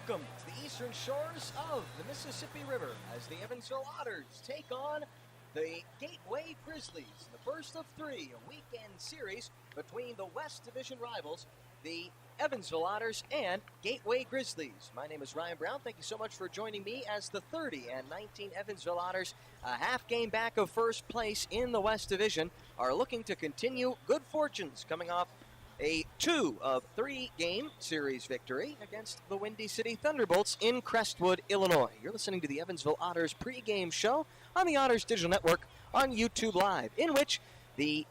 Welcome to the eastern shores of the Mississippi River as the Evansville Otters take on the Gateway Grizzlies in the first of three, a weekend series between the West Division rivals, the Evansville Otters and Gateway Grizzlies. My name is Ryan Brown. Thank you so much for joining me as the 30-19 Evansville Otters, a half game back of first place in the West Division, are looking to continue good fortunes coming off a 2 of 3 game series victory against the Windy City Thunderbolts in Crestwood, Illinois. You're listening to the Evansville Otters pregame show on the Otters Digital Network on YouTube Live, in which the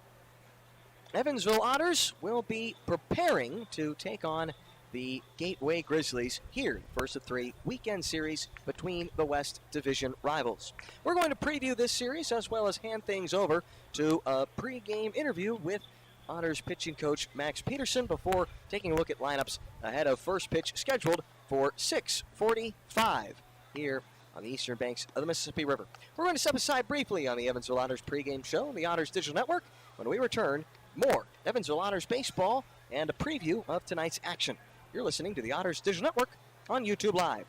Evansville Otters will be preparing to take on the Gateway Grizzlies here, first of 3 weekend series between the West Division rivals. We're going to preview this series as well as hand things over to a pregame interview with Otters pitching coach Max Peterson before taking a look at lineups ahead of first pitch scheduled for 6:45 here on the eastern banks of the Mississippi River. We're going to step aside briefly on the Evansville Otters pregame show on the Otters Digital Network. When we return, more Evansville Otters baseball and a preview of tonight's action. You're listening to the Otters Digital Network on YouTube Live.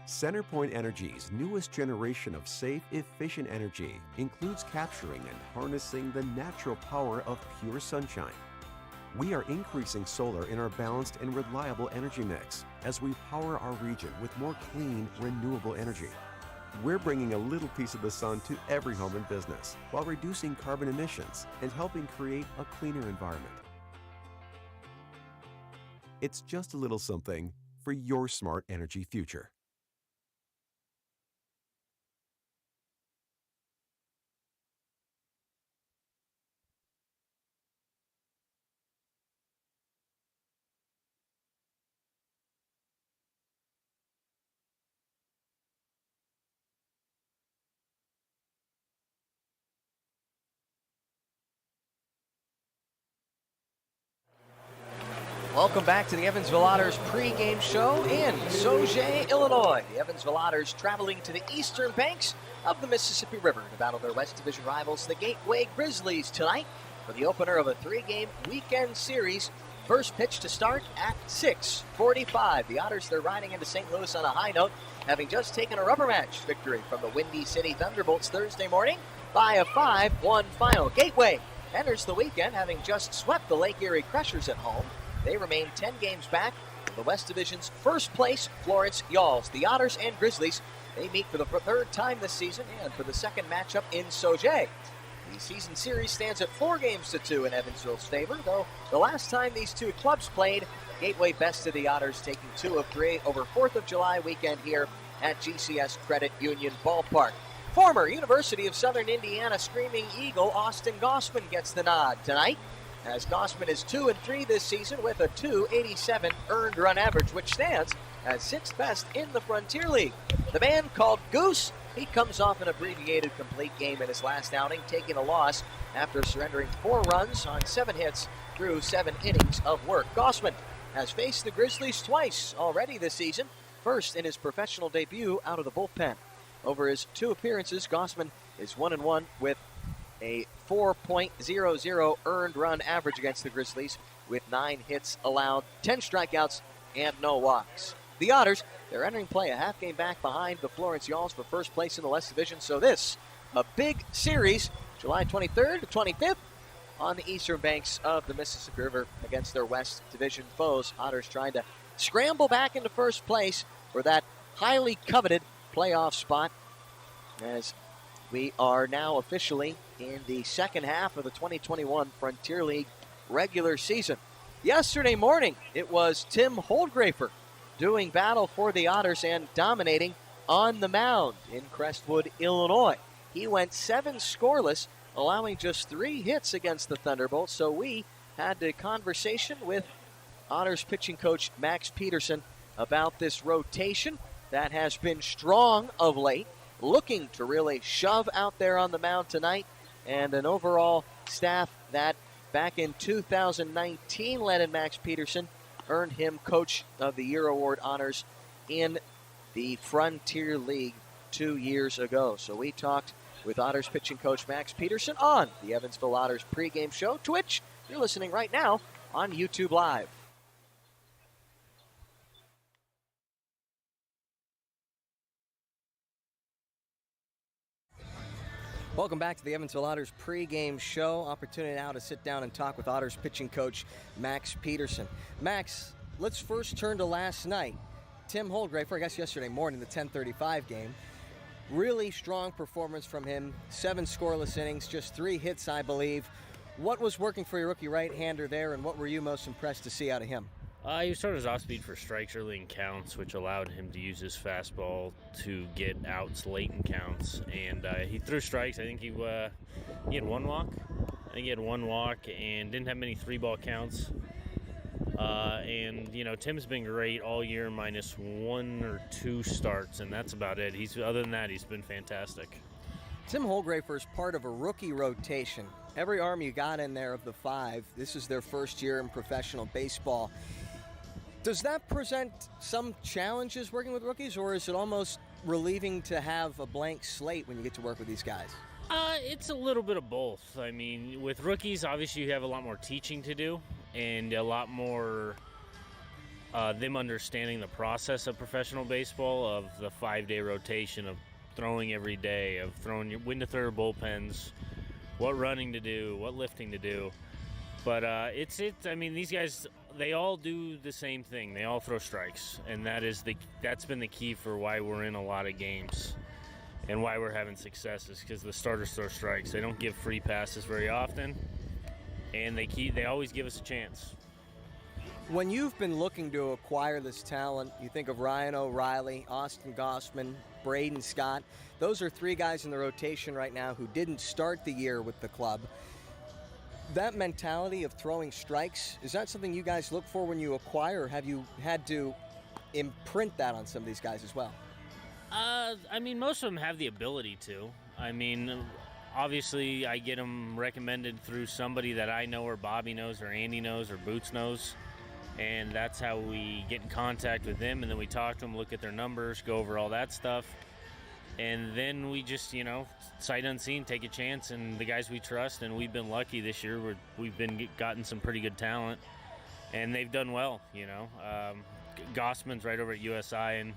CenterPoint Energy's newest generation of safe, efficient energy includes capturing and harnessing the natural power of pure sunshine. We are increasing solar in our balanced and reliable energy mix as we power our region with more clean, renewable energy. We're bringing a little piece of the sun to every home and business while reducing carbon emissions and helping create a cleaner environment. It's just a little something for your smart energy future. Welcome back to the Evansville Otters pregame show in Sauget, Illinois. The Evansville Otters traveling to the eastern banks of the Mississippi River to battle their West Division rivals, the Gateway Grizzlies, tonight for the opener of a 3-game weekend series. First pitch to start at 6:45. The Otters, they're riding into St. Louis on a high note, having just taken a rubber match victory from the Windy City Thunderbolts Thursday morning by a 5-1 final. Gateway enters the weekend having just swept the Lake Erie Crushers at home. They remain 10 games back from the West Division's first place Florence Yalls. The Otters and Grizzlies, they meet for the third time this season and for the second matchup in Sauget. The season series stands at 4-2 in Evansville's favor, though the last time these two clubs played, Gateway bested the Otters, taking 2 of 3 over 4th of July weekend here at GCS Credit Union Ballpark. Former University of Southern Indiana Screaming Eagle Austin Gossman gets the nod tonight, as Gossman is 2-3 this season with a .287 earned run average, which stands as 6th best in the Frontier League. The man called Goose, he comes off an abbreviated complete game in his last outing, taking a loss after surrendering 4 runs on 7 hits through 7 innings of work. Gossman has faced the Grizzlies twice already this season, first in his professional debut out of the bullpen. Over his 2 appearances, Gossman is 1-1 with a 4.00 earned run average against the Grizzlies, with 9 hits allowed, 10 strikeouts, and no walks. The Otters, they're entering play a half game back behind the Florence Yalls for first place in the West Division, so this, a big series, July 23rd to 25th, on the eastern banks of the Mississippi River against their West Division foes. Otters trying to scramble back into first place for that highly coveted playoff spot, as we are now officially in the second half of the 2021 Frontier League regular season. Yesterday morning, it was Tim Holdgrafer doing battle for the Otters and dominating on the mound in Crestwood, Illinois. He went 7 scoreless, allowing just 3 hits against the Thunderbolts, so we had a conversation with Otters pitching coach Max Peterson about this rotation that has been strong of late, looking to really shove out there on the mound tonight, and an overall staff that back in 2019 led in Max Peterson, earned him Coach of the Year award honors in the Frontier League 2 years ago. So we talked with Otters pitching coach Max Peterson on the Evansville Otters pregame show, to which you're listening right now on YouTube Live. Welcome back to the Evansville Otters pregame show. Opportunity now to sit down and talk with Otters pitching coach Max Peterson. Max, let's first turn to last night. Tim Holdgrafer, I guess yesterday morning, the 10:35 game. Really strong performance from him. 7 scoreless innings, just 3 hits, I believe. What was working for your rookie right-hander there, and what were you most impressed to see out of him? He started his off-speed for strikes early in counts, which allowed him to use his fastball to get outs late in counts. And he threw strikes. I think he had 1 walk. I think he had 1 walk and didn't have many 3-ball counts. And, you know, Tim's been great all year minus 1 or 2 starts, and that's about it. Other than that, he's been fantastic. Tim Holdgrafer is part of a rookie rotation. Every arm you got in there of the 5, this is their first year in professional baseball. Does that present some challenges working with rookies, or is it almost relieving to have a blank slate when you get to work with these guys? It's a little bit of both. I mean, with rookies, obviously you have a lot more teaching to do and a lot more them understanding the process of professional baseball, of the 5-day rotation, of throwing every day, of throwing when to throw your bullpens, what running to do, what lifting to do. But I mean, these guys, they all do the same thing. They all throw strikes, and that's been the key for why we're in a lot of games and why we're having success, is because the starters throw strikes. They don't give free passes very often, and they always give us a chance. When you've been looking to acquire this talent, you think of Ryan O'Reilly, Austin Gossman, Braden Scott. Those are 3 guys in the rotation right now who didn't start the year with the club. That mentality of throwing strikes, is that something you guys look for when you acquire, or have you had to imprint that on some of these guys as well? I mean, most of them have the ability to. I mean, obviously I get them recommended through somebody that I know, or Bobby knows, or Andy knows, or Boots knows, and that's how we get in contact with them, and then we talk to them, look at their numbers, go over all that stuff, and then we just, you know, sight unseen, take a chance, and the guys we trust, and we've been lucky this year. We've gotten some pretty good talent, and they've done well, you know. Gossman's right over at USI, and,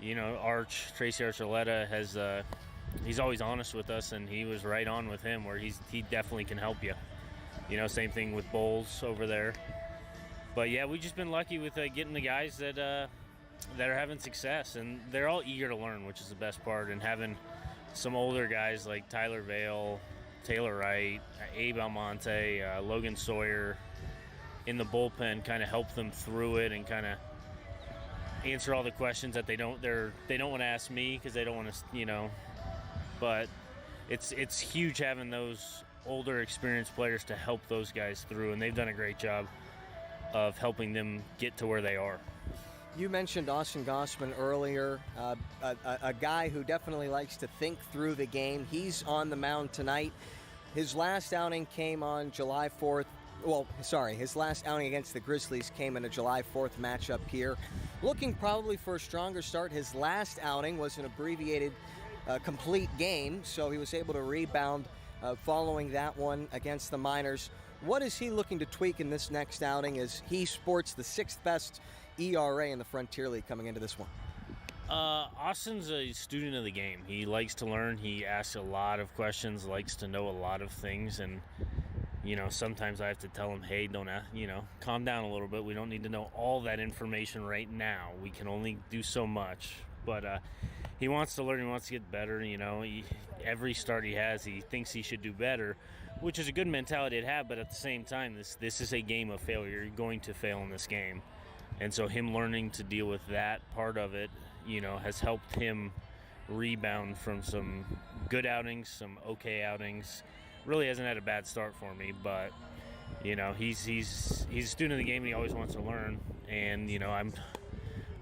you know, Tracy Archuleta has, he's always honest with us, and he was right on with him, where he definitely can help you. You know, same thing with Bowles over there. But yeah, we've just been lucky with getting the guys that are having success, and they're all eager to learn, which is the best part. And having some older guys like Tyler Vale, Taylor Wright, Abe Almonte, Logan Sawyer in the bullpen kind of help them through it and kind of answer all the questions that they don't want to ask me, because they don't want to, you know. But it's huge having those older, experienced players to help those guys through, and they've done a great job of helping them get to where they are. You mentioned Austin Gossman earlier, a guy who definitely likes to think through the game. He's on the mound tonight. His last outing came on July 4th. His last outing against the Grizzlies came in a July 4th matchup here. Looking probably for a stronger start. His last outing was an abbreviated complete game, so he was able to rebound following that one against the Miners. What is he looking to tweak in this next outing, as he sports the 6th best ERA in the Frontier League coming into this one? Austin's a student of the game. He likes to learn. He asks a lot of questions, likes to know a lot of things, and, you know, sometimes I have to tell him, hey, calm down a little bit. We don't need to know all that information right now. We can only do so much. But he wants to learn. He wants to get better. You know, every start he has, he thinks he should do better, which is a good mentality to have. But at the same time, this is a game of failure. You're going to fail in this game. And so him learning to deal with that part of it, you know, has helped him rebound from some good outings, some okay outings. Really hasn't had a bad start for me, but, you know, he's a student of the game, and he always wants to learn. And, you know,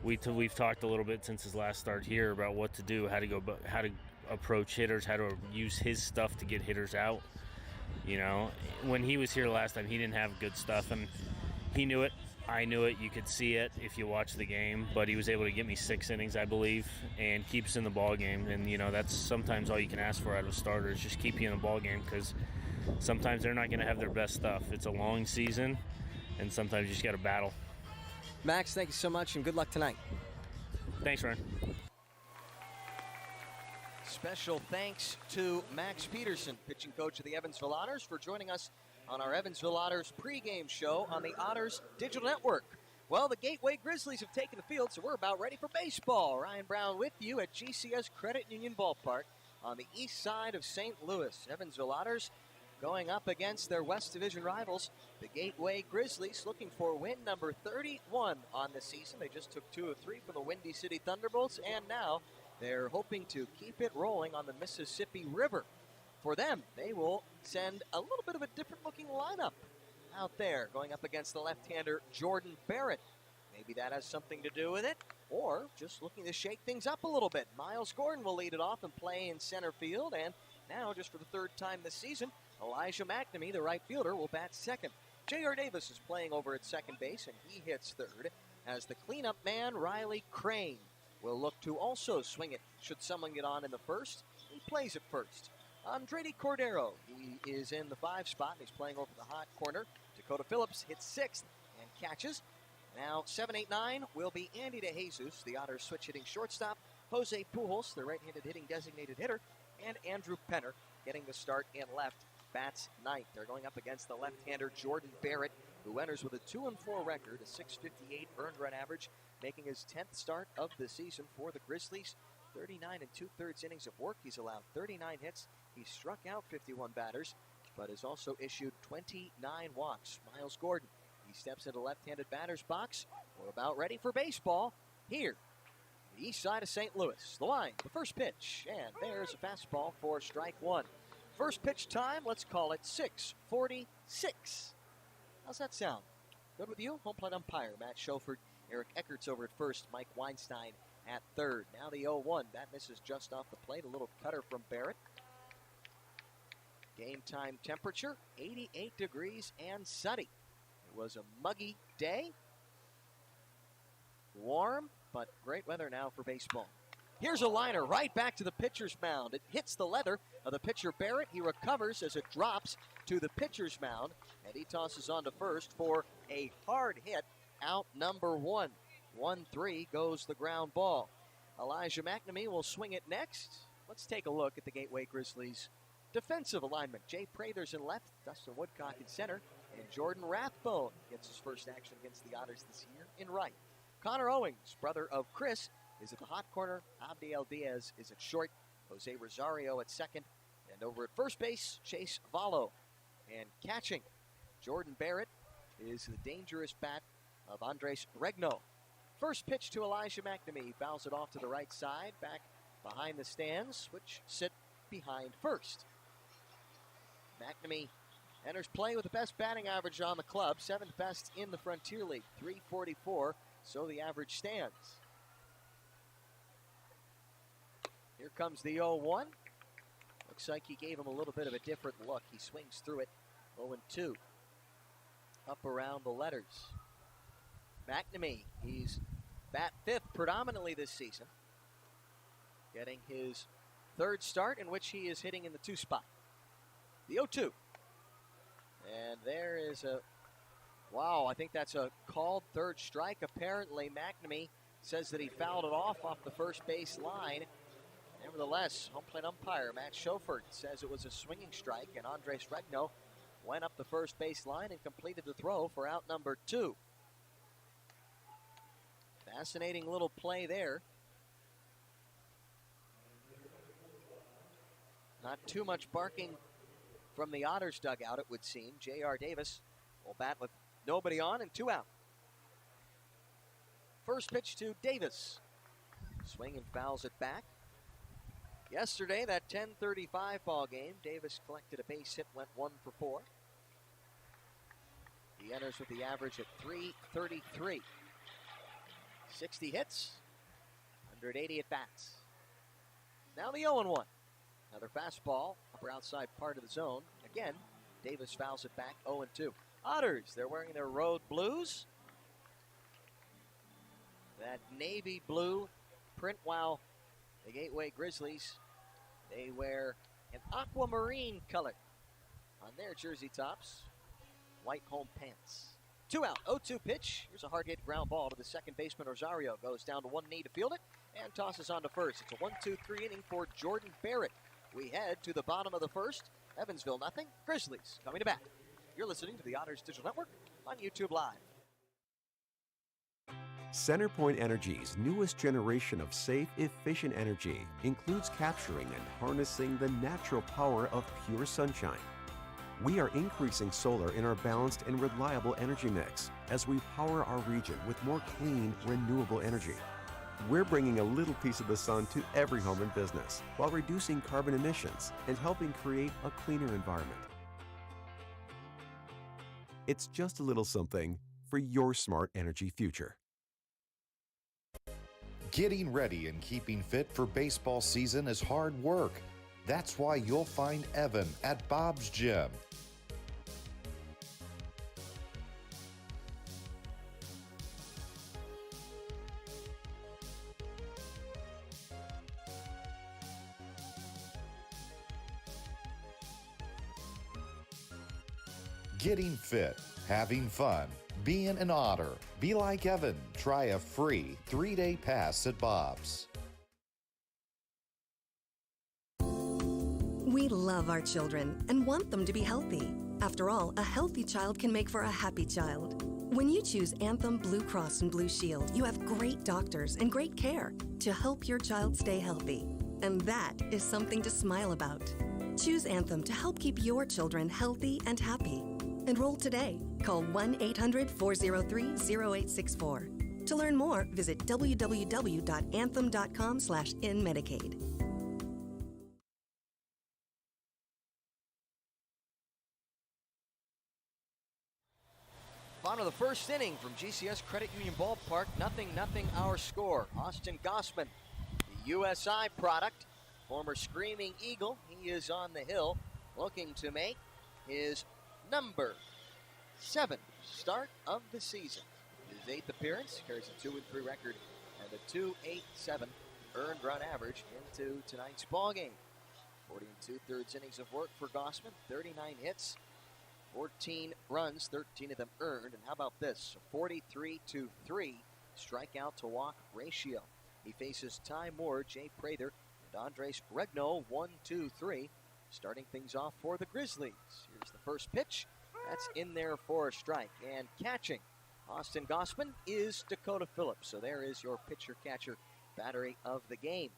we've talked a little bit since his last start here about what to do, how to approach hitters, how to use his stuff to get hitters out. You know, when he was here last time, he didn't have good stuff, and he knew it. I knew it. You could see it if you watch the game, but he was able to get me 6 innings, I believe, and keep us in the ball game. And, you know, that's sometimes all you can ask for out of starters, just keep you in the ball game, because sometimes they're not going to have their best stuff. It's a long season, and sometimes you just got to battle. Max, thank you so much, and good luck tonight. Thanks, Ryan. Special thanks to Max Peterson, pitching coach of the Evansville Otters, for joining us on our Evansville Otters pregame show on the Otters Digital Network. Well, the Gateway Grizzlies have taken the field, so we're about ready for baseball. Ryan Brown with you at GCS Credit Union Ballpark on the east side of St. Louis. Evansville Otters going up against their West Division rivals, the Gateway Grizzlies, looking for win number 31 on the season. They just took 2 of 3 from the Windy City Thunderbolts, and now they're hoping to keep it rolling on the Mississippi River. For them, they will send a little bit of a different-looking lineup out there, going up against the left-hander Jordan Barrett. Maybe that has something to do with it, or just looking to shake things up a little bit. Miles Gordon will lead it off and play in center field, and now, just for the third time this season, Elijah Mcnamee, the right fielder, will bat second. J.R. Davis is playing over at second base, and he hits third, as the cleanup man, Riley Crane, will look to also swing it should someone get on in the first. He plays at first. Andredi Cordero, he is in the 5 spot, and he's playing over the hot corner. Dakota Phillips hits 6th and catches. Now 7-8-9 will be Andy DeJesus, the Otters switch hitting shortstop, Jose Pujols, the right-handed hitting designated hitter, and Andrew Penner getting the start in left, bats ninth. They're going up against the left-hander Jordan Barrett, who enters with a 2-4 record, a .658 earned run average, making his 10th start of the season for the Grizzlies. 39 2/3 innings of work. He's allowed 39 hits. He struck out 51 batters, but has also issued 29 walks. Miles Gordon, he steps into left-handed batter's box. We're about ready for baseball here, the east side of St. Louis. The line, the first pitch, and there's a fastball for strike one. First pitch time, let's call it 6:46. How's that sound? Good with you? Home plate umpire Matt Schoford, Eric Eckert's over at first, Mike Weinstein at third. Now the 0-1. That misses just off the plate. A little cutter from Barrett. Game time temperature, 88 degrees and sunny. It was a muggy day. Warm, but great weather now for baseball. Here's a liner right back to the pitcher's mound. It hits the leather of the pitcher Barrett. He recovers as it drops to the pitcher's mound, and he tosses on to first for a hard hit. Out number 1. 1-3 goes the ground ball. Elijah Mcnamee will swing it next. Let's take a look at the Gateway Grizzlies' defensive alignment. Jay Prather's in left, Dustin Woodcock in center, and Jordan Rathbone gets his first action against the Otters this year in right. Conor Owings, brother of Chris, is at the hot corner. Abdiel Diaz is at short. Jose Rosario at second. And over at first base, Chase Vallo. And catching, Jordan Barrett is the dangerous bat of Andres Regno. First pitch to Elijah Mcnamee. Fouls it off to the right side, back behind the stands, which sit behind first. Mcnamee enters play with the best batting average on the club, 7th best in the Frontier League, .344, so the average stands. Here comes the 0-1. Looks like he gave him a little bit of a different look. He swings through it, 0-2. Up around the letters. Mcnamee, he's bat 5th predominantly this season, getting his 3rd start in which he is hitting in the 2 spot. The 0-2. And there is a, wow, I think that's a called 3rd strike. Apparently, Mcnamee says that he fouled it off the first base line. Nevertheless, home plate umpire Matt Schoford says it was a swinging strike, and Andres Regno went up the first base line and completed the throw for out number 2. Fascinating little play there. Not too much barking from the Otters dugout, it would seem. J.R. Davis will bat with nobody on and 2 out. First pitch to Davis. Swing and fouls it back. Yesterday, that 10:35 ball game, Davis collected a base hit, went 1 for 4. He enters with the average at .333. 60 hits, 180 at bats. Now the 0-1. Another fastball, upper outside part of the zone. Again, Davis fouls it back, 0-2. Otters, they're wearing their road blues. That navy blue print, while the Gateway Grizzlies, they wear an aquamarine color on their jersey tops. White home pants. 2 out, 0-2 pitch. Here's a hard hit ground ball to the second baseman. Rosario goes down to one knee to field it and tosses on to first. It's a 1-2-3 inning for Jordan Barrett. We head to the bottom of the first. Evansville nothing. Grizzlies coming to bat. You're listening to the Otters Digital Network on YouTube Live. CenterPoint Energy's newest generation of safe, efficient energy includes capturing and harnessing the natural power of pure sunshine. We are increasing solar in our balanced and reliable energy mix as we power our region with more clean, renewable energy. We're bringing a little piece of the sun to every home and business while reducing carbon emissions and helping create a cleaner environment. It's just a little something for your smart energy future. Getting ready and keeping fit for baseball season is hard work. That's why you'll find Evan at Bob's Gym. Getting fit, having fun, being an Otter. Be like Evan. Try a free 3-day pass at Bob's. We love our children and want them to be healthy. After all, a healthy child can make for a happy child. When you choose Anthem Blue Cross and Blue Shield, you have great doctors and great care to help your child stay healthy. And that is something to smile about. Choose Anthem to help keep your children healthy and happy. Enroll today. Call 1-800-403-0864. To learn more, visit www.anthem.com/inmedicaid. Bottom of the first inning from GCS Credit Union Ballpark. 0-0 our score. Austin Gossman, the USI product, former Screaming Eagle. He is on the hill looking to make his number 7 start of the season. His 8th appearance, carries a 2-3 record and a 2.87 earned run average into tonight's ball game. 40 2/3 innings of work for Gossman, 39 hits, 14 runs, 13 of them earned. And how about this? A 43-3 strikeout to walk ratio. He faces Ty Moore, Jay Prather, and Andres Regno. 1-2-3, starting things off for the Grizzlies. Here's the first pitch. That's in there for a strike. And catching Austin Gossman is Dakota Phillips. So there is your pitcher-catcher battery of the game.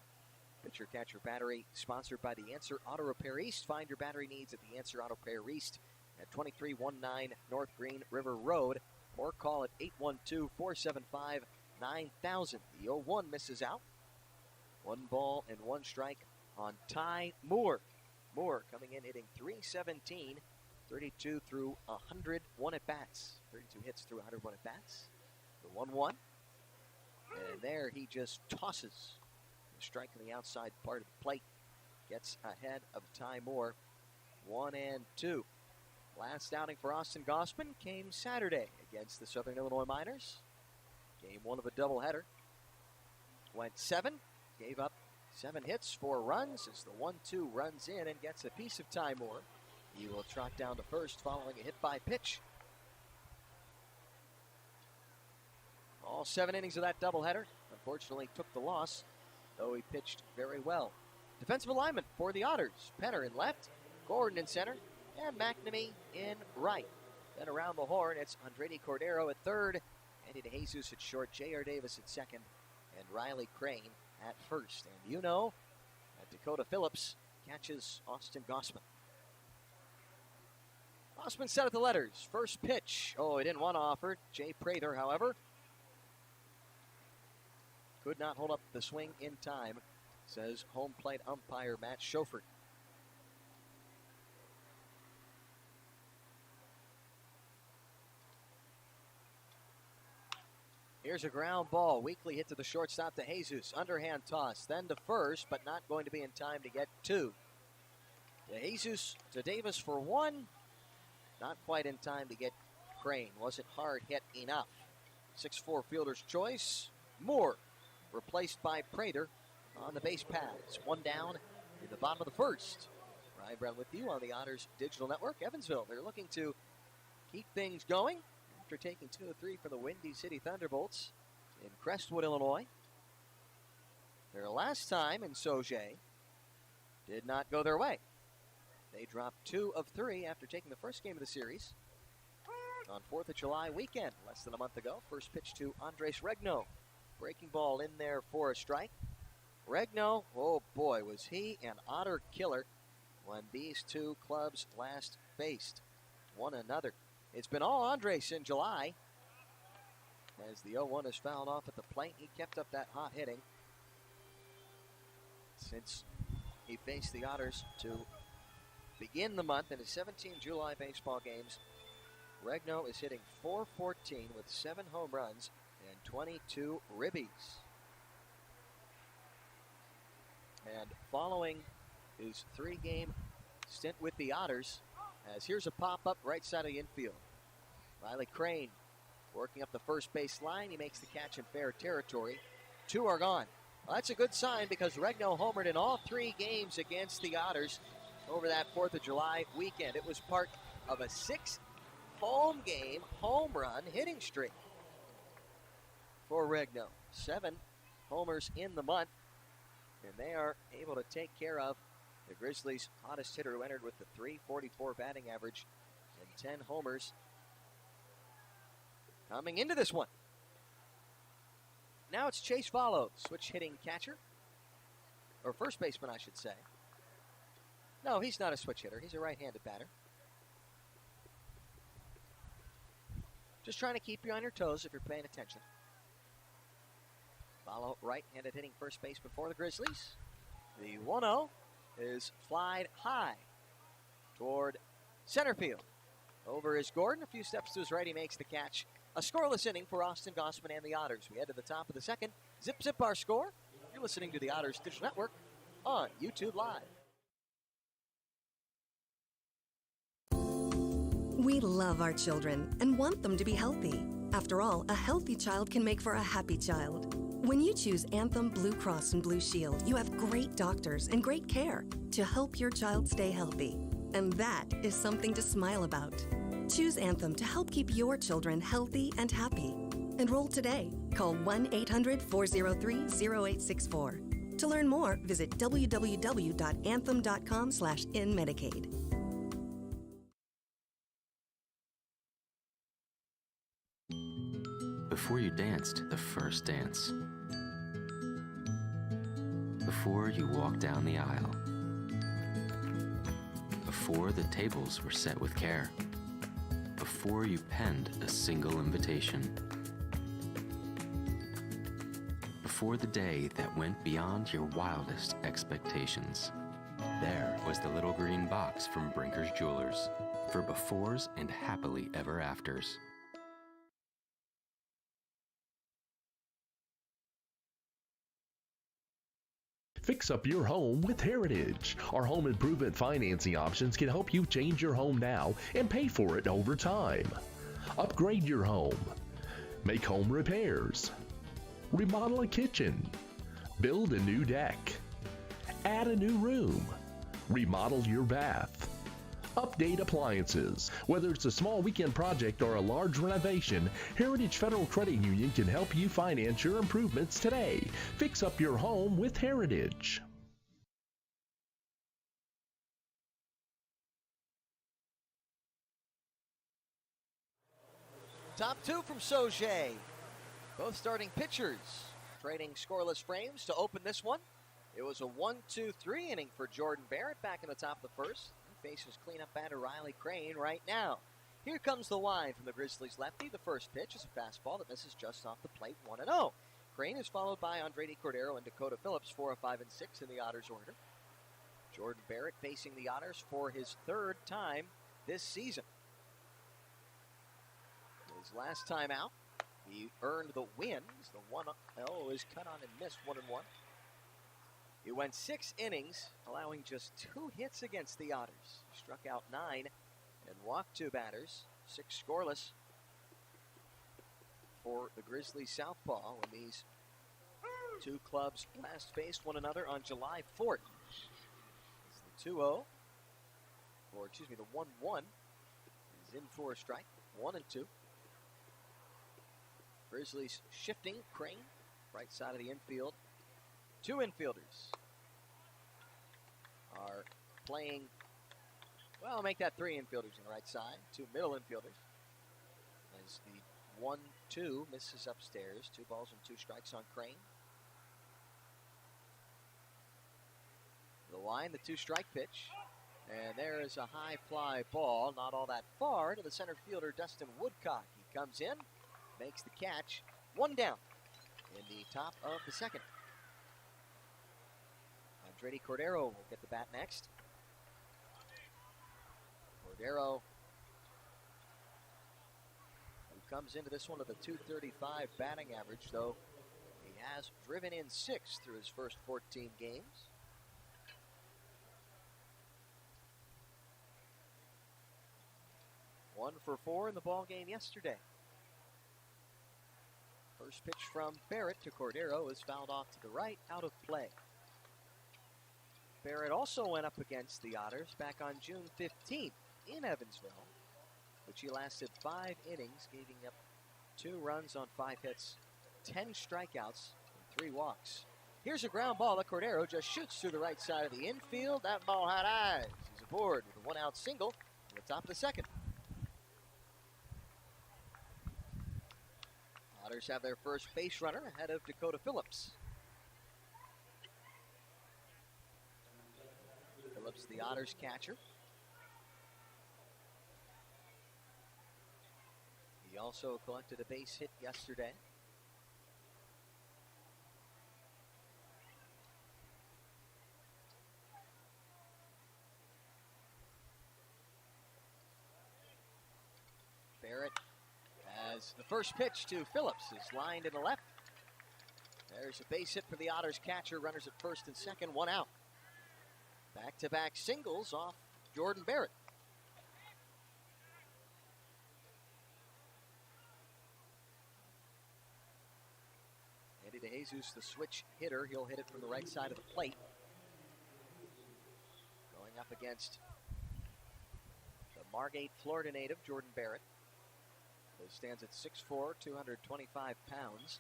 Pitcher-catcher battery sponsored by The Answer Auto Repair East. Find your battery needs at The Answer Auto Repair East at 2319 North Green River Road, or call at 812-475-9000. The 0-1 misses out. 1 ball and 1 strike on Ty Moore. Moore coming in hitting .317, 32 through 101 at-bats. 32 hits through 101 at-bats. The 1-1. And there he just tosses the strike on the outside part of the plate. Gets ahead of Ty Moore. 1-2. Last outing for Austin Gossman came Saturday against the Southern Illinois Miners. Game 1 of a doubleheader. Went 7, gave up 7 hits, 4 runs as the 1-2 runs in and gets a piece of Ty Moore. He will trot down to first following a hit by pitch. All 7 innings of that doubleheader. Unfortunately took the loss, though he pitched very well. Defensive alignment for the Otters. Penner in left, Gordon in center, and Mcnamee in right. Then around the horn, it's Andredi Cordero at third, Andy DeJesus at short, J.R. Davis at second, and Riley Crane at first. And you know that Dakota Phillips catches Austin Gossman. Gossman set at the letters. First pitch. Oh, he didn't want to offer. Jay Prather, however, could not hold up the swing in time, says home plate umpire Matt Schofert. Here's a ground ball. Weakly hit to the shortstop to Jesus. Underhand toss. Then to first, but not going to be in time to get 2. To Jesus to Davis for 1. Not quite in time to get Crane. Wasn't hard hit enough. 6-4 fielder's choice. Moore replaced by Prather on the base paths. 1 down in the bottom of the first. Ryan Brown with you on the Otters Digital Network. Evansville, they're looking to keep things going, after taking 2-3 for the Windy City Thunderbolts in Crestwood, Illinois. Their last time in Sauget did not go their way. They dropped 2 of 3 after taking the first game of the series on 4th of July weekend, less than a month ago. First pitch to Andres Regno. Breaking ball in there for a strike. Regno, oh boy, was he an Otter killer when these two clubs last faced one another. It's been all Andres in July. As the 0-1 is fouled off at the plate, he kept up that hot hitting since he faced the Otters to begin the month in his 17 July baseball games. Regno is hitting .414 with 7 home runs and 22 ribbies. And following his 3-game stint with the Otters, as here's a pop-up right side of the infield. Riley Crane working up the first base line. He makes the catch in fair territory. 2 are gone. Well, that's a good sign because Regno homered in all 3 games against the Otters over that 4th of July weekend. It was part of a 6-home game home run hitting streak for Regno. 7 homers in the month, and they are able to take care of the Grizzlies' hottest hitter, who entered with the .344 batting average and 10 homers coming into this one. Now it's Chase Follow, switch hitting catcher, or first baseman, I should say. No, he's not a switch hitter. He's a right-handed batter. Just trying to keep you on your toes if you're paying attention. Follow, right-handed hitting first baseman for the Grizzlies. The 1-0 is flied high toward center field. Over is Gordon. A few steps to his right, he makes the catch. A scoreless inning for Austin Gossman and the Otters. We head to the top of the second. Zip, zip our score. You're listening to the Otters Digital Network on YouTube Live. We love our children and want them to be healthy. After all, a healthy child can make for a happy child. When you choose Anthem Blue Cross and Blue Shield, you have great doctors and great care to help your child stay healthy. And that is something to smile about. Choose Anthem to help keep your children healthy and happy. Enroll today. Call 1-800-403-0864. To learn more, visit www.anthem.com/inmedicaid. Before you danced the first dance. Before you walked down the aisle. Before the tables were set with care. Before you penned a single invitation. Before the day that went beyond your wildest expectations. There was the little green box from Brinker's Jewelers for befores and happily ever afters. Fix up your home with Heritage. Our home improvement financing options can help you change your home now and pay for it over time. Upgrade your home. Make home repairs. Remodel a kitchen. Build a new deck. Add a new room. Remodel your bath. Update appliances. Whether it's a small weekend project or a large renovation, Heritage Federal Credit Union can help you finance your improvements today. Fix up your home with Heritage. Top 2 from Sauget. Both starting pitchers trading scoreless frames to open this one. It was a 1-2-3 inning for Jordan Barrett back in the top of the first. Faces cleanup batter Riley Crane right now. Here comes the wind from the Grizzlies lefty. The first pitch is a fastball that misses just off the plate, 1-0. Crane is followed by Andredi Cordero and Dakota Phillips, 4 of 5 and 6 in the Otters order. Jordan Barrett facing the Otters for his 3rd time this season. His last time out, he earned the win. The 1-0 is cut on and missed, 1-1. He went 6 innings, allowing just 2 hits against the Otters. He struck out 9 and walked 2 batters. 6 scoreless for the Grizzlies southpaw when these two clubs last faced one another on July 4th. It's the 2-0, or excuse me, the 1-1 is in for a strike. 1-2. Grizzlies shifting. Crane, right side of the infield. Two infielders are playing. Well, I'll make that three infielders on the right side. Two middle infielders. As the 1-2 misses upstairs. 2 balls and 2 strikes on Crane. The line, the 2-strike pitch. And there is a high fly ball, not all that far, to the center fielder, Dustin Woodcock. He comes in, makes the catch. 1 down in the top of the second. Andretti Cordero will get the bat next. Cordero, who comes into this one with a .235 batting average, though he has driven in 6 through his first 14 games. One for 4 in the ball game yesterday. First pitch from Barrett to Cordero is fouled off to the right, out of play. Barrett also went up against the Otters back on June 15th in Evansville, which he lasted 5 innings, giving up 2 runs on 5 hits, 10 strikeouts, and 3 walks. Here's a ground ball that Cordero just shoots through the right side of the infield. That ball had eyes. He's aboard with a 1-out single at the top of the second. Otters have their first base runner ahead of Dakota Phillips. Phillips, the Otters catcher. He also collected a base hit yesterday. Barrett has the first pitch to Phillips is lined in the left. There's a base hit for the Otters catcher. Runners at first and second, 1 out. Back-to-back singles off Jordan Barrett. Andy DeJesus, the switch hitter. He'll hit it from the right side of the plate. Going up against the Margate, Florida native, Jordan Barrett. He stands at 6'4", 225 pounds.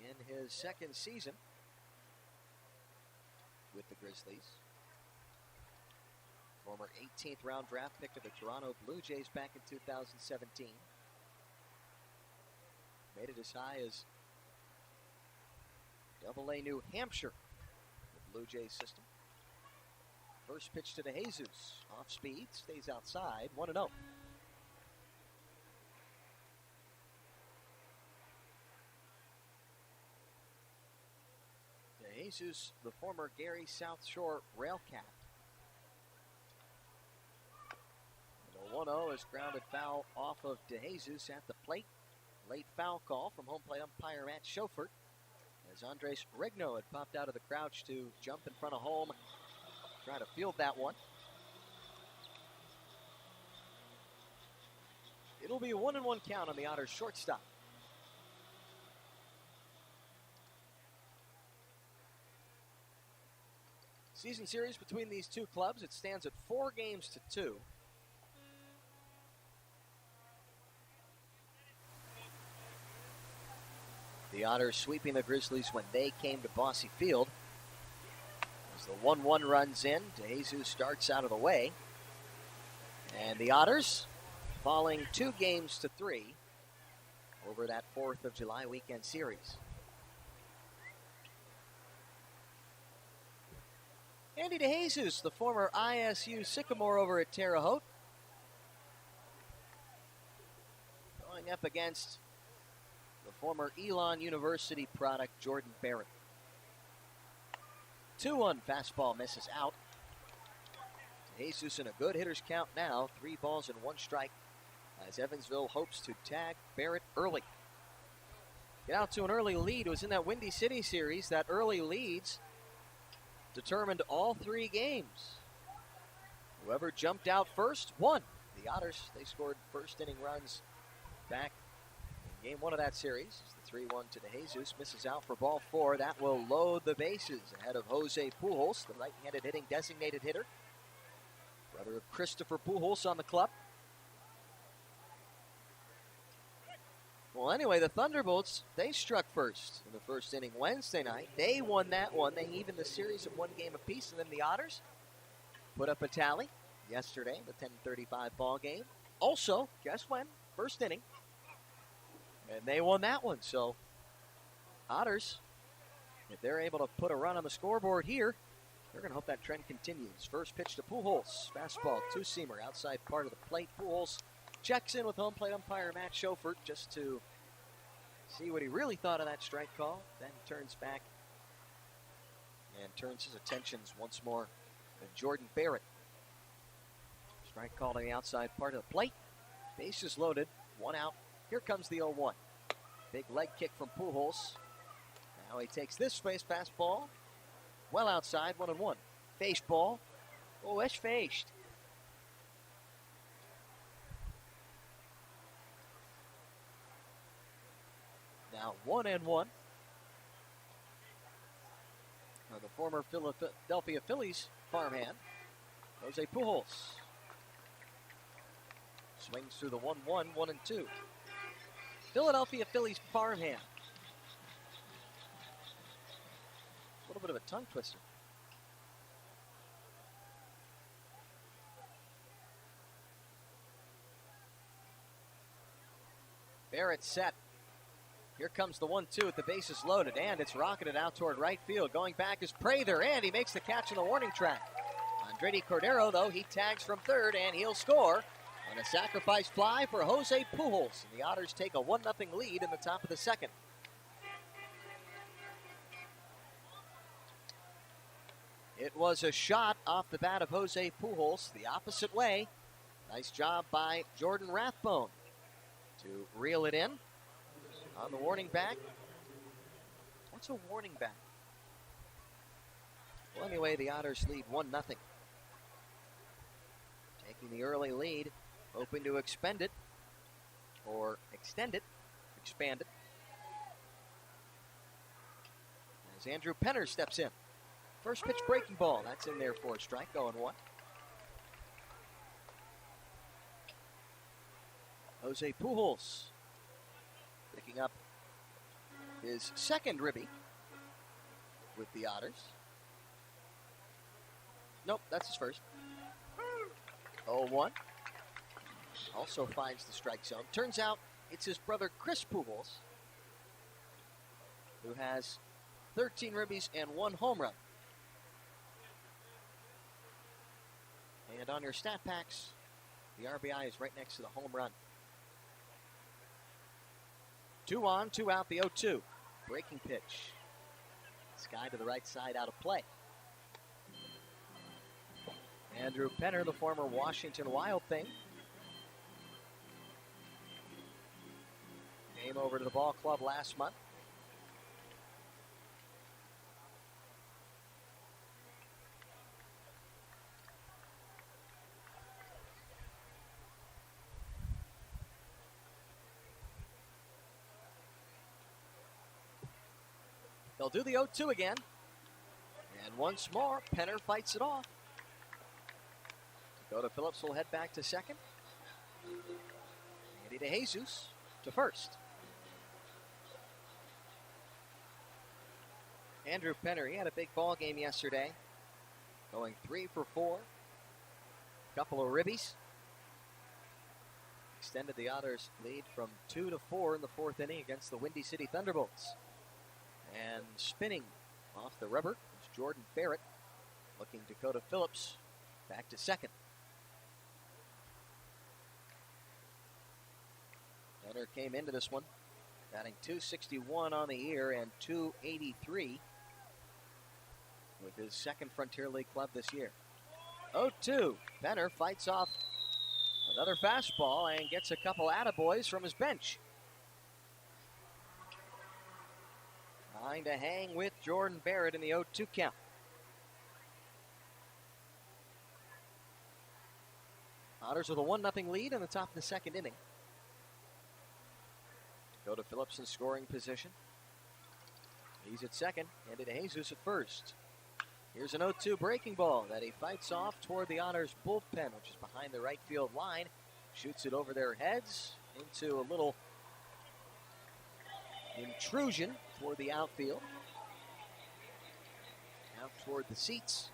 In his second season with the Grizzlies. Former 18th round draft pick of the Toronto Blue Jays back in 2017. Made it as high as Double-A New Hampshire, the Blue Jays system. First pitch to DeJesus. Off speed, stays outside, 1-0. DeJesus, the former Gary South Shore Rail Cap. The 1-0 is grounded foul off of DeJesus at the plate. Late foul call from home plate umpire Matt Schofert, as Andres Rigno had popped out of the crouch to jump in front of home, try to field that one. It'll be a 1-1 count on the Otters shortstop. Season series between these two clubs, it stands at 4-2. The Otters sweeping the Grizzlies when they came to Bosse Field. As the 1-1 runs in, DeJesus starts out of the way. And the Otters falling 2-3 over that 4th of July weekend series. Andy DeJesus, the former ISU Sycamore over at Terre Haute, going up against the former Elon University product, Jordan Barrett. 2-1 fastball misses out. DeJesus in a good hitter's count now, 3 balls and 1 strike, as Evansville hopes to tag Barrett early. Get out to an early lead. It was in that Windy City series. That early leads determined all 3 games. Whoever jumped out first won. The Otters, they scored first inning runs back in game 1 of that series. It's the 3-1 to DeJesus. Misses out for ball 4. That will load the bases ahead of Jose Pujols, the right-handed hitting designated hitter. Brother of Christopher Pujols on the club. Well, anyway, the Thunderbolts, they struck first in the first inning Wednesday night. They won that one. They evened the series at 1 game apiece, and then the Otters put up a tally yesterday, the 10:35 ball game. Also, guess when? First inning. And they won that one. So, Otters, if they're able to put a run on the scoreboard here, they're going to hope that trend continues. First pitch to Pujols. Fastball, two-seamer, outside part of the plate. Pujols checks in with home plate umpire Matt Schofert just to see what he really thought of that strike call. Then turns back and turns his attentions once more to Jordan Barrett. Strike call to the outside part of the plate. Bases loaded, 1 out. Here comes the 0-1. Big leg kick from Pujols. Now he takes this space fastball. Well outside, 1-1. Face ball. Oh, it's faced. Now 1-1. Now the former Philadelphia Phillies farmhand, Jose Pujols. Swings through the 1-1, 1-2. Philadelphia Phillies farmhand. A little bit of a tongue twister. Barrett set. Here comes the 1-2 with the bases loaded, and it's rocketed out toward right field. Going back is Prather, and he makes the catch on the warning track. Andredi Cordero, though, he tags from third, and he'll score on a sacrifice fly for Jose Pujols. And the Otters take a 1-0 lead in the top of the second. It was a shot off the bat of Jose Pujols the opposite way. Nice job by Jordan Rathbone to reel it in. On the warning back. What's a warning back? Well, anyway, the Otters lead 1-0. Taking the early lead, hoping to expend it, or extend it, expand it. As Andrew Penner steps in. First pitch breaking ball, that's in there for a strike, 0-1. Jose Pujols picking up his second ribby with the Otters. Nope, that's his first. 0-1. Also finds the strike zone. Turns out it's his brother Chris Pujols, who has 13 ribbies and 1 home run. And on your stat packs, the RBI is right next to the home run. 2 on, 2 out, the 0-2. Breaking pitch. Sky to the right side, out of play. Andrew Penner, the former Washington Wild thing, came over to the ball club last month. They'll do the 0-2 again. And once more, Penner fights it off. Dakota Phillips will head back to second. Andy DeJesus to first. Andrew Penner, he had a big ball game yesterday. Going 3 for 4. Couple of ribbies. Extended the Otters' lead from 2 to 4 in the 4th inning against the Windy City Thunderbolts. And spinning off the rubber is Jordan Barrett, looking Dakota Phillips back to second. Penner came into this one batting .261 on the year and .283 with his second Frontier League club this year. 0-2. Penner fights off another fastball and gets a couple attaboys from his bench. Trying to hang with Jordan Barrett in the 0-2 count. Otters with a 1-0 lead in the top of the second inning. Go to Phillips in scoring position. He's at second, and DeJesus at first. Here's an 0-2 breaking ball that he fights off toward the Otters bullpen, which is behind the right field line. Shoots it over their heads into a little intrusion toward the outfield. Out toward the seats.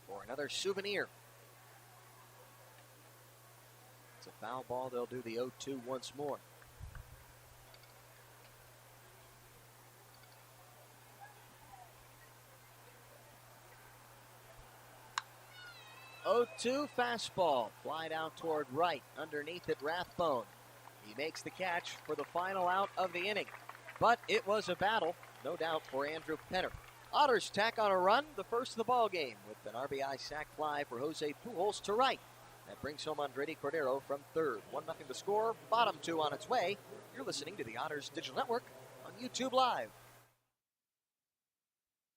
For another souvenir. It's a foul ball. They'll do the 0-2 once more. Oh-2 fastball, flied out toward right, underneath it Rathbone. He makes the catch for the final out of the inning. But it was a battle, no doubt, for Andrew Penner. Otters tack on a run, the first of the ball game, with an RBI sac fly for Jose Pujols to right. That brings home Andretti Cordero from third. 1-0 to score, bottom two on its way. You're listening to the Otters Digital Network on YouTube Live.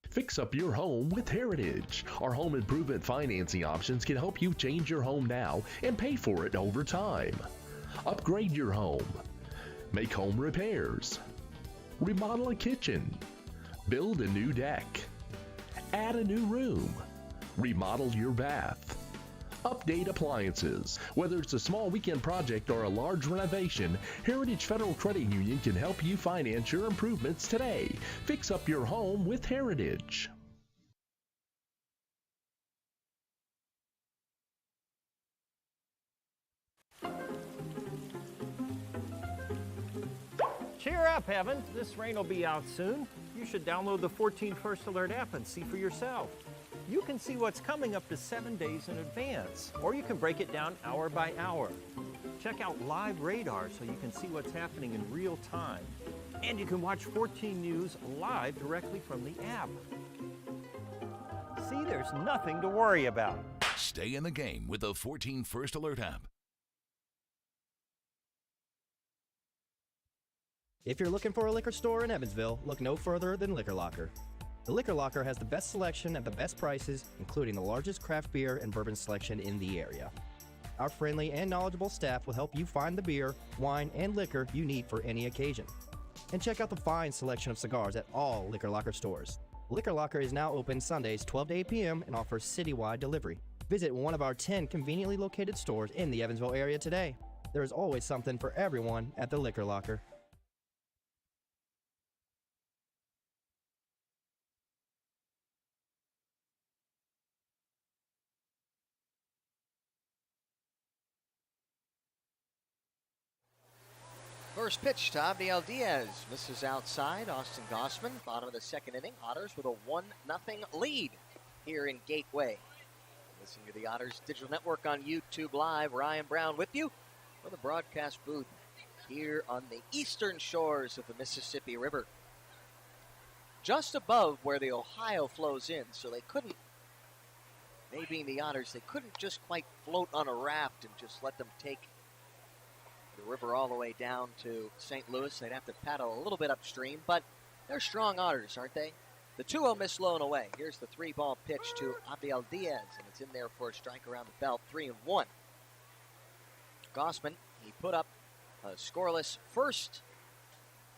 Fix up your home with Heritage. Our home improvement financing options can help you change your home now and pay for it over time. Upgrade your home. Make home repairs. Remodel a kitchen. Build a new deck. Add a new room. Remodel your bath. Update appliances. Whether it's a small weekend project or a large renovation, Heritage Federal Credit Union can help you finance your improvements today. Fix up your home with Heritage. Cheer up, Evan. This rain will be out soon. You should download the 14 First Alert app and see for yourself. You can see what's coming up to 7 days in advance, or you can break it down hour by hour. Check out live radar so you can see what's happening in real time. And you can watch 14 News live directly from the app. See, there's nothing to worry about. Stay in the game with the 14 First Alert app. If you're looking for a liquor store in Evansville, look no further than Liquor Locker. The Liquor Locker has the best selection at the best prices, including the largest craft beer and bourbon selection in the area. Our friendly and knowledgeable staff will help you find the beer, wine, and liquor you need for any occasion. And check out the fine selection of cigars at all Liquor Locker stores. Liquor Locker is now open Sundays 12 to 8 p.m. and offers citywide delivery. Visit one of our 10 conveniently located stores in the Evansville area today. There is always something for everyone at the Liquor Locker. First pitch to Abdiel Diaz. Misses outside. Austin Gossman, bottom of the second inning. Otters with a 1-0 lead here in Gateway. Listening to the Otters Digital Network on YouTube Live. Ryan Brown with you from the broadcast booth here on the eastern shores of the Mississippi River. Just above where the Ohio flows in, so they couldn't, they being the Otters, they couldn't just quite float on a raft and just let them take the river all the way down to St. Louis. They'd have to paddle a little bit upstream, but they're strong Otters, aren't they? The 2-0 miss low and away. Here's the 3-ball pitch to Abdiel Diaz, and it's in there for a strike around the belt, 3-1. Gossman, he put up a scoreless first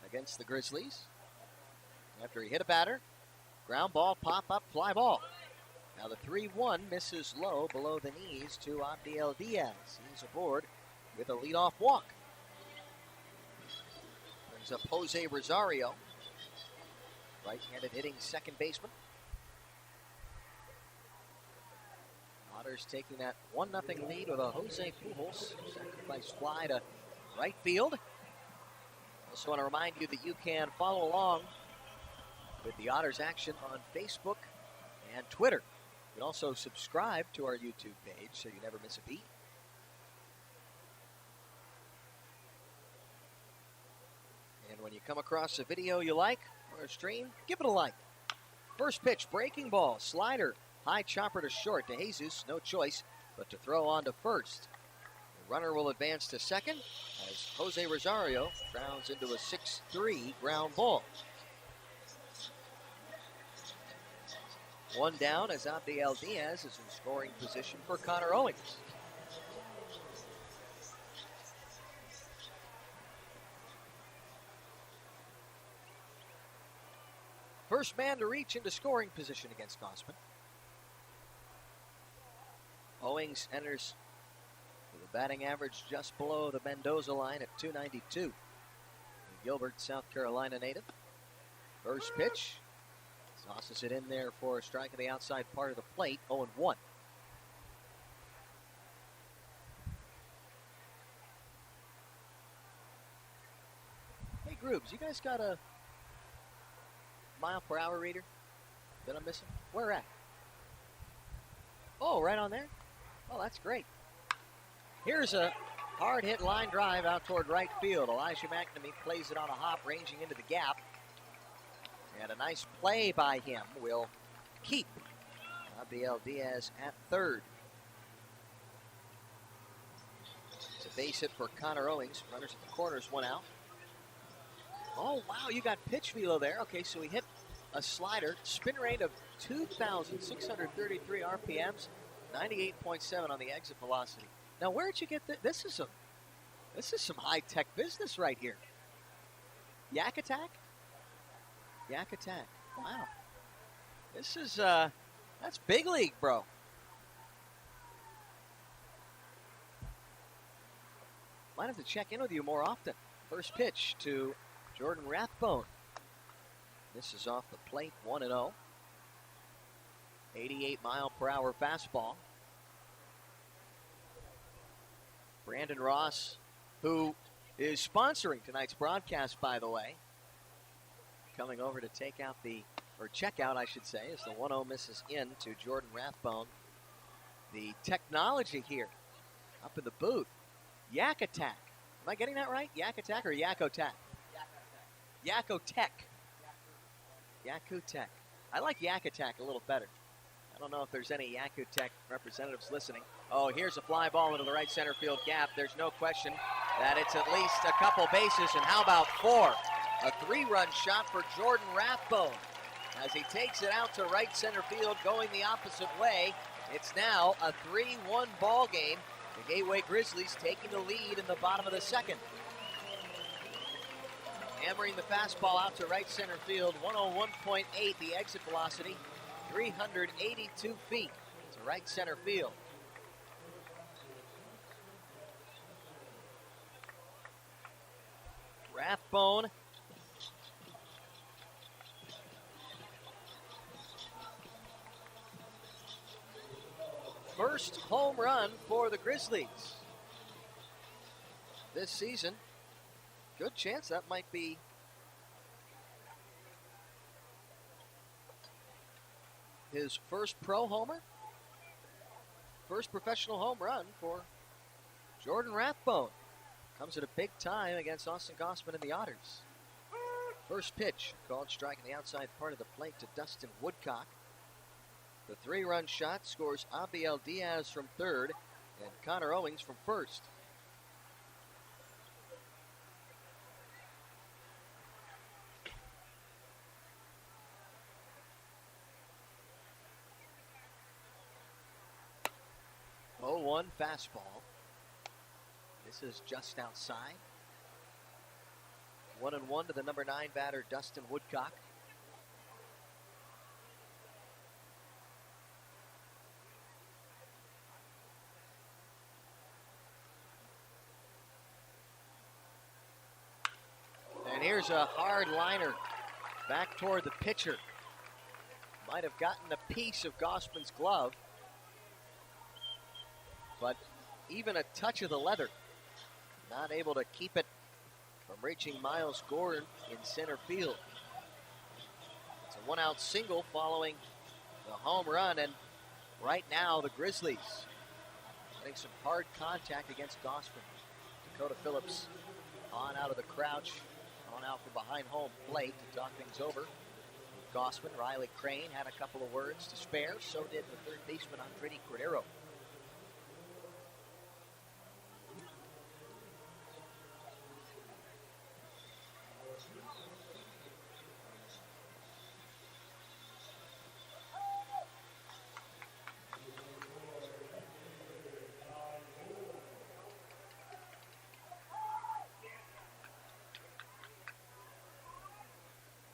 against the Grizzlies after he hit a batter. Ground ball, pop up, fly ball. Now the 3-1 misses low below the knees to Abdiel Diaz. He's aboard with a leadoff walk. Brings up Jose Rosario, right-handed hitting second baseman. Otters taking that 1-0 lead with a Jose Pujols sacrifice fly to right field. Also want to remind you that you can follow along with the Otters action on Facebook and Twitter. You can also subscribe to our YouTube page so you never miss a beat. And when you come across a video you like or a stream, give it a like. First pitch, breaking ball, slider, high chopper to short to Jesus. No choice but to throw on to first. The runner will advance to second as Jose Rosario grounds into a 6-3 ground ball. One down as Abdiel Diaz is in scoring position for Conor Owings. First man to reach into scoring position against Gossman. Owings enters with a batting average just below the Mendoza line at .292. Gilbert, South Carolina native. First pitch. Tosses it in there for a strike on the outside part of the plate, 0-1. Hey, Groobs, you guys got a mile-per-hour reader that I'm missing? Where at? Oh, right on there? Oh, that's great. Here's a hard-hit line drive out toward right field. Elijah Mcnamee plays it on a hop, ranging into the gap. And a nice play by him will keep Abiel Diaz at third. It's a base hit for Conor Owings. Runners at the corners, one out. Oh, wow, you got pitch velo there. Okay, so he hit a slider. Spin rate of 2,633 RPMs, 98.7 on the exit velocity. Now, where'd you get this? This is some high-tech business right here. Yak Attack? Yak Attack. Wow. This is, that's big league, bro. Might have to check in with you more often. First pitch to Jordan Rathbone. This is off the plate, 1-0. 88-mile-per-hour fastball. Brandon Ross, who is sponsoring tonight's broadcast, by the way, coming over to check out, I should say, as the 1-0 misses in to Jordan Rathbone. The technology here up in the booth. Yak Attack. Am I getting that right? Yak Attack or Yakko Tech? Yakko Tech. Yakko Tech. I like Yak Attack a little better. I don't know if there's any Yakko Tech representatives listening. Oh, here's a fly ball into the right center field gap. There's no question that it's at least a couple bases, and how about four? A 3-run shot for Jordan Rathbone as he takes it out to right center field, going the opposite way. It's now a 3-1 ball game. The Gateway Grizzlies taking the lead in the bottom of the second. Hammering the fastball out to right center field, 101.8 the exit velocity, 382 feet to right center field. Rathbone first home run for the Grizzlies this season. Good chance that might be his first pro homer, first professional home run for Jordan Rathbone. Comes at a big time against Austin Gossman and the Otters. First pitch, called strike on the outside part of the plate to Dustin Woodcock. The 3-run shot scores Abiel Diaz from third and Conor Owings from first. One fastball. This is just outside. 1-1 to the number 9 batter, Dustin Woodcock. And here's a hard liner back toward the pitcher. Might have gotten a piece of Gossman's glove, but even a touch of the leather, not able to keep it from reaching Miles Gordon in center field. It's a 1-out single following the home run, and right now the Grizzlies getting some hard contact against Gossman. Dakota Phillips on out of the crouch, on out from behind home plate to talk things over. Gossman, Riley Crane had a couple of words to spare, so did the third baseman Andretti Cordero.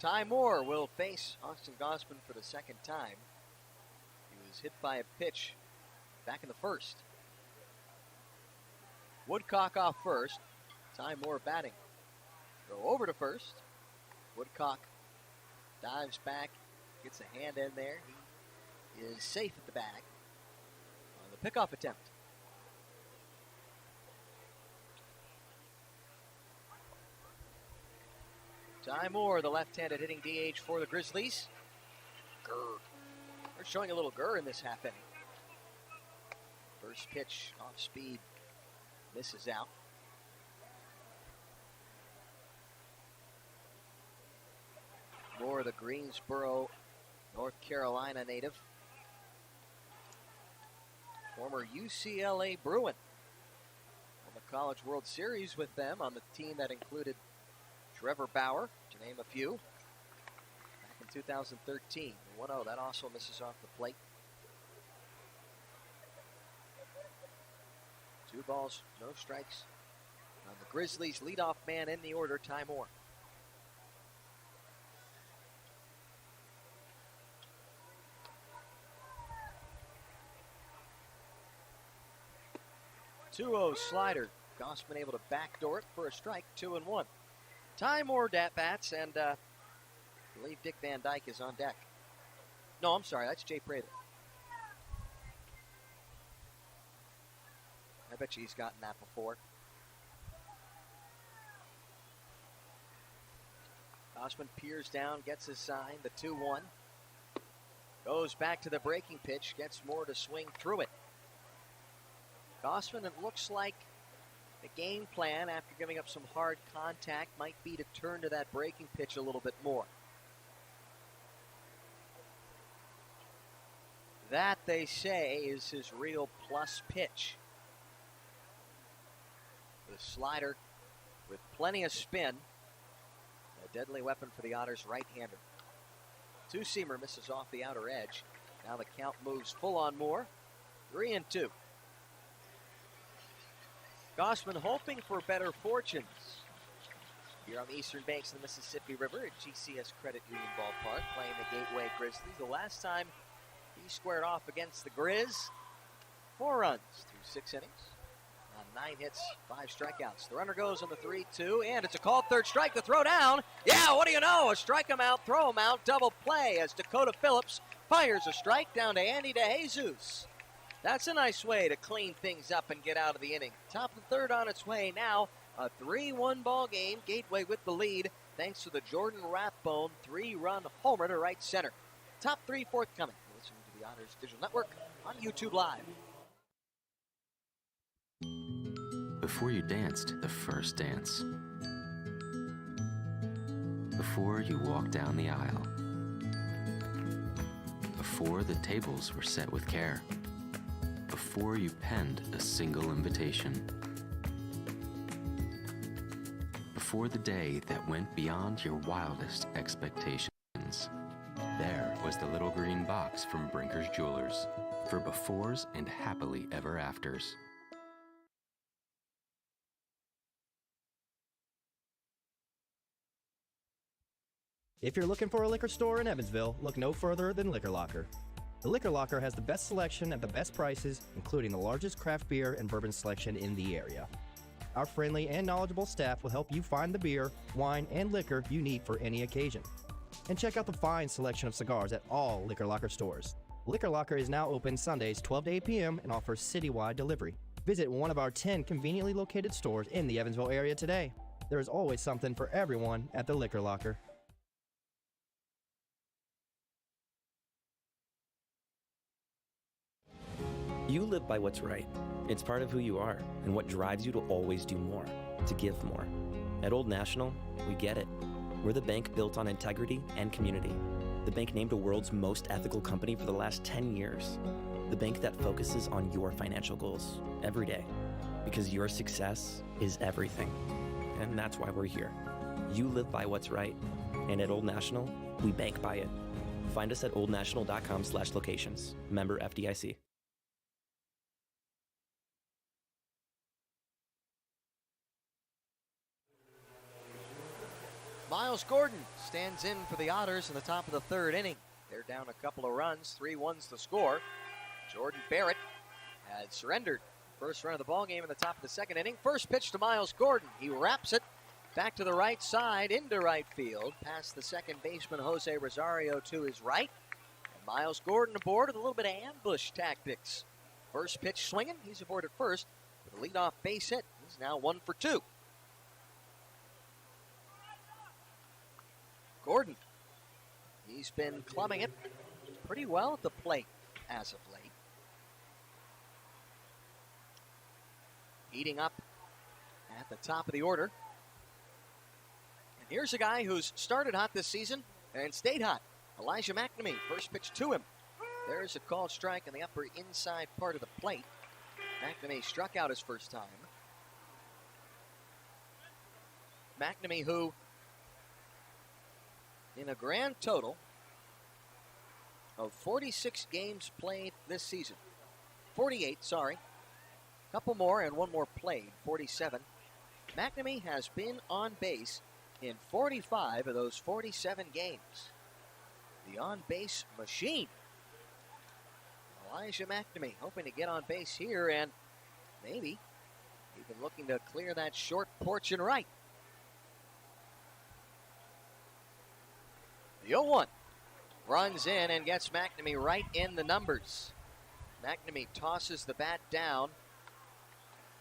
Ty Moore will face Austin Gossman for the second time. He was hit by a pitch back in the first. Woodcock off first. Ty Moore batting. Throw over to first. Woodcock dives back, gets a hand in there. He is safe at the bag on the pickoff attempt. Ty Moore, the left-handed hitting DH for the Grizzlies. Grr. They're showing a little grr in this half inning. First pitch off speed, misses out. Moore, the Greensboro, North Carolina native. Former UCLA Bruin. Won the College World Series with them on the team that included Trevor Bauer, to name a few. Back in 2013. 1-0, that also misses off the plate. 2 balls, no strikes. On the Grizzlies, leadoff man in the order, Ty Moore. Two-0 slider. Gossman able to backdoor it for a strike, 2-1. Ty Moore bats, and I believe Dick Van Dyke is on deck. No, I'm sorry, that's Jay Prather. I bet you he's gotten that before. Gossman peers down, gets his sign, the 2-1. Goes back to the breaking pitch, gets Moore to swing through it. Gossman, it looks like the game plan after giving up some hard contact might be to turn to that breaking pitch a little bit more. That, they say, is his real plus pitch. The slider with plenty of spin. A deadly weapon for the Otters right-hander. Two-seamer misses off the outer edge. Now the count moves full on Moore. 3-2. Gossman hoping for better fortunes here on the eastern banks of the Mississippi River at GCS Credit Union Ballpark, playing the Gateway Grizzlies. The last time he squared off against the Grizz, 4 runs through 6 innings. 9 hits, 5 strikeouts. The runner goes on the 3-2, and it's a called third strike. The throw down. Yeah, what do you know? A strike him out, throw him out, double play as Dakota Phillips fires a strike down to Andy DeJesus. That's a nice way to clean things up and get out of the inning. Top of the third on its way now. A 3-1 ball game. Gateway with the lead thanks to the Jordan Rathbone 3-run homer to right center. Top 3 forthcoming. Listen to the Otters Digital Network on YouTube Live. Before you danced the first dance. Before you walked down the aisle. Before the tables were set with care. Before you penned a single invitation. Before the day that went beyond your wildest expectations. There was the little green box from Brinker's Jewelers for befores and happily ever afters. If you're looking for a liquor store in Evansville, look no further than Liquor Locker. The Liquor Locker has the best selection at the best prices, including the largest craft beer and bourbon selection in the area. Our friendly and knowledgeable staff will help you find the beer, wine, and liquor you need for any occasion. And check out the fine selection of cigars at all Liquor Locker stores. Liquor Locker is now open Sundays 12 to 8 p.m. and offers citywide delivery. Visit one of our 10 conveniently located stores in the Evansville area today. There is always something for everyone at the Liquor Locker. You live by what's right. It's part of who you are and what drives you to always do more, to give more. At Old National, we get it. We're the bank built on integrity and community. The bank named a world's most ethical company for the last 10 years. The bank that focuses on your financial goals every day. Because your success is everything. And that's why we're here. You live by what's right. And at Old National, we bank by it. Find us at oldnational.com/locations. Member FDIC. Miles Gordon stands in for the Otters in the top of the third inning. They're down a couple of runs, 3-1's the score. Jordan Barrett had surrendered first run of the ball game in the top of the second inning. First pitch to Miles Gordon. He wraps it Back to the right side, into right field, past the second baseman Jose Rosario to his right. And Miles Gordon aboard with a little bit of ambush tactics. First pitch swinging, he's aboard at first with a leadoff base hit. He's now 1 for 2. Gordon, he's been clubbing it pretty well at the plate as of late. Heating up at the top of the order. And here's a guy who's started hot this season and stayed hot. Elijah Mcnamee, first pitch to him. There's a called strike in the upper inside part of the plate. Mcnamee struck out his first time. Mcnamee, who in a grand total of 46 games played this season, 48, sorry, couple more and one more played, 47. Mcnamee has been on base in 45 of those 47 games. The on-base machine. Elijah Mcnamee hoping to get on base here and maybe even looking to clear that short porch and right. The 0-1 runs in and gets Mcnamee right in the numbers. Mcnamee tosses the bat down,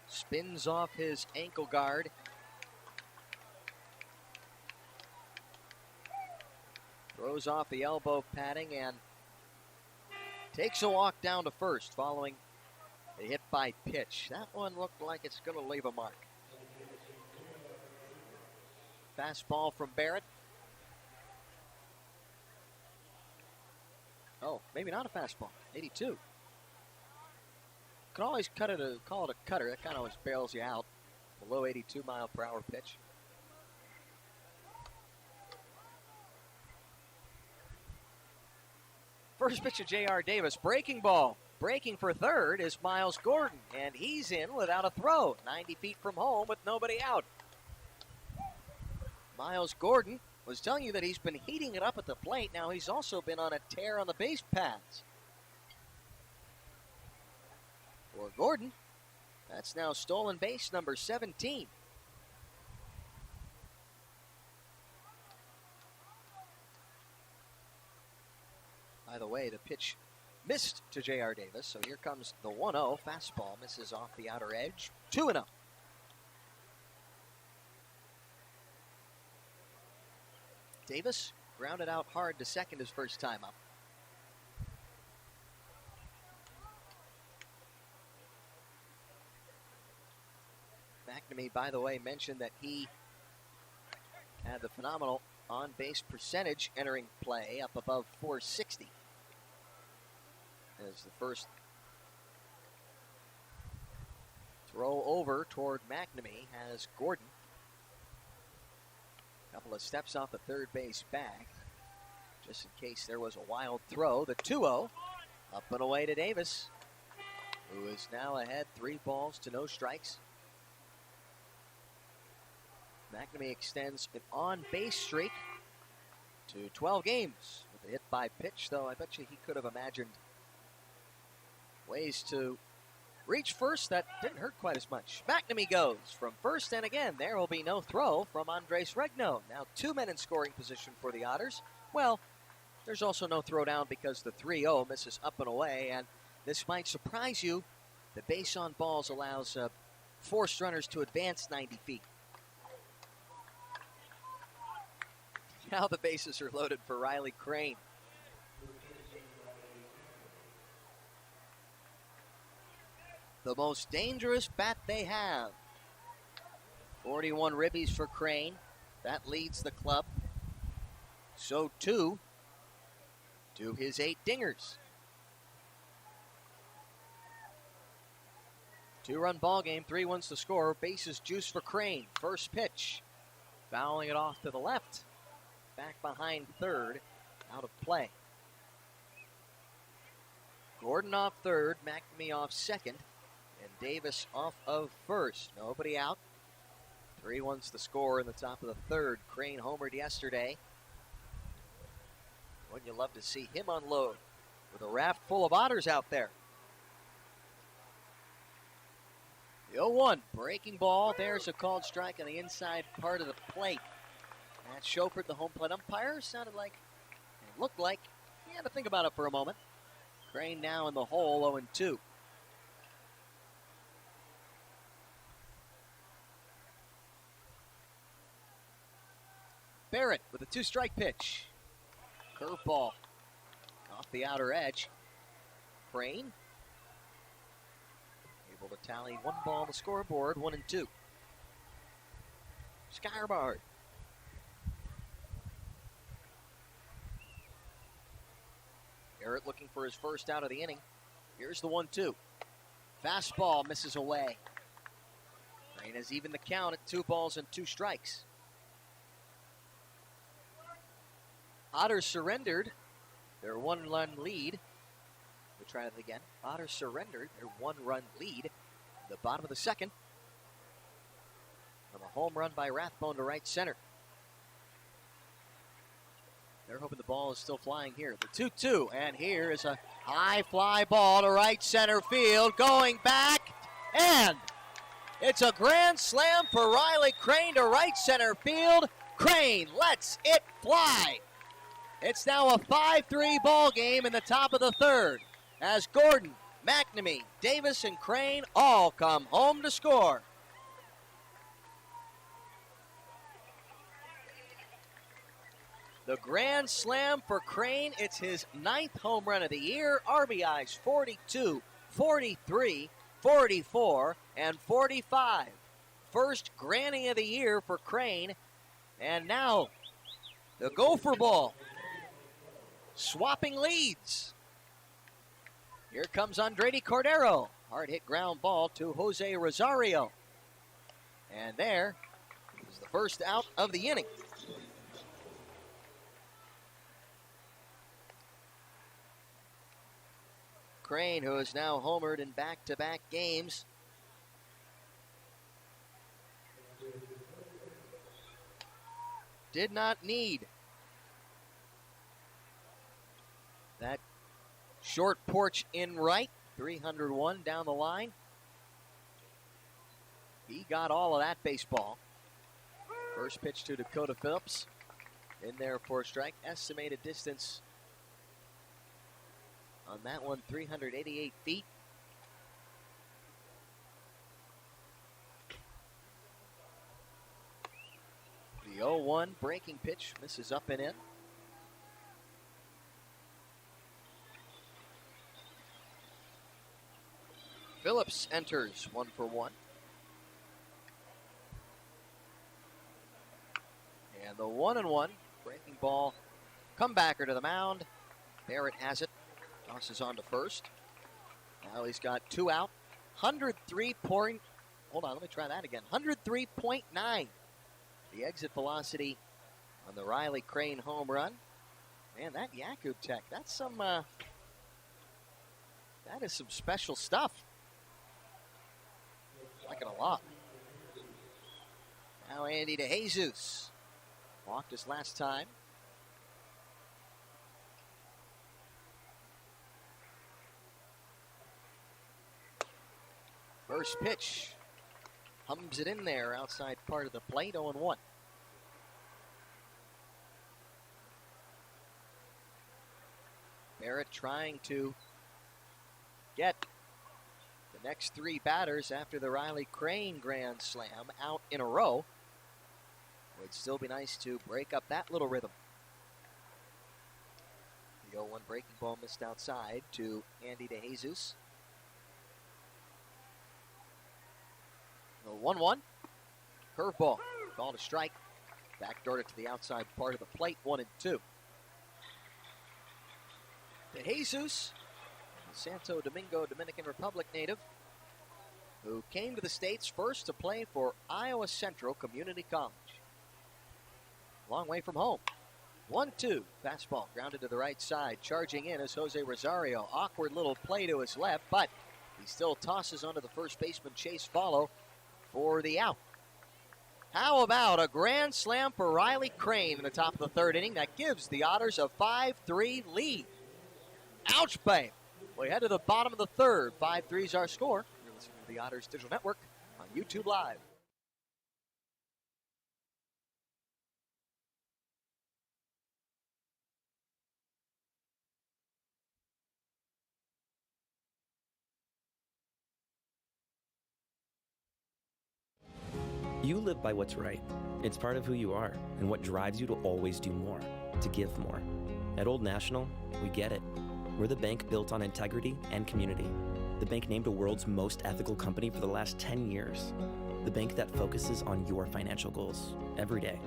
spins off his ankle guard, throws off the elbow padding and takes a walk down to first following a hit by pitch. That one looked like it's going to leave a mark. Fastball from Barrett. Oh, maybe not a fastball. 82. Could always call it a cutter. That kind of always bails you out. Below 82 mile per hour pitch. First pitch of J.R. Davis, breaking ball. Breaking for third is Miles Gordon, and he's in without a throw. 90 feet from home with nobody out. Miles Gordon was telling you that he's been heating it up at the plate. Now he's also been on a tear on the base paths. For Gordon, that's now stolen base number 17. By the way, the pitch missed to J.R. Davis, so here comes the 1-0. Fastball misses off the outer edge. 2-0. Davis grounded out hard to second his first time up. Mcnamee, by the way, mentioned that he had the phenomenal on-base percentage entering play up above 460. As the first throw over toward Mcnamee has Gordon. Couple of steps off the third base bag, just in case there was a wild throw. The 2-0 up and away to Davis, who is now ahead 3 balls to no strikes. Mcnamee extends an on-base streak to 12 games with a hit by pitch, though I bet you he could have imagined ways to reach first that didn't hurt quite as much. Mcnamee goes from first, and again, there will be no throw from Andres Regno. Now 2 men in scoring position for the Otters. Well, there's also no throw down because the 3-0 misses up and away, and this might surprise you. The base on balls allows forced runners to advance 90 feet. Now the bases are loaded for Riley Crane. The most dangerous bat they have. 41 ribbies for Crane. That leads the club. So too do his 8 dingers. 2-run ball game, 3-1's the score. Bases juice for Crane. First pitch. Fouling it off to the left. Back behind third. Out of play. Gordon off third. Mcnamee off second. And Davis off of first. Nobody out. 3-1's the score in the top of the third. Crane homered yesterday. Wouldn't you love to see him unload with a raft full of Otters out there? The 0-1 breaking ball. There's a called strike on the inside part of the plate. Matt Schofert, the home plate umpire, sounded like, it looked like, he had to think about it for a moment. Crane now in the hole, 0-2. Barrett with a 2-strike pitch. Curveball off the outer edge. Crane able to tally 1 ball on the scoreboard, 1-2. Skyrbarred. Barrett looking for his first out of the inning. Here's the 1-2. Fastball misses away. Crane has even the count at 2 balls and 2 strikes. Otters surrendered their 1-run lead. We'll try that again. Otters surrendered their 1-run lead at the bottom of the second. From a home run by Rathbone to right center. They're hoping the ball is still flying here. The 2-2, and here is a high fly ball to right center field. Going back, and it's a grand slam for Riley Crane to right center field. Crane lets it fly. It's now a 5-3 ball game in the top of the third as Gordon, Mcnamee, Davis, and Crane all come home to score. The grand slam for Crane. It's his 9th home run of the year. RBIs 42, 43, 44, and 45. First granny of the year for Crane. And now the gopher ball. Swapping leads. Here comes Andredi Cordero. Hard hit ground ball to Jose Rosario. And there is the first out of the inning. Crane, who is now homered in back-to-back games. Did not need that short porch in right, 301 down the line. He got all of that baseball. First pitch to Dakota Phillips. In there for a strike. Estimated distance on that one, 388 feet. The 0-1 breaking pitch misses up and in. Phillips enters 1-for-1. And the 1-1 breaking ball, comebacker to the mound. Barrett has it, tosses on to first. Now he's got 2 out. 103 point, hold on, let me try that again. 103.9. The exit velocity on the Riley Crane home run. Man, that Yakub Tech, that's some, that is some special stuff. Like it a lot. Now Andy DeJesus. Walked his last time. First pitch. Hums it in there outside part of the plate, 0-1. Barrett trying to get the next 3 batters after the Riley Crane grand slam out in a row. Would still be nice to break up that little rhythm. The 0-1 breaking ball missed outside to Andy DeJesus. The 1-1. Curveball. Called a strike. Backdoored it to the outside part of the plate, 1-2. DeJesus, the Santo Domingo, Dominican Republic native, who came to the States first to play for Iowa Central Community College. Long way from home. 1-2. Fastball grounded to the right side. Charging in is Jose Rosario. Awkward little play to his left, but he still tosses onto the first baseman Chase Follow for the out. How about a grand slam for Riley Crane in the top of the third inning? That gives the Otters a 5-3 lead. Ouch, babe. We head to the bottom of the third. 5-3 is our score. You're listening to the Otters Digital Network on YouTube Live. You live by what's right. It's part of who you are and what drives you to always do more, to give more. At Old National, we get it. We're the bank built on integrity and community. The bank named a world's most ethical company for the last 10 years. The bank that focuses on your financial goals every day.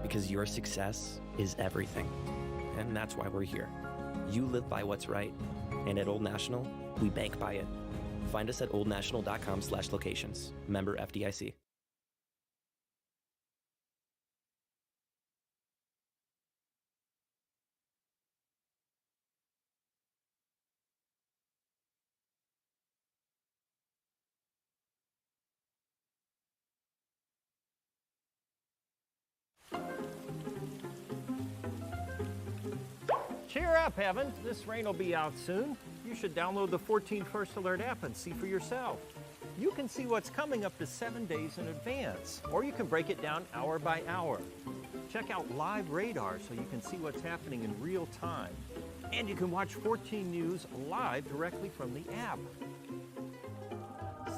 Because your success is everything. And that's why we're here. You live by what's right. And at Old National, we bank by it. Find us at oldnational.com/locations. Member FDIC. Cheer up, Evan. This rain will be out soon. You should download the 14 First Alert app and see for yourself. You can see what's coming up to 7 days in advance, or you can break it down hour by hour. Check out live radar so you can see what's happening in real time. And you can watch 14 News live directly from the app.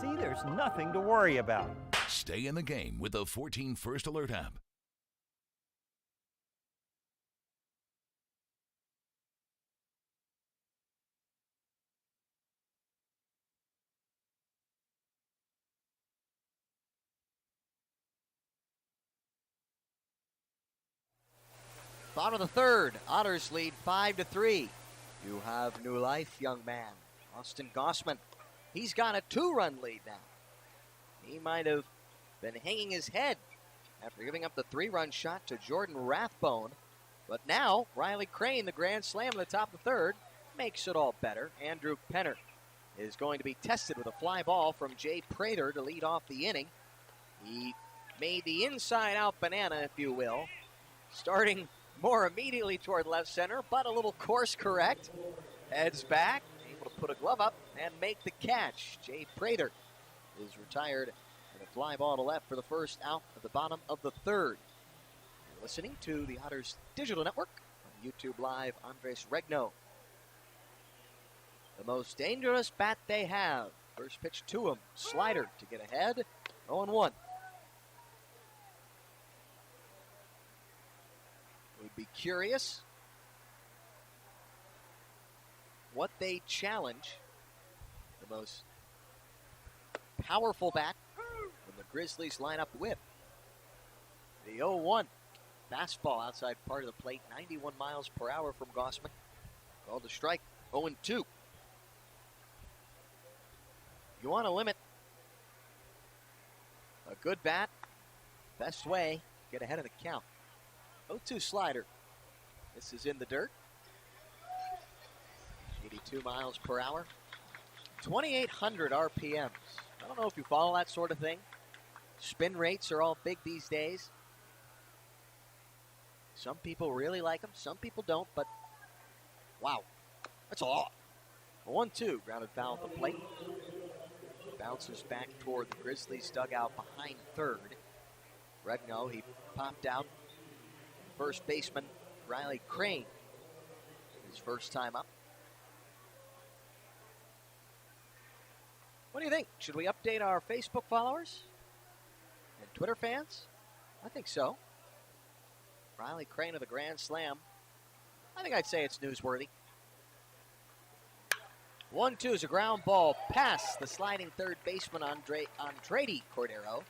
See, there's nothing to worry about. Stay in the game with the 14 First Alert app. Bottom of the third, Otters lead 5-3. You have new life, young man. Austin Gossman, he's got a 2-run lead now. He might have been hanging his head after giving up the 3-run shot to Jordan Rathbone. But now, Riley Crane, the grand slam in the top of the third, makes it all better. Andrew Penner is going to be tested with a fly ball from Jay Prater to lead off the inning. He made the inside-out banana, if you will, starting more immediately toward left center, but a little course correct. Heads back, able to put a glove up and make the catch. Jay Prater is retired and a fly ball to left for the first out at the bottom of the third. You're listening to the Otters Digital Network on YouTube Live. Andres Regno. The most dangerous bat they have. First pitch to him. Slider to get ahead. 0-1. Would be curious what they challenge the most powerful bat when the Grizzlies line up with. The 0-1 fastball outside part of the plate, 91 miles per hour from Gossman. Called a strike. 0-2. You want to limit a good bat, best way, get ahead of the count. 0-2 slider. This is in the dirt. 82 miles per hour. 2,800 RPMs. I don't know if you follow that sort of thing. Spin rates are all big these days. Some people really like them, some people don't, but wow, that's a lot. 1-2, grounded foul at the plate. Bounces back toward the Grizzlies dugout behind third. Regno, he popped out. First baseman Riley Crane, his first time up. What do you think? Should we update our Facebook followers and Twitter fans? I think so. Riley Crane of the Grand Slam. I think I'd say it's newsworthy. 1-2 is a ground ball past the sliding third baseman Andretti Cordero.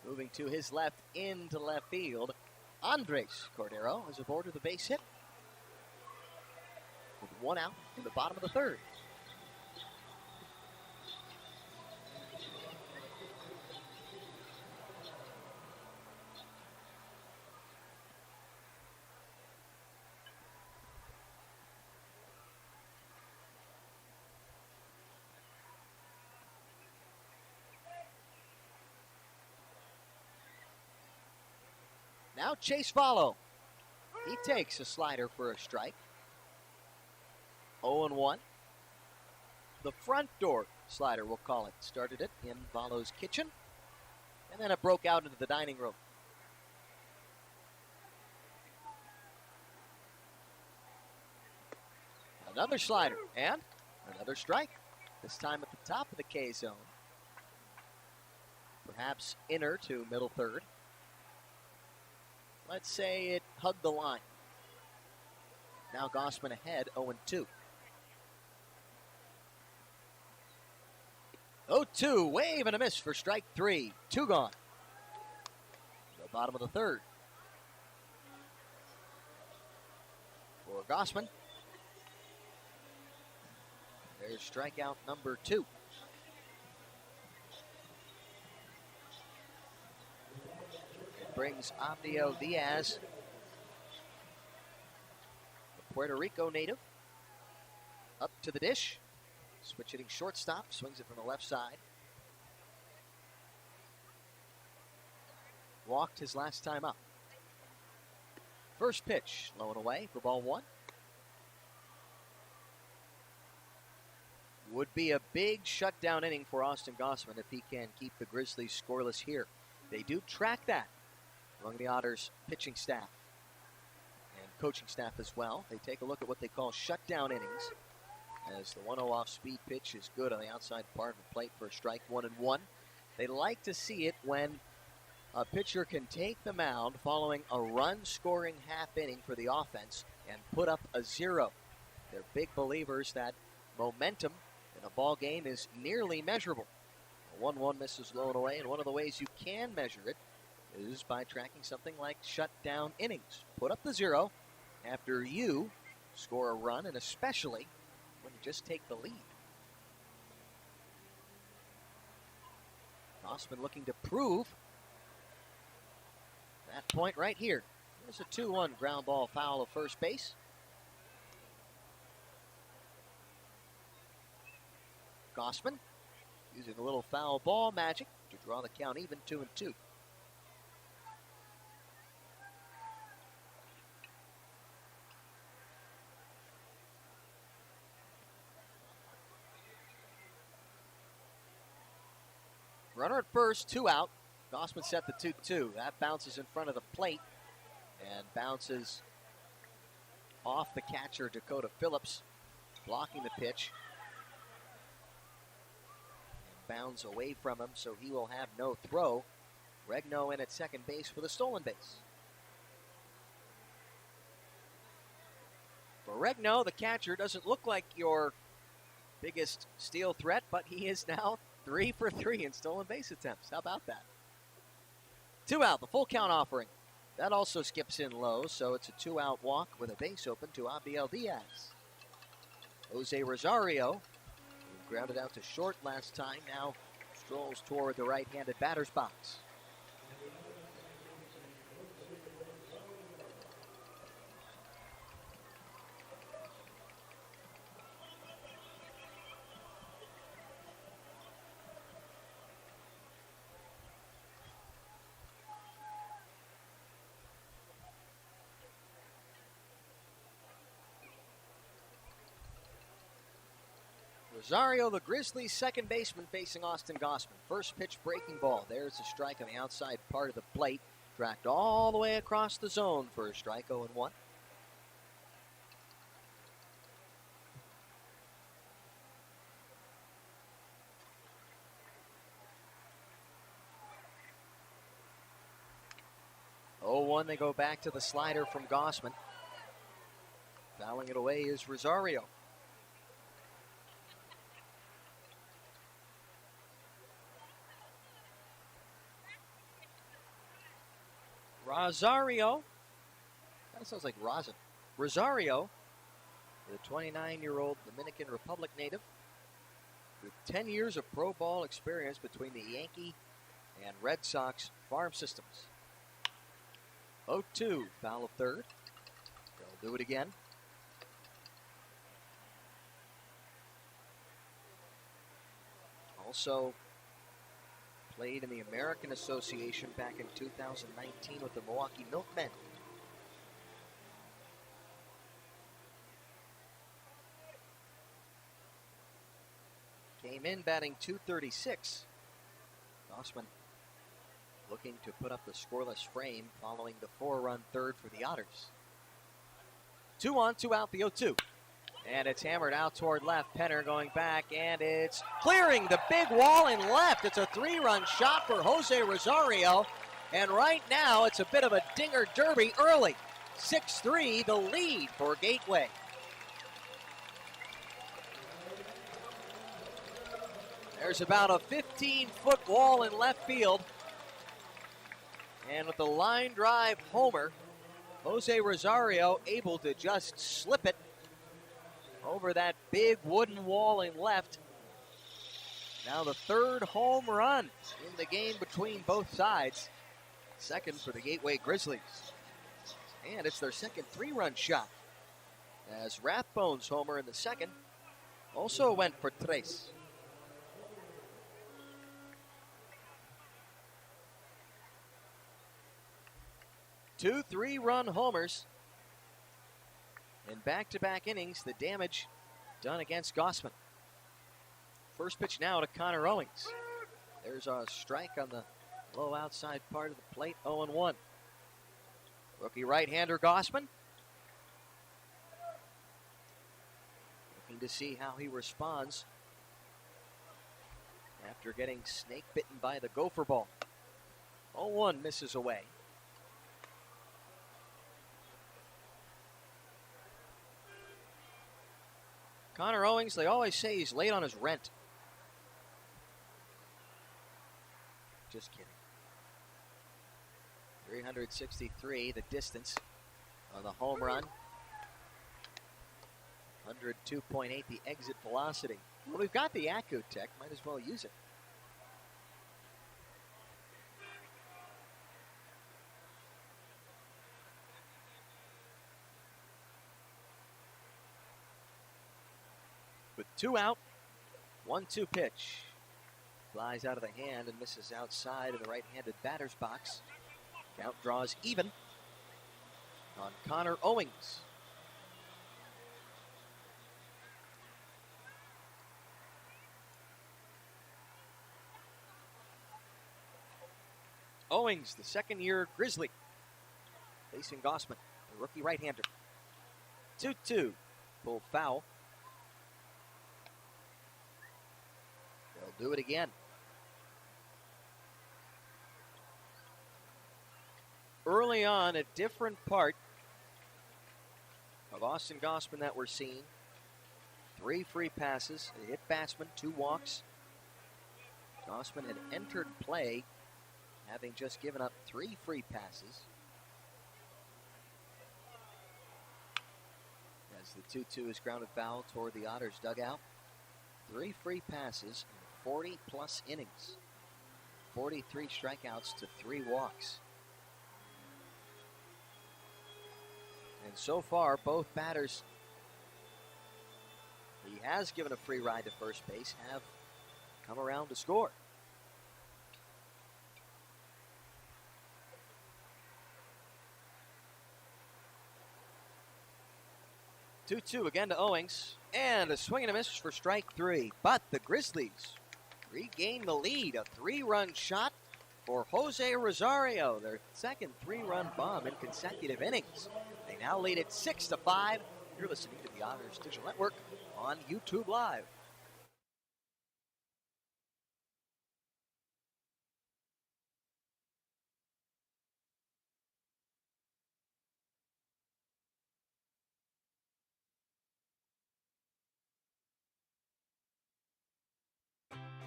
Moving to his left into left field. Andres Cordero is aboard with a base hit. With one out in the bottom of the third. Now Chase Follow. He takes a slider for a strike. 0-1. the front door slider, we'll call it. Started it in Valo's kitchen, and then it broke out into the dining room. Another slider, and another strike. This time at the top of the K zone. Perhaps inner to middle third. Let's say it hugged the line. Now Gossman ahead, 0-2. 0-2, wave and a miss for strike 3. 2 gone. The bottom of the third. For Gossman. There's strikeout number 2. It brings Abdio Diaz, the Puerto Rico native, up to the dish. Switch hitting shortstop, swings it from the left side. Walked his last time up. First pitch, low and away for ball 1. Would be a big shutdown inning for Austin Gossman if he can keep the Grizzlies scoreless here. They do track that among the Otters pitching staff and coaching staff as well. They take a look at what they call shutdown innings, as the 1-0 off-speed pitch is good on the outside part of the plate for a strike, 1-1. They like to see it when a pitcher can take the mound following a run-scoring half inning for the offense and put up a 0. They're big believers that momentum in a ball game is nearly measurable. A 1-1 misses low and away, and one of the ways you can measure it is by tracking something like shutdown innings. Put up the 0 after you score a run, and especially when you just take the lead. Gossman looking to prove that point right here. There's a 2-1 ground ball foul of first base. Gossman using a little foul ball magic to draw the count even, 2-2. Runner at first, 2 out. Gossman set the 2-2. That bounces in front of the plate and bounces off the catcher, Dakota Phillips, blocking the pitch. Bounds away from him, so he will have no throw. Regno in at second base for the stolen base. For Regno, the catcher doesn't look like your biggest steal threat, but he is now 3 for 3 in stolen base attempts. How about that? 2 out, the full count offering. That also skips in low, so it's a 2-out walk with a base open to Abiel Diaz. Jose Rosario, who grounded out to short last time, now strolls toward the right-handed batter's box. Rosario, the Grizzlies' second baseman, facing Austin Gossman. First pitch breaking ball. There's a strike on the outside part of the plate. Tracked all the way across the zone for a strike, 0-1. They go back to the slider from Gossman. Fouling it away is Rosario. That sounds like rosin. Rosario, the 29-year-old Dominican Republic native with 10 years of pro ball experience between the Yankee and Red Sox farm systems. 0-2, foul of third. They'll do it again. Also played in the American Association back in 2019 with the Milwaukee Milkmen. came in batting .236. Gossman looking to put up the scoreless frame following the 4-run third for the Otters. 2 on, 2 out, the 0-2. And it's hammered out toward left. Penner going back, and it's clearing the big wall in left. It's a 3-run shot for Jose Rosario. And right now, it's a bit of a dinger derby early. 6-3, the lead for Gateway. There's about a 15-foot wall in left field. And with the line drive homer, Jose Rosario able to just slip it over that big wooden wall in left. Now the third home run in the game between both sides. Second for the Gateway Grizzlies. And it's their second 3-run shot, as Rathbone's homer in the second also went for tres. Two 3-run homers in back-to-back innings. The damage done against Gossman. First pitch now to Conor Owings. There's a strike on the low outside part of the plate, 0-1. Rookie right-hander Gossman. Looking to see how he responds after getting snake bitten by the gopher ball. 0-1 misses away. Conor Owings, they always say he's late on his rent. Just kidding. 363, the distance on the home run. 102.8, the exit velocity. Well, we've got the Accu Tech, might as well use it. With 2 out, 1-2 pitch. Flies out of the hand and misses outside of the right-handed batter's box. Count draws even on Conor Owings. Owings, the second-year Grizzly, facing Gossman, the rookie right-hander. 2-2, pull foul. They'll do it again. Early on, a different part of Austin Gossman that we're seeing. 3 free passes, a hit batsman, 2 walks. Gossman had entered play, having just given up 3 free passes. As the 2-2 is grounded foul toward the Otters dugout. 3 free passes in 40-plus innings. 43 strikeouts to 3 walks. And so far, both batters he has given a free ride to first base have come around to score. Two again to Owings, and a swing and a miss for strike 3. But the Grizzlies regain the lead, a 3-run shot for Jose Rosario, their second 3-run bomb in consecutive innings. They now lead it 6-5. You're listening to the Otters Digital Network on YouTube Live.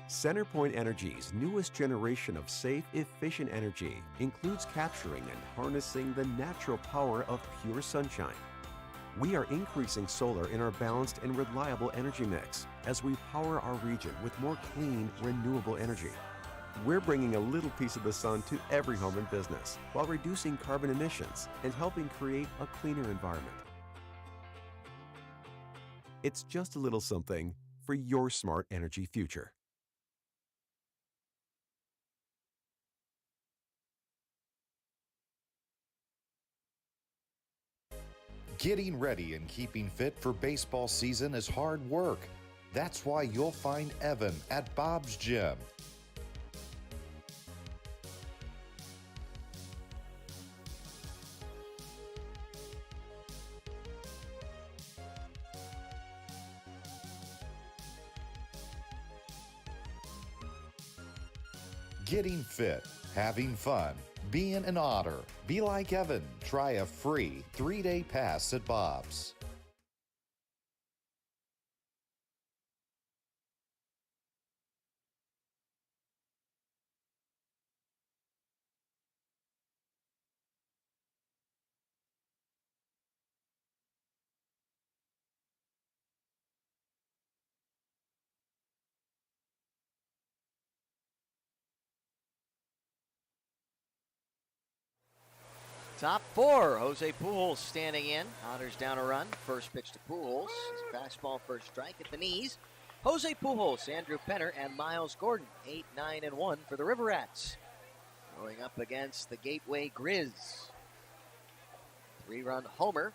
CenterPoint Energy's newest generation of safe, efficient energy includes capturing and harnessing the natural power of pure sunshine. We are increasing solar in our balanced and reliable energy mix as we power our region with more clean, renewable energy. We're bringing a little piece of the sun to every home and business while reducing carbon emissions and helping create a cleaner environment. It's just a little something for your smart energy future. Getting ready and keeping fit for baseball season is hard work. That's why you'll find Evan at Bob's Gym. Getting fit, having fun, being an Otter. Be like Evan. Try a free 3-day pass at Bob's. Top four, Jose Pujols standing in. Otters down a run. First pitch to Pujols. Fastball first strike at the knees. Jose Pujols, Andrew Penner, and Miles Gordon, 8, 9, and 1 for the River Rats. Going up against the Gateway Grizz. 3-run homer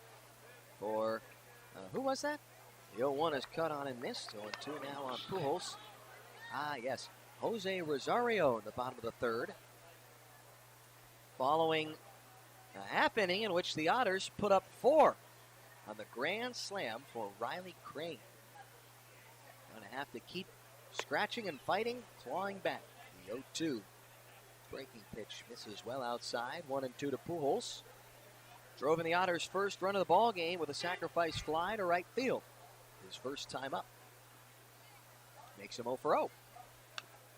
for, who was that? The 0-1 is cut on and missed. 0-2 now on Pujols. Yes, Jose Rosario in the bottom of the third. Following a half inning in which the Otters put up 4 on the grand slam for Riley Crane. Going to have to keep scratching and fighting, clawing back. The 0-2 breaking pitch misses well outside. 1-2 to Pujols. Drove in the Otters' first run of the ball game with a sacrifice fly to right field. His first time up. Makes him 0 for 0.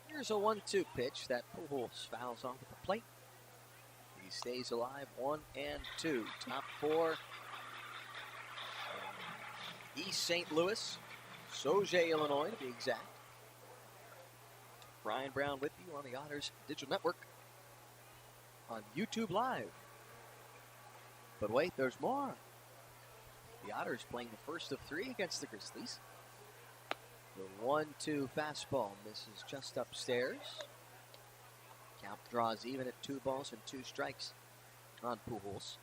Here's a 1-2 pitch that Pujols fouls off at the plate. He stays alive, 1-2. Top 4. East St. Louis, Sauget, Illinois to be exact. Brian Brown with you on the Otters Digital Network on YouTube Live. But wait, there's more. The Otters playing the first of 3 against the Grizzlies. The 1-2 fastball misses just upstairs. Count draws even at 2 balls and 2 strikes on Pujols.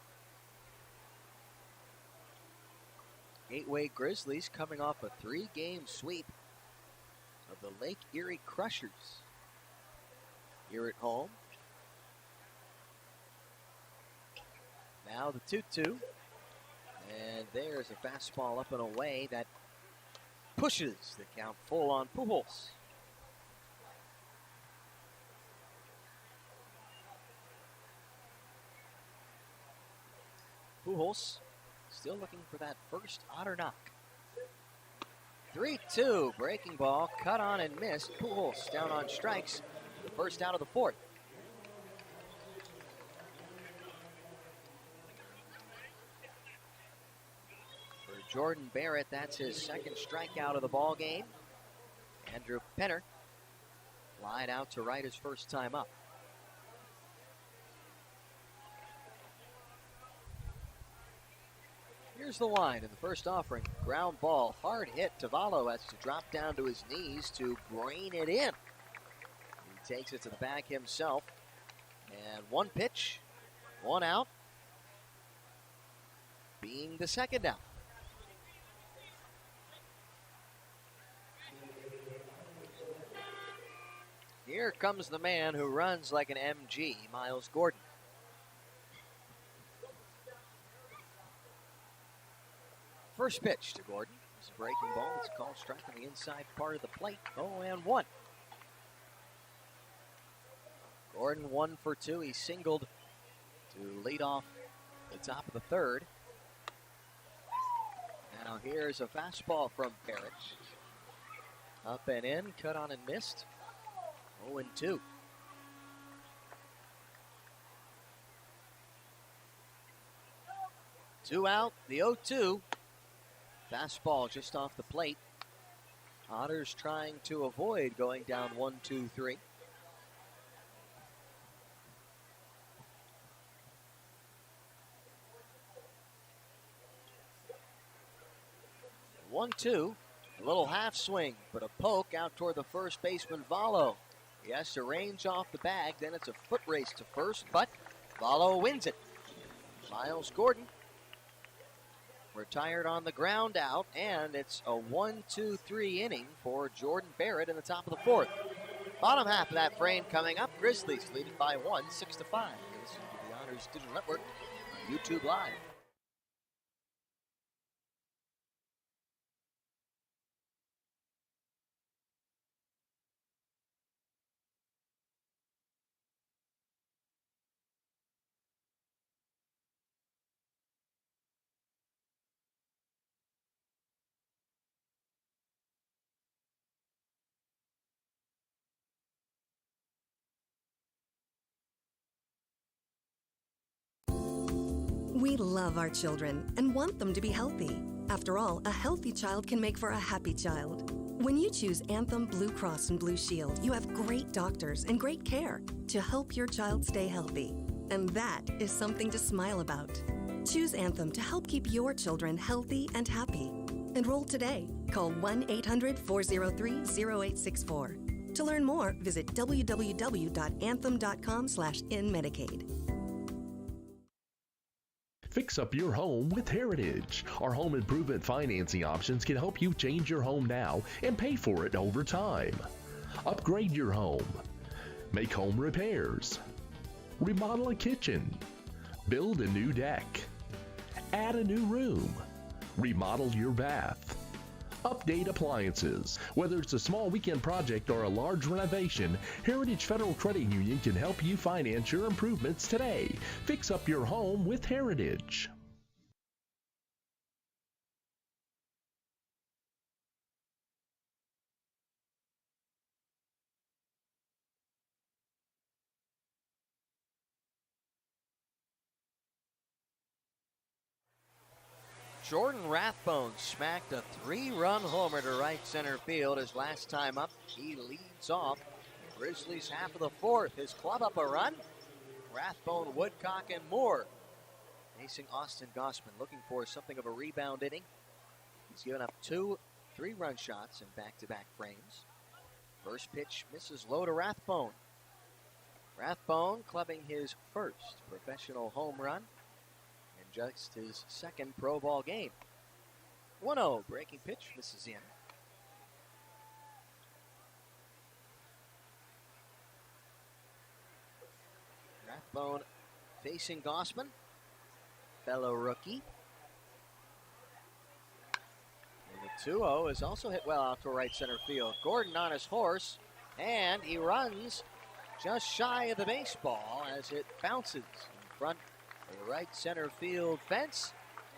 Gateway Grizzlies coming off a 3-game sweep of the Lake Erie Crushers. Here at home. Now the 2-2. And there's a fastball up and away that pushes the count full on Pujols. Pujols still looking for that first Otter knock. 3-2, breaking ball, cut on and missed. Pujols down on strikes, the first out of the 4th. For Jordan Barrett, that's his second strikeout of the ball game. Andrew Penner lied out to right his first time up. Here's the line in the first offering. Ground ball, hard hit. Tavallo has to drop down to his knees to brain it in. He takes it to the back himself. And 1 pitch, 1 out, being the second out. Here comes the man who runs like an MG, Miles Gordon. First pitch to Gordon. It's a breaking ball. It's called strike on the inside part of the plate. 0-1. Gordon 1 for 2. He singled to lead off the top of the 3rd. Now here's a fastball from Parrish. Up and in, cut on and missed. 0-2. Two out, the 0-2. Fastball just off the plate. Otters trying to avoid going down 1-2-3. One-two, a little half swing, but a poke out toward the first baseman, Vallo. He has to range off the bag, then it's a foot race to first, but Vallo wins it. Miles Gordon retired on the ground out, and it's a 1-2-3 inning for Jordan Barrett in the top of the fourth. Bottom half of that frame coming up. Grizzlies leading by 1, 6-5. You're listening to the Otters Digital Network on YouTube Live. We love our children and want them to be healthy. After all, a healthy child can make for a happy child. When you choose Anthem Blue Cross and Blue Shield, you have great doctors and great care to help your child stay healthy. And that is something to smile about. Choose Anthem to help keep your children healthy and happy. Enroll today. Call 1-800-403-0864. To learn more, visit www.anthem.com/inmedicaid. Fix up your home with Heritage. Our home improvement financing options can help you change your home now and pay for it over time. Upgrade your home. Make home repairs. Remodel a kitchen. Build a new deck. Add a new room. Remodel your bath. Update appliances. Whether it's a small weekend project or a large renovation, Heritage Federal Credit Union can help you finance your improvements today. Fix up your home with Heritage. Jordan Rathbone smacked a 3-run homer to right center field. His last time up, he leads off the Grizzlies half of the fourth. His club up a run. Rathbone, Woodcock, and Moore facing Austin Gossman, looking for something of a rebound inning. He's given up 2 3-run shots in back-to-back frames. First pitch misses low to Rathbone. Rathbone clubbing his first professional home run and just his second pro ball game. 1-0, breaking pitch misses in. Rathbone facing Gossman, fellow rookie. And the 2-0 is also hit well out to right center field. Gordon on his horse, and he runs just shy of the baseball as it bounces in front of the right center field fence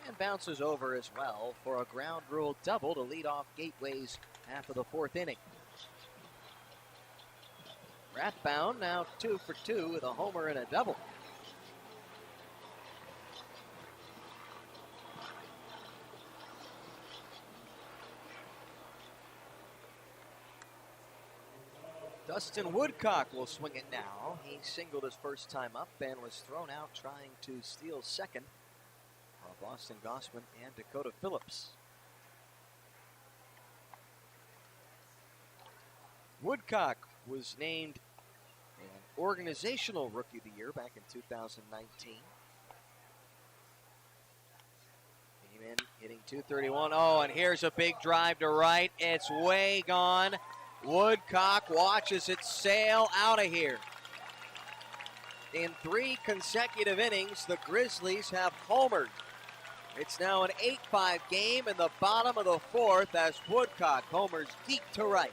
and bounces over as well for a ground rule double to lead off Gateway's half of the fourth inning. Rathbone now 2 for 2 with a homer and a double. Dustin Woodcock will swing it now. He singled his first time up and was thrown out trying to steal second of Austin Gossman and Dakota Phillips. Woodcock was named an organizational Rookie of the Year back in 2019. Came in hitting .231. Oh, and here's a big drive to right. It's way gone. Woodcock watches it sail out of here. In 3 consecutive innings, the Grizzlies have homered. It's now an 8-5 game in the bottom of the fourth as Woodcock homers deep to right.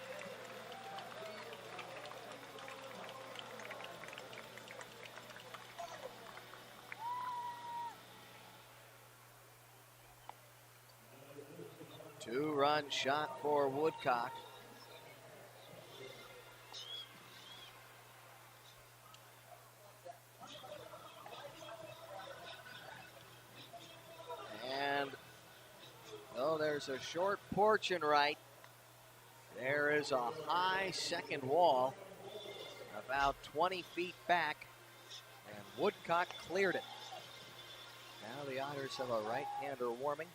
Two-run shot for Woodcock. And, oh, there's a short porch in right. There is a high second wall, about 20 feet back, and Woodcock cleared it. Now the Otters have a right-hander warming.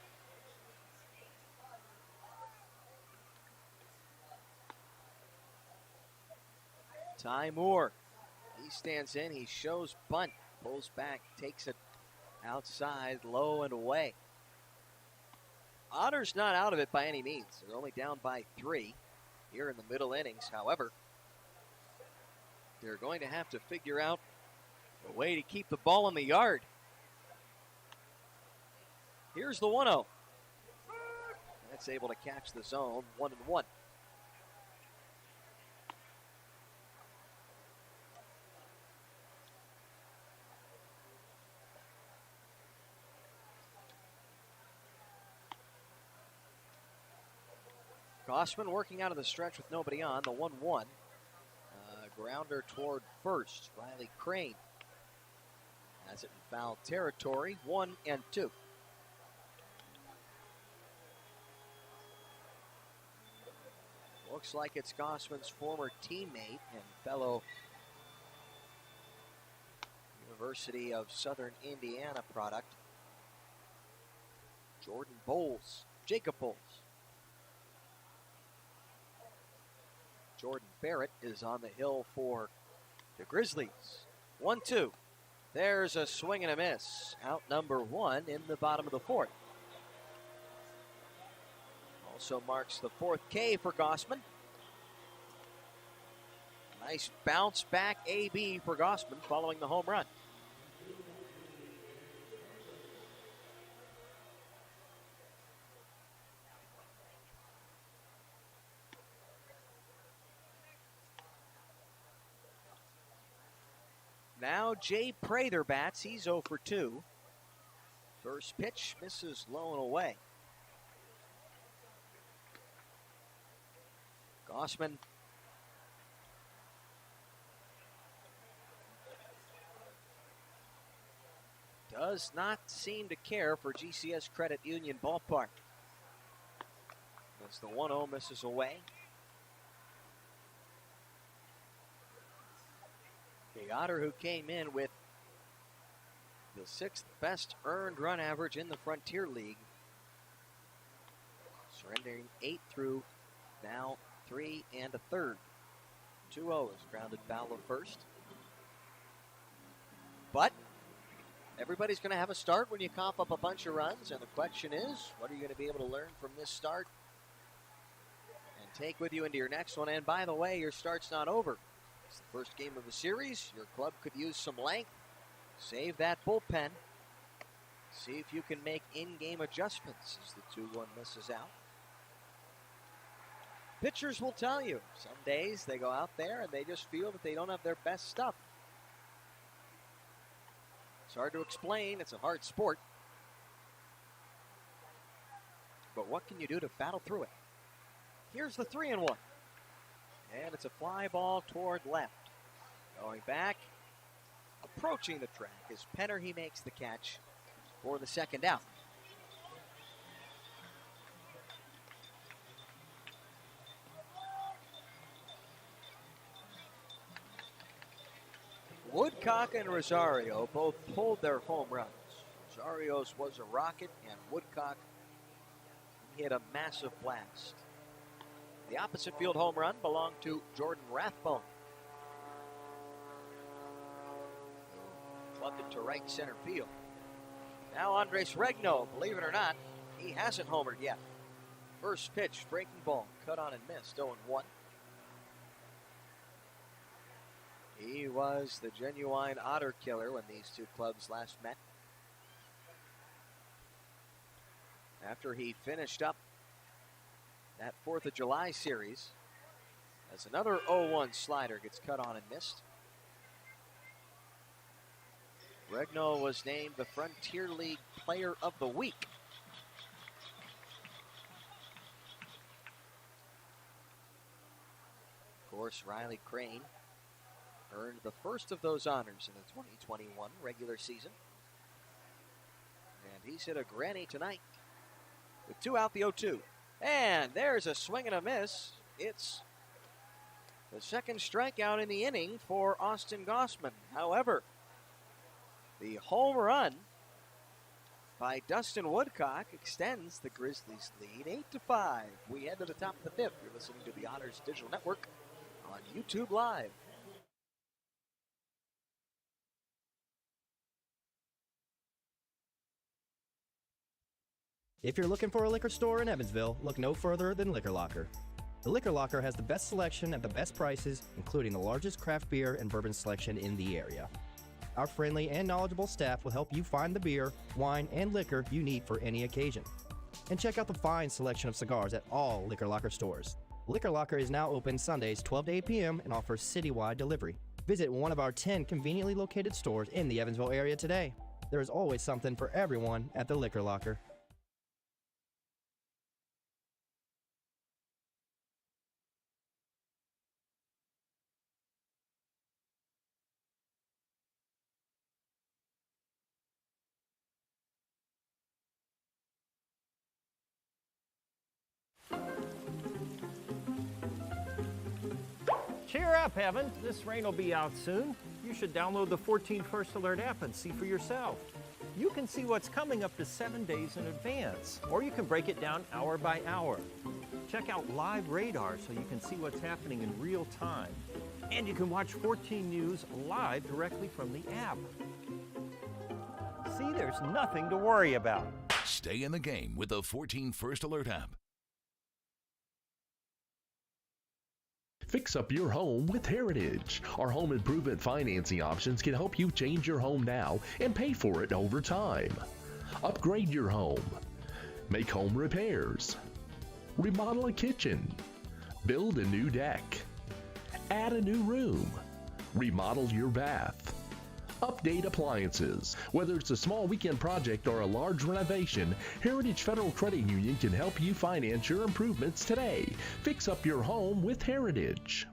Ty Moore, he stands in, he shows bunt, pulls back, takes it outside, low and away. Otters not out of it by any means. They're only down by 3 here in the middle innings. However, they're going to have to figure out a way to keep the ball in the yard. Here's the 1-0. That's able to catch the zone, 1-1. Gossman working out of the stretch with nobody on, the 1-1. Grounder toward first. Riley Crane has it in foul territory, 1-2. Looks like it's Gossman's former teammate and fellow University of Southern Indiana product, Jacob Bowles. Jordan Barrett is on the hill for the Grizzlies. 1-2. There's a swing and a miss. Out number 1 in the bottom of the 4th. Also marks the 4th K for Gossman. Nice bounce back AB for Gossman following the home run. Now Jay Prather bats. He's 0 for 2. First pitch misses low and away. Gossman does not seem to care for GCS Credit Union Ballpark. As the 1-0 misses away. The Otter, who came in with the 6th best earned run average in the Frontier League, surrendering 8 through now 3 1/3. 2-0 is grounded foul of first. But everybody's going to have a start when you cough up a bunch of runs, and the question is, what are you going to be able to learn from this start and take with you into your next one? And by the way, your start's not over. It's the first game of the series. Your club could use some length. Save that bullpen. See if you can make in-game adjustments as the 2-1 misses out. Pitchers will tell you, some days they go out there and they just feel that they don't have their best stuff. It's hard to explain. It's a hard sport. But what can you do to battle through it? Here's the 3-1. And it's a fly ball toward left. Going back, approaching the track is Penner. He makes the catch for the second out. Woodcock and Rosario both pulled their home runs. Rosario's was a rocket, and Woodcock hit a massive blast. The opposite field home run belonged to Jordan Rathbone. Plugged it to right center field. Now Andres Regno, believe it or not, he hasn't homered yet. First pitch, breaking ball, cut on and missed, 0-1. He was the genuine Otter killer when these two clubs last met. After he finished up that 4th of July series, as another 0-1 slider gets cut on and missed. Regno was named the Frontier League Player of the Week. Of course, Riley Crane earned the first of those honors in the 2021 regular season. And he's hit a granny tonight with 2 out, the 0-2. And there's a swing and a miss. It's the second strikeout in the inning for Austin Gossman. However, the home run by Dustin Woodcock extends the Grizzlies' lead 8-5. We head to the top of the 5th. You're listening to the Otters Digital Network on YouTube Live. If you're looking for a liquor store in Evansville, look no further than Liquor Locker. The Liquor Locker has the best selection at the best prices, including the largest craft beer and bourbon selection in the area. Our friendly and knowledgeable staff will help you find the beer, wine, and liquor you need for any occasion. And check out the fine selection of cigars at all Liquor Locker stores. Liquor Locker is now open Sundays 12 to 8 p.m. and offers citywide delivery. Visit one of our 10 conveniently located stores in the Evansville area today. There is always something for everyone at the Liquor Locker. Cheer up, Evan. This rain will be out soon. You should download the 14 First Alert app and see for yourself. You can see what's coming up to 7 days in advance, or you can break it down hour by hour. Check out live radar so you can see what's happening in real time. And you can watch 14 News live directly from the app. See, there's nothing to worry about. Stay in the game with the 14 First Alert app. Fix up your home with Heritage. Our home improvement financing options can help you change your home now and pay for it over time. Upgrade your home. Make home repairs. Remodel a kitchen. Build a new deck. Add a new room. Remodel your bath. Update appliances. Whether it's a small weekend project or a large renovation, Heritage Federal Credit Union can help you finance your improvements today. Fix up your home with Heritage.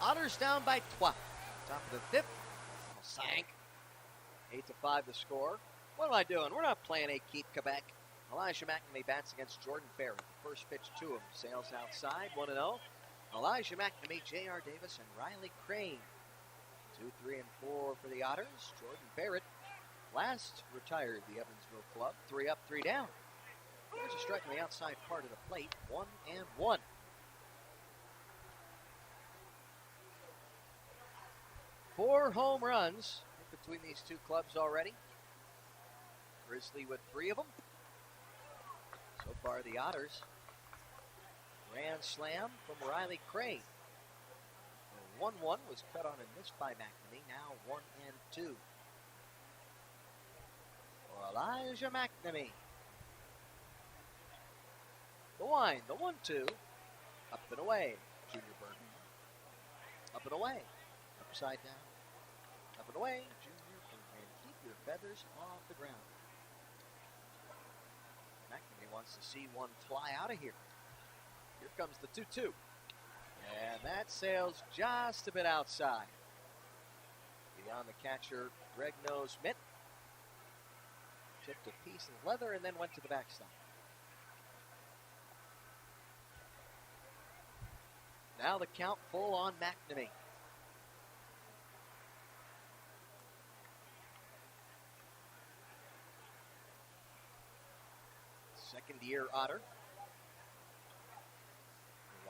Otters down by 12. Top of the fifth. Sank. 8-5 the score. What am I doing? We're not playing a keep Quebec. Elijah Mcnamee bats against Jordan Barrett. The first pitch to him sails outside, 1-0. Elijah Mcnamee, J.R. Davis, and Riley Crane. 2, 3, and 4 for the Otters. Jordan Barrett last retired the Evansville club. 3 up, 3 down. There's a strike on the outside part of the plate. 1-1. Four home runs between these two clubs already. Grizzly with 3 of them. So far, the Otters. Grand slam from Riley Crane. The 1-1 was cut on and missed by McNamee. Now 1-2. For Elijah McNamee. The wind, the 1-2. Up and away, Junior Burton. Up and away. Upside down. Up and away, Junior Burton. Keep your feathers off the ground. McNamee wants to see one fly out of here. Here comes the 2-2. And that sails just a bit outside. Beyond the catcher, Greg Nose mitt. Chipped a piece of leather and then went to the backstop. Now the count full on McNamee. Second year Otter.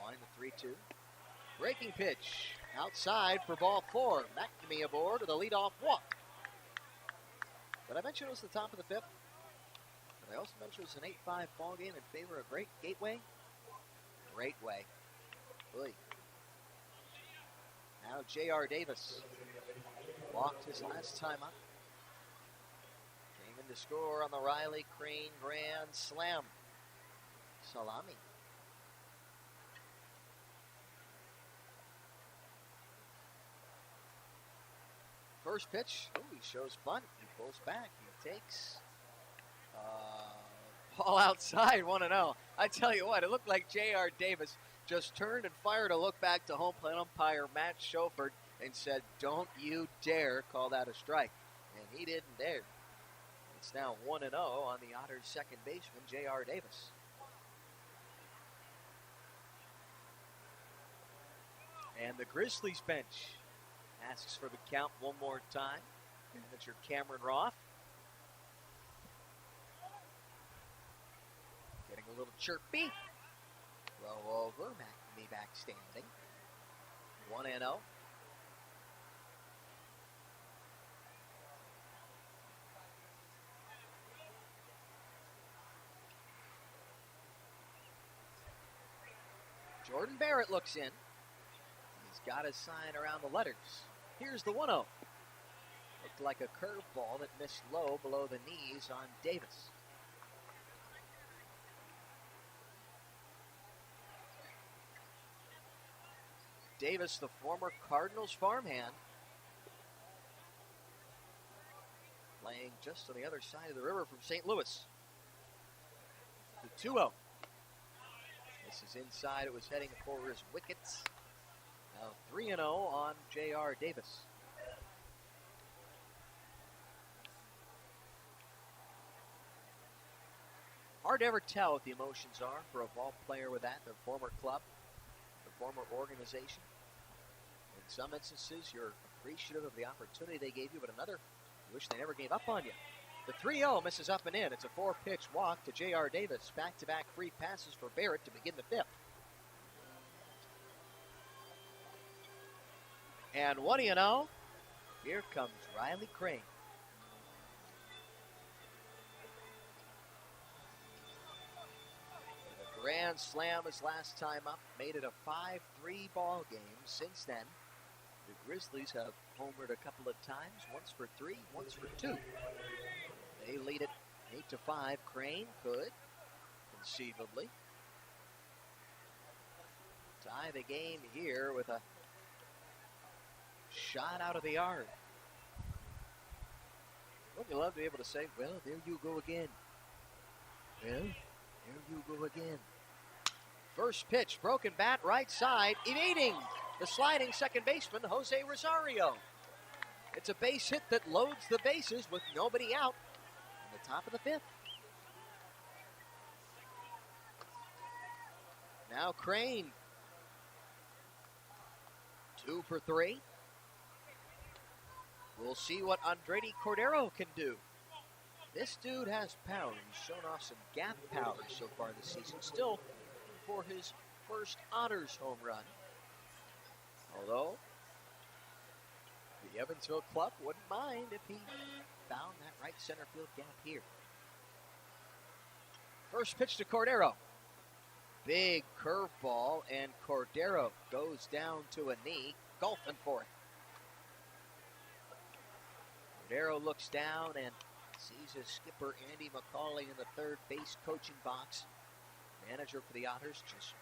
Line the 3-2. Breaking pitch outside for ball 4. McNamee aboard with a leadoff walk. Did I mention it was the top of the fifth? Did I also mention it was an 8-5 ball game in favor of Gateway? Great way. Boy. Now J.R. Davis walked his last time up. Came in to score on the Riley Crane grand slam. Salami. First pitch. Oh, he shows bunt. He pulls back. He takes ball outside, 1-0. I tell you what, it looked like J.R. Davis just turned and fired a look back to home plate umpire Matt Schofert and said, "Don't you dare call that a strike." And he didn't dare. It's now 1-0 on the Otters' second baseman, J.R. Davis. And the Grizzlies bench asks for the count one more time. Manager Cameron Roth getting a little chirpy. Throw over, Mcnamee back standing. 1-0. Jordan Barrett looks in. He's got his sign around the letters. Here's the 1-0. Looked like a curveball that missed low below the knees on Davis. Davis, the former Cardinals farmhand, playing just on the other side of the river from St. Louis. The 2-0. This is inside. It was heading for his wickets. Now 3-0 on J.R. Davis. Hard to ever tell what the emotions are for a ball player with that, their former club, their former organization. In some instances, you're appreciative of the opportunity they gave you, but another, you wish they never gave up on you. The 3-0 misses up and in. It's a 4-pitch walk to J.R. Davis. Back-to-back free passes for Barrett to begin the fifth. And 1-0. Here comes Riley Crane. The grand slam his last time up made it a 5-3 ball game. Since then, the Grizzlies have homered a couple of times, once for 3, once for 2. They lead it 8-5. Crane could conceivably tie the game here with a shot out of the yard. Wouldn't you love to be able to say, well, there you go again. Well, there you go again. First pitch, broken bat, right side, evading the sliding second baseman, Jose Rosario. It's a base hit that loads the bases with nobody out in the top of the fifth. Now Crane, 2 for 3. We'll see what Andredi Cordero can do. This dude has power. He's shown off some gap power so far this season. Still for his first Otters home run. Although the Evansville club wouldn't mind if he found that right center field gap here. First pitch to Cordero. Big curveball, and Cordero goes down to a knee, golfing for it. Cordero looks down and sees his skipper Andy McCauley in the third base coaching box. Manager for the Otters just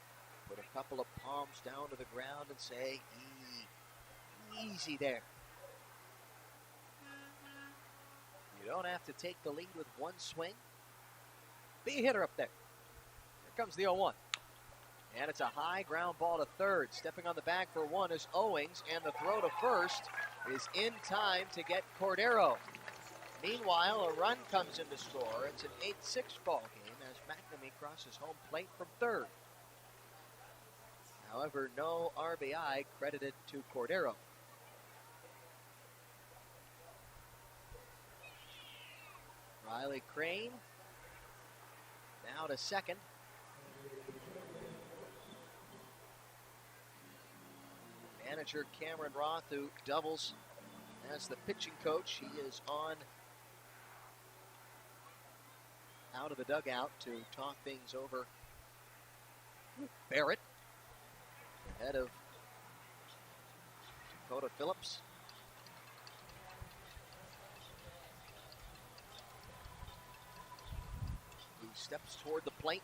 put a couple of palms down to the ground and say, easy there. You don't have to take the lead with one swing. Be a hitter up there. Here comes the 0-1. And it's a high ground ball to third. Stepping on the bag for one is Owings, and the throw to first is in time to get Cordero. Meanwhile, a run comes in to score. It's an 8-6 ball game as Mcnamee crosses home plate from third. However, no RBI credited to Cordero. Riley Crane now to second. Manager Cameron Roth, who doubles as the pitching coach. He is on out of the dugout to talk things over with Barrett, ahead of Dakota Phillips. Who steps toward the plate.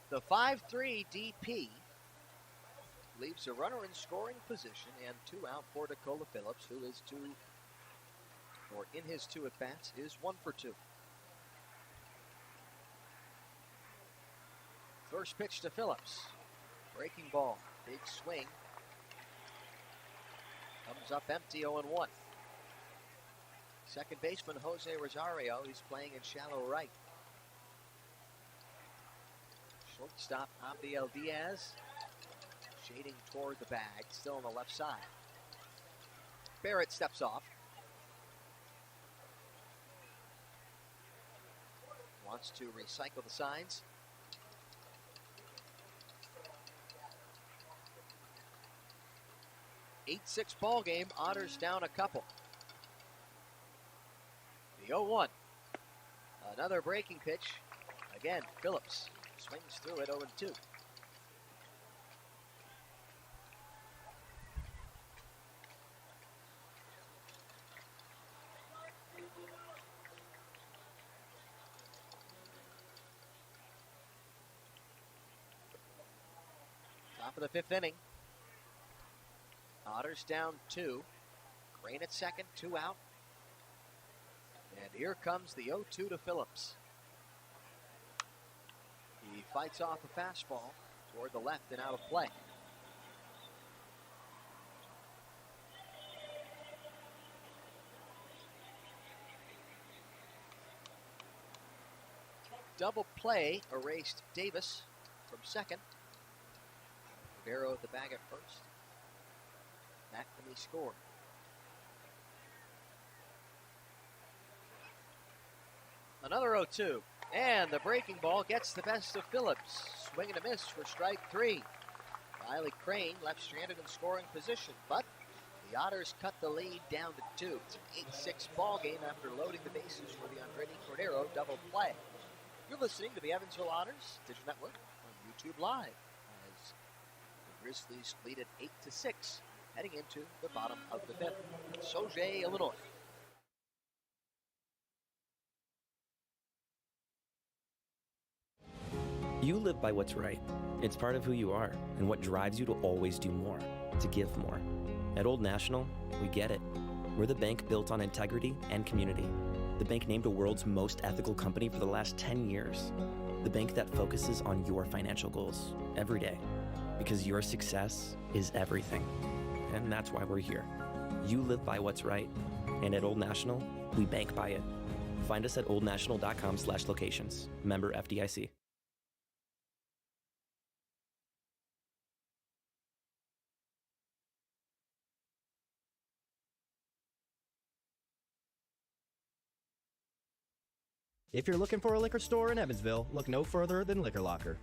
The 5-3 DP leaves a runner in scoring position and 2 out for Dakota Phillips, who is in his 2 at-bats, is 1 for 2. First pitch to Phillips. Breaking ball. Big swing. Comes up empty, 0-1. Second baseman Jose Rosario, he's playing in shallow right. Shortstop Abdiel Diaz shading toward the bag, still on the left side. Barrett steps off. Wants to recycle the signs. Eight-6 ball game. Otters down a couple. The 0-1. Another breaking pitch. Again, Phillips swings through it 0-2. Top of the fifth inning. Otters down 2. Crane at second, 2 out. And here comes the 0-2 to Phillips. He fights off a fastball toward the left and out of play. Double play erased Davis from second. Barrow at the bag at first. Mcnamee scored. Another 0-2. And the breaking ball gets the best of Phillips. Swing and a miss for strike 3. Riley Crane left stranded in scoring position, but the Otters cut the lead down to 2. It's an 8-6 ball game after loading the bases for the Andretti Cordero double play. You're listening to the Evansville Otters Digital Network on YouTube Live as the Grizzlies lead at 8-6, heading into the bottom of the fifth. Sauget, Illinois. You live by what's right. It's part of who you are and what drives you to always do more, to give more. At Old National, we get it. We're the bank built on integrity and community. The bank named a world's most ethical company for the last 10 years. The bank that focuses on your financial goals every day. Because your success is everything. And that's why we're here. You live by what's right. And at Old National, we bank by it. Find us at oldnational.com/locations. Member FDIC. If you're looking for a liquor store in Evansville, look no further than Liquor Locker.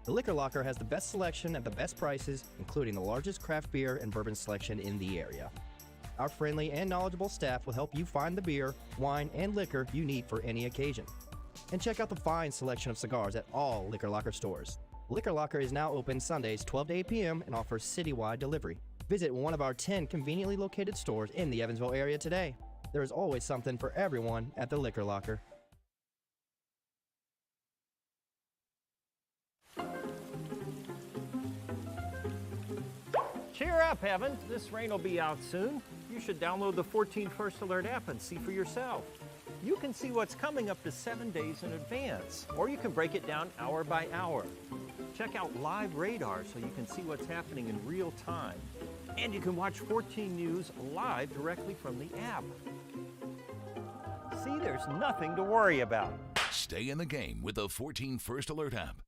The Liquor Locker has the best selection at the best prices, including the largest craft beer and bourbon selection in the area. Our friendly and knowledgeable staff will help you find the beer, wine, and liquor you need for any occasion. And check out the fine selection of cigars at all Liquor Locker stores. Liquor Locker is now open Sundays 12 to 8 p.m. and offers citywide delivery. Visit one of our 10 conveniently located stores in the Evansville area today. There is always something for everyone at the Liquor Locker. Cheer up, Evan. This rain will be out soon. You should download the 14 First Alert app and see for yourself. You can see what's coming up to 7 days in advance, or you can break it down hour by hour. Check out live radar so you can see what's happening in real time. And you can watch 14 News live directly from the app. See, there's nothing to worry about. Stay in the game with the 14 First Alert app.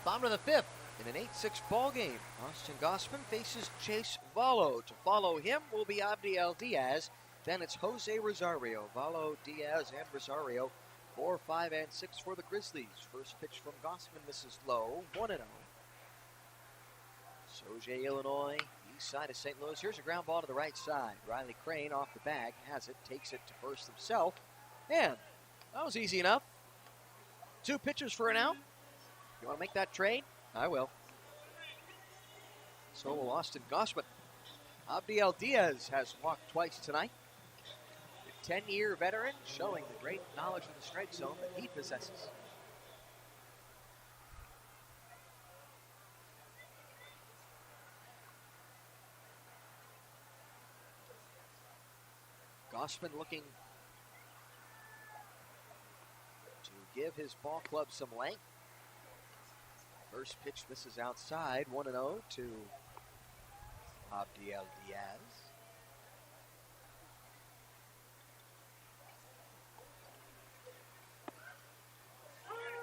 Bottom of the fifth. In an 8-6 ball game, Austin Gossman faces Chase Vallo. To follow him will be Abdiel Diaz. Then it's Jose Rosario. Vallo, Diaz, and Rosario. 4, 5, and 6 for the Grizzlies. First pitch from Gossman misses low. 1-0. Sauget, Illinois, east side of St. Louis. Here's a ground ball to the right side. Riley Crane off the bag, has it, takes it to first himself. And that was easy enough. 2 pitchers for an out. You want to make that trade? I will. So will Austin Gossman. Abdiel Diaz has walked twice tonight. The 10-year veteran showing the great knowledge of the strike zone that he possesses. Gossman looking to give his ball club some length. First pitch misses outside, 1-0 to Abdiel Diaz.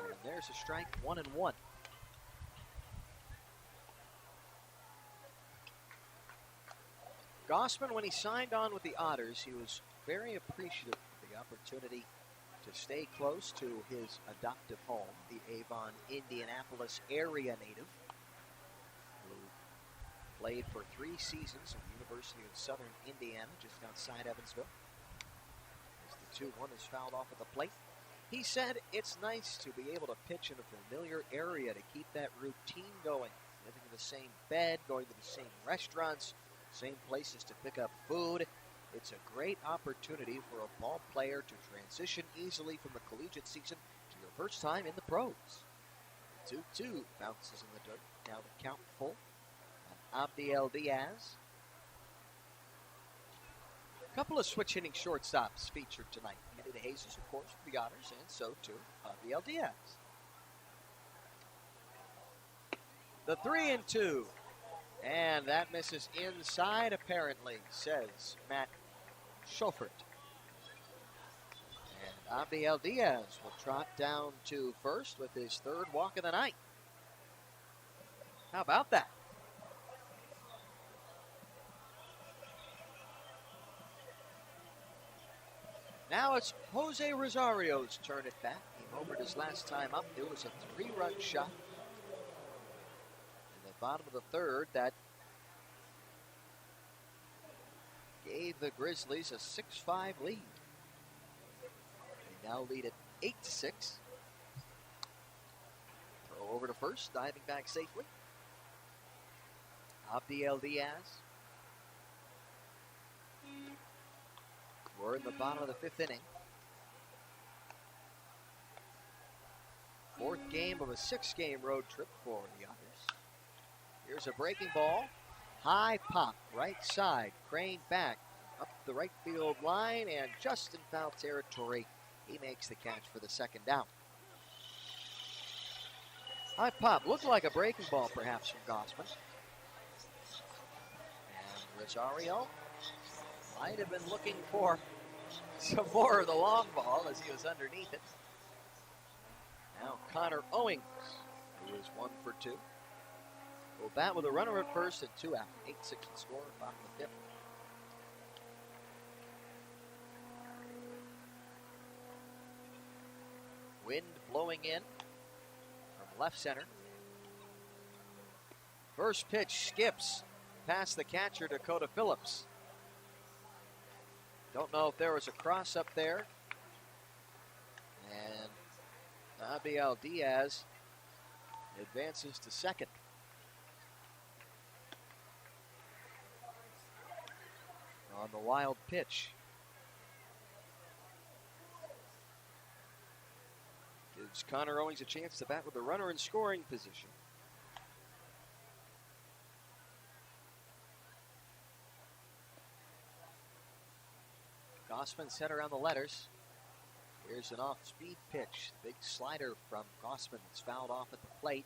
And there's There's a strike, 1-1. Gossman, when he signed on with the Otters, he was very appreciative of the opportunity to stay close to his adoptive home, the Avon, Indianapolis area native, who played for 3 seasons at the University of Southern Indiana, just outside Evansville. As the 2-1 is fouled off at the plate. He said it's nice to be able to pitch in a familiar area to keep that routine going. Living in the same bed, going to the same restaurants, same places to pick up food. It's a great opportunity for a ball player to transition easily from the collegiate season to your first time in the pros. 2-2 bounces in the dirt. Now the count full on Abdiel Diaz. A couple of switch hitting shortstops featured tonight. Kennedy Hayes, of course, for the Otters, and so too Abdiel Diaz. The 3-2. And that misses inside, apparently, says Matt Schofert. And Abdiel Diaz will trot down to first with his 3rd walk of the night. How about that? Now it's Jose Rosario's turn at bat. He homered his last time up. It was a 3-run shot. Bottom of the 3rd, that gave the Grizzlies a 6-5 lead. They now lead at 8-6. Throw over to first, diving back safely. Abdiel Diaz. We're in the bottom of the 5th inning. 4th game of a 6-game road trip for the Otters. Here's a breaking ball. High pop, right side, craned back up the right field line, and just in foul territory, he makes the catch for the 2nd down. High pop, looked like a breaking ball perhaps from Gossman. And Rosario might have been looking for some more of the long ball as he was underneath it. Now Conor Owings, who is 1 for 2. Will bat with a runner at first and 2 out. 8-6 the score, bottom of the 5th. Wind blowing in from left center. First pitch skips past the catcher, Dakota Phillips. Don't know if there was a cross up there. And Abdiel Diaz advances to second. On the wild pitch. Gives Conor Owings a chance to bat with a runner in scoring position. Gossman set around the letters. Here's an off-speed pitch. Big slider from Gossman. It's fouled off at the plate.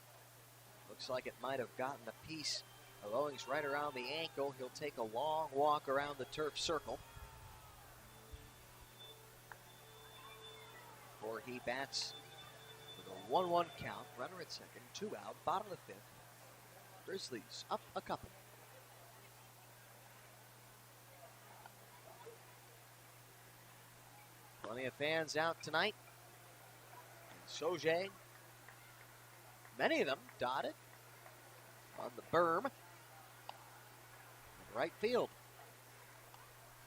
Looks like it might have gotten a piece of Owings right around the ankle. He'll take a long walk around the turf circle before he bats with a 1-1 count. Runner at second, 2 out, bottom of the 5th. Grizzlies up a couple. Plenty of fans out tonight. And Soje, many of them dotted on the berm. Right field.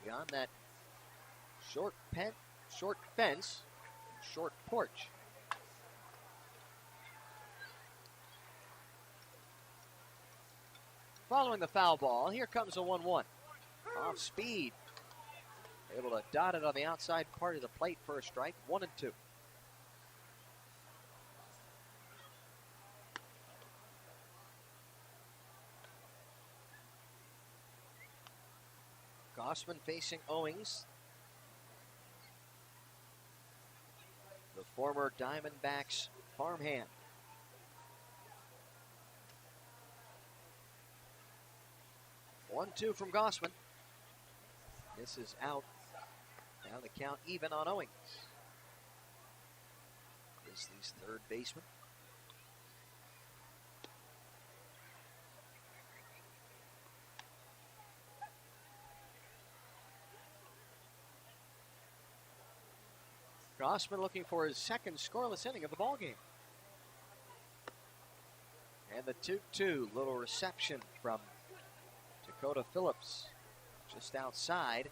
Beyond that short fence, short porch. Following the foul ball, here comes a 1-1. Off speed. Able to dot it on the outside part of the plate for a strike. 1-2. Gossman facing Owings. The former Diamondbacks farmhand. 1-2 from Gossman. This is out. Now the count even on Owings. Grizzlies' 3rd baseman. Gossman looking for his second scoreless inning of the ballgame. And the 2-2, little reception from Dakota Phillips just outside.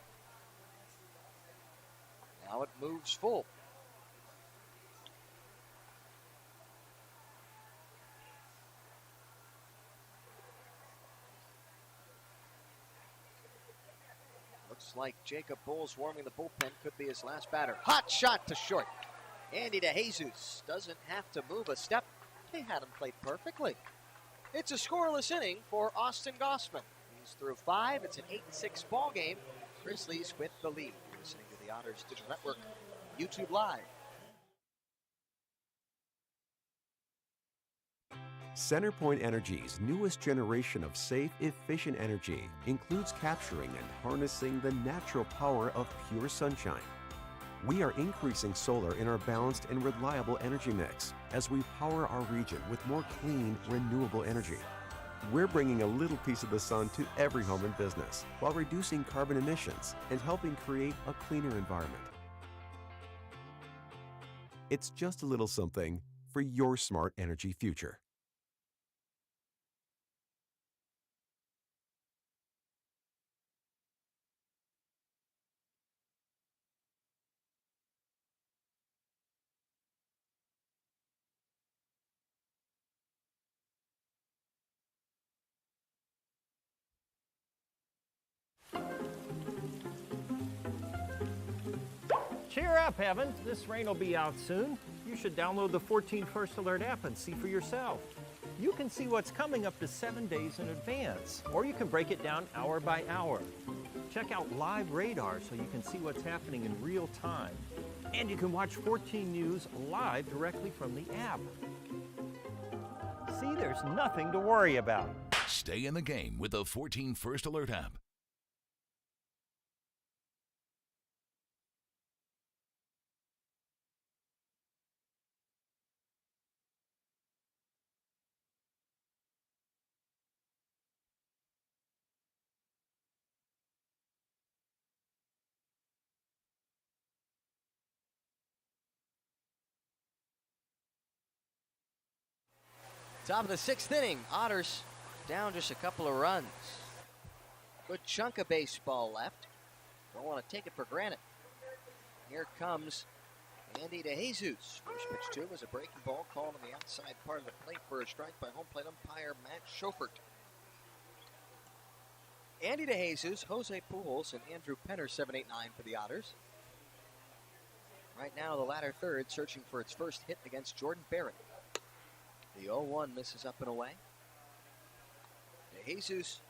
Now it moves full. Looks like Jacob Bowles warming the bullpen. Could be his last batter. Hot shot to short. Andy DeJesus doesn't have to move a step. They had him played perfectly. It's a scoreless inning for Austin Gossman. He's through 5. It's an 8-6 ball game. Grizzlies with the lead. You're listening to the Otters Digital Network, YouTube Live. CenterPoint Energy's newest generation of safe, efficient energy includes capturing and harnessing the natural power of pure sunshine. We are increasing solar in our balanced and reliable energy mix as we power our region with more clean, renewable energy. We're bringing a little piece of the sun to every home and business while reducing carbon emissions and helping create a cleaner environment. It's just a little something for your smart energy future. Cheer up, Evan. This rain will be out soon. You should download the 14 First Alert app and see for yourself. You can see what's coming up to 7 days in advance, or you can break it down hour by hour. Check out live radar so you can see what's happening in real time. And you can watch 14 News live directly from the app. See, there's nothing to worry about. Stay in the game with the 14 First Alert app. Top of the 6th inning, Otters down just a couple of runs. Good chunk of baseball left. Don't want to take it for granted. Here comes Andy DeJesus. First pitch to him was a breaking ball called on the outside part of the plate for a strike by home plate umpire Matt Schofert. Andy DeJesus, Jose Pujols, and Andrew Penner, 7-8-9 for the Otters. Right now, the latter third searching for its first hit against Jordan Barrett. The 0-1 misses up and away. DeJesus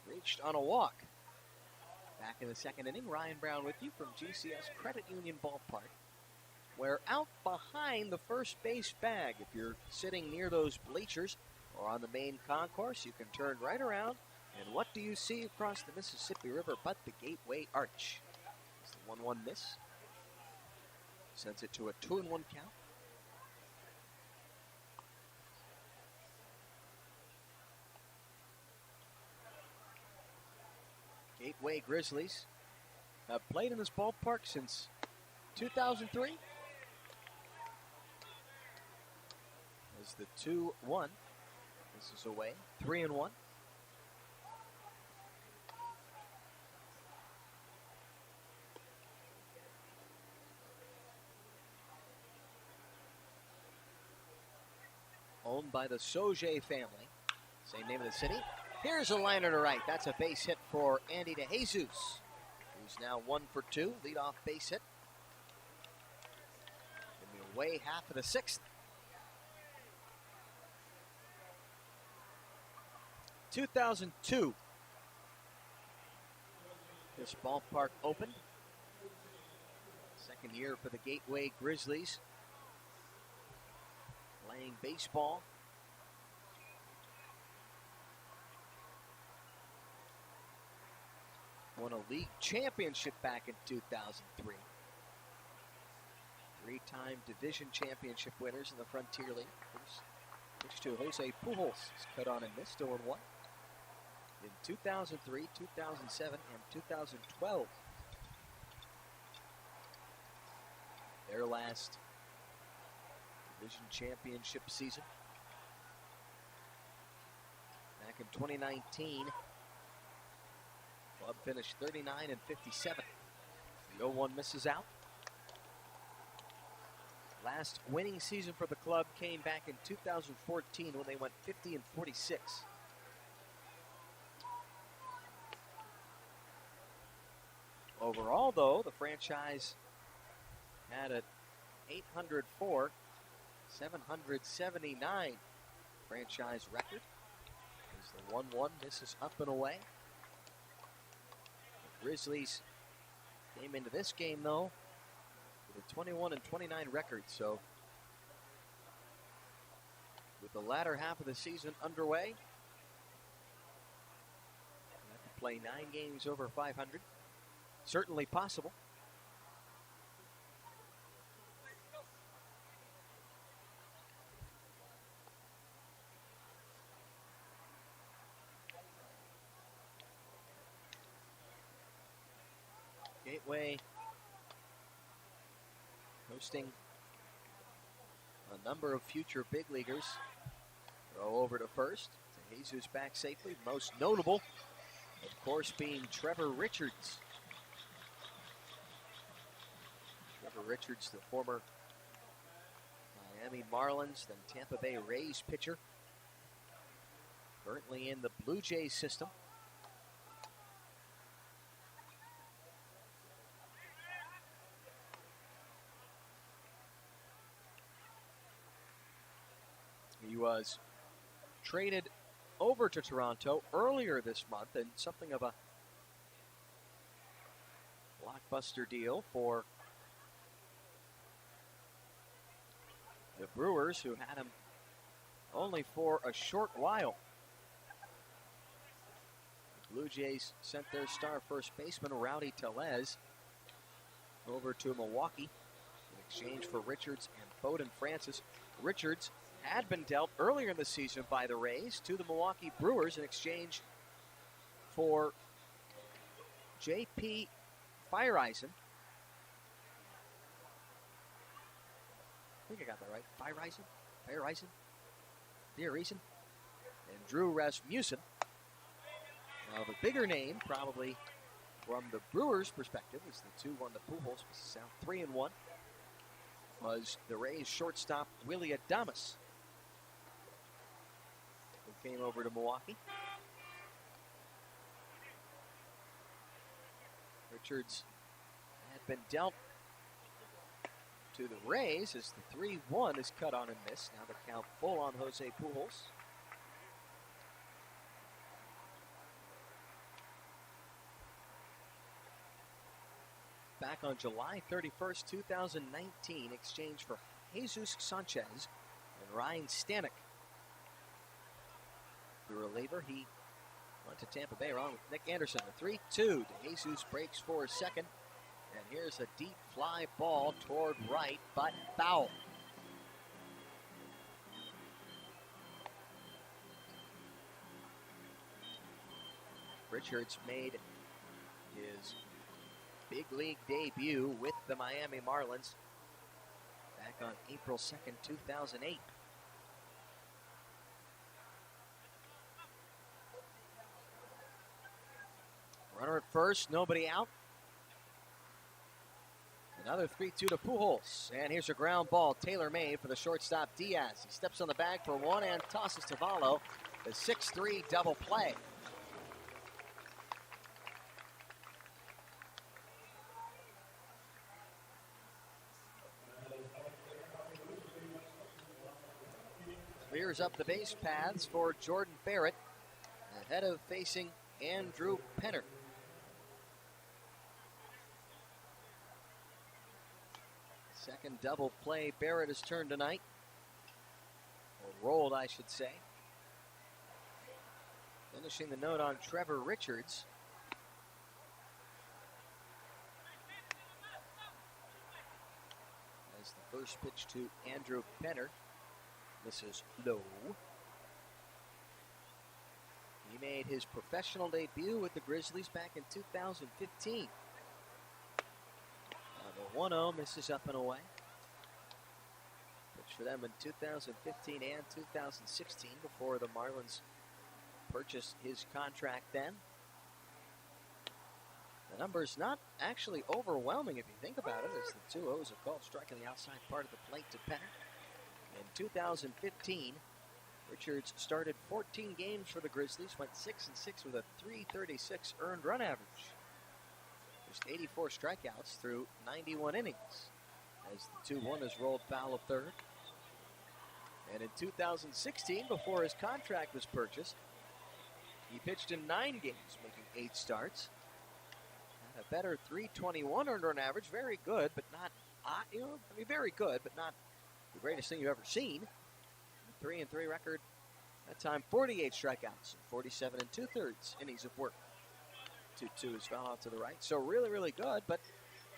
reached on a walk. Back in the 2nd inning, Ryan Brown with you from GCS Credit Union Ballpark. We're out behind the first base bag. If you're sitting near those bleachers or on the main concourse, you can turn right around. And what do you see across the Mississippi River but the Gateway Arch? It's the 1-1 miss. Sends it to a 2-1 count. Gateway Grizzlies have played in this ballpark since 2003. As the 2-1. This is away. 3-1. Owned by the Sauget family. Same name of the city. Here's a liner to right. That's a base hit for Andy DeJesus, who's now 1 for 2. Leadoff base hit. In the away half of the 6th. 2002. This ballpark opened. 2nd year for the Gateway Grizzlies. Playing baseball. Won a league championship back in 2003. 3-time division championship winners in the Frontier League. First pitch to Jose Pujols is cut on and missed, 0-1. In 2003, 2007, and 2012. their last division championship season. Back in 2019, club finished 39-57. The 0-1 misses out. Last winning season for the club came back in 2014 when they went 50-46. Overall, though, the franchise had an 804, 779 franchise record. As the 1-1 misses up and away. The Grizzlies came into this game, though, with a 21-29 record. So, with the latter half of the season underway, they have to play 9 games over 500. Certainly possible. Gateway hosting a number of future big leaguers. Throw over to first. To Jesus back safely. Most notable, of course, being Trevor Richards. Trevor Richards, the former Miami Marlins, then Tampa Bay Rays pitcher. Currently in the Blue Jays system. He was traded over to Toronto earlier this month in something of a blockbuster deal for the Brewers, who had him only for a short while. The Blue Jays sent their star first baseman, Rowdy Tellez, over to Milwaukee in exchange for Richards and Bowden Francis. Richards had been dealt earlier in the season by the Rays to the Milwaukee Brewers in exchange for J.P. Feyereisen. I think I got that right. Feyereisen, and Drew Rasmussen. Now the bigger name, probably from the Brewers' perspective, is the 2-1 to Pujols, South 3-1, was the Rays shortstop Willie Adames, who came over to Milwaukee. Richards had been dealt to the Rays as the 3-1 is cut on and missed. Now the count full on Jose Pujols. Back on July 31st, 2019, exchanged for Jesus Sanchez and Ryan Stanek. The reliever, he went to Tampa Bay along with Nick Anderson. A 3-2 to Jesus, breaks for a second. And here's a deep fly ball toward right, but foul. Richards made his big league debut with the Miami Marlins back on April 2nd, 2008. Runner at first, nobody out. Another 3-2 to Pujols. And here's a ground ball, tailor-made for the shortstop Diaz. He steps on the bag for one and tosses to Valo. The 6-3 double play. Clears up the base paths for Jordan Barrett, ahead of facing Andrew Penner. Second double play Barrett has turned tonight. Or rolled, I should say. Finishing the note on Trevor Richards. As the first pitch to Andrew Penner. This is low. He made his professional debut with the Grizzlies back in 2015. The 1-0 misses up and away. for them in 2015 and 2016 before the Marlins purchased his contract then. The number's not actually overwhelming if you think about it, as the 2-0s are called striking the outside part of the plate to Penner. In 2015, Richards started 14 games for the Grizzlies, went 6-6 with a .336 earned run average. Just 84 strikeouts through 91 innings, as the 2-1 is rolled foul of third. And in 2016, before his contract was purchased, he pitched in 9 games, making 8 starts. Had a better .321 earned run average, very good, but not, very good, but not the greatest thing you've ever seen. 3-3 record. That time, 48 strikeouts, 47 2/3 innings of work. 2-2 is foul out to the right. So really, really good, but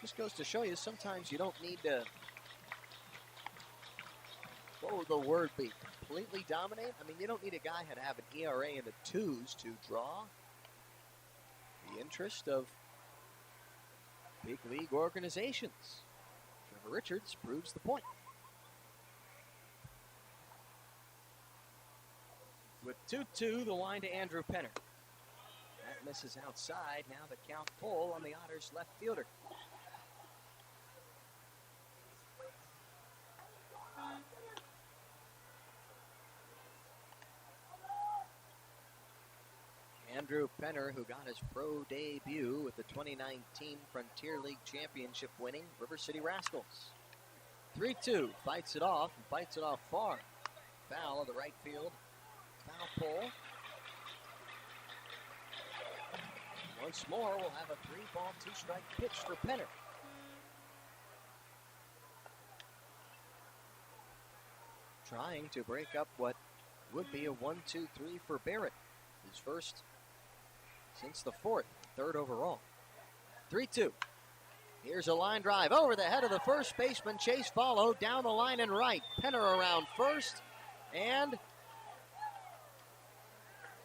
just goes to show you sometimes you don't need to, what would the word be, completely dominate? I mean, you don't need a guy to have an ERA in the 2s to draw the interest of big league organizations. Trevor Richards proves the point. With 2-2, the line to Andrew Penner. That misses outside. Now the count full on the Otters left fielder. Andrew Penner, who got his pro debut with the 2019 Frontier League Championship winning River City Rascals. 3-2, fights it off, and fights it off far. Foul of the right field. Foul pole. Once more, we'll have a 3-ball, 2-strike pitch for Penner. Trying to break up what would be a 1-2-3 for Barrett. His first since the 4th, 3rd overall. 3-2. Here's a line drive over the head of the first baseman. Chase followed down the line and right. Penner around first, and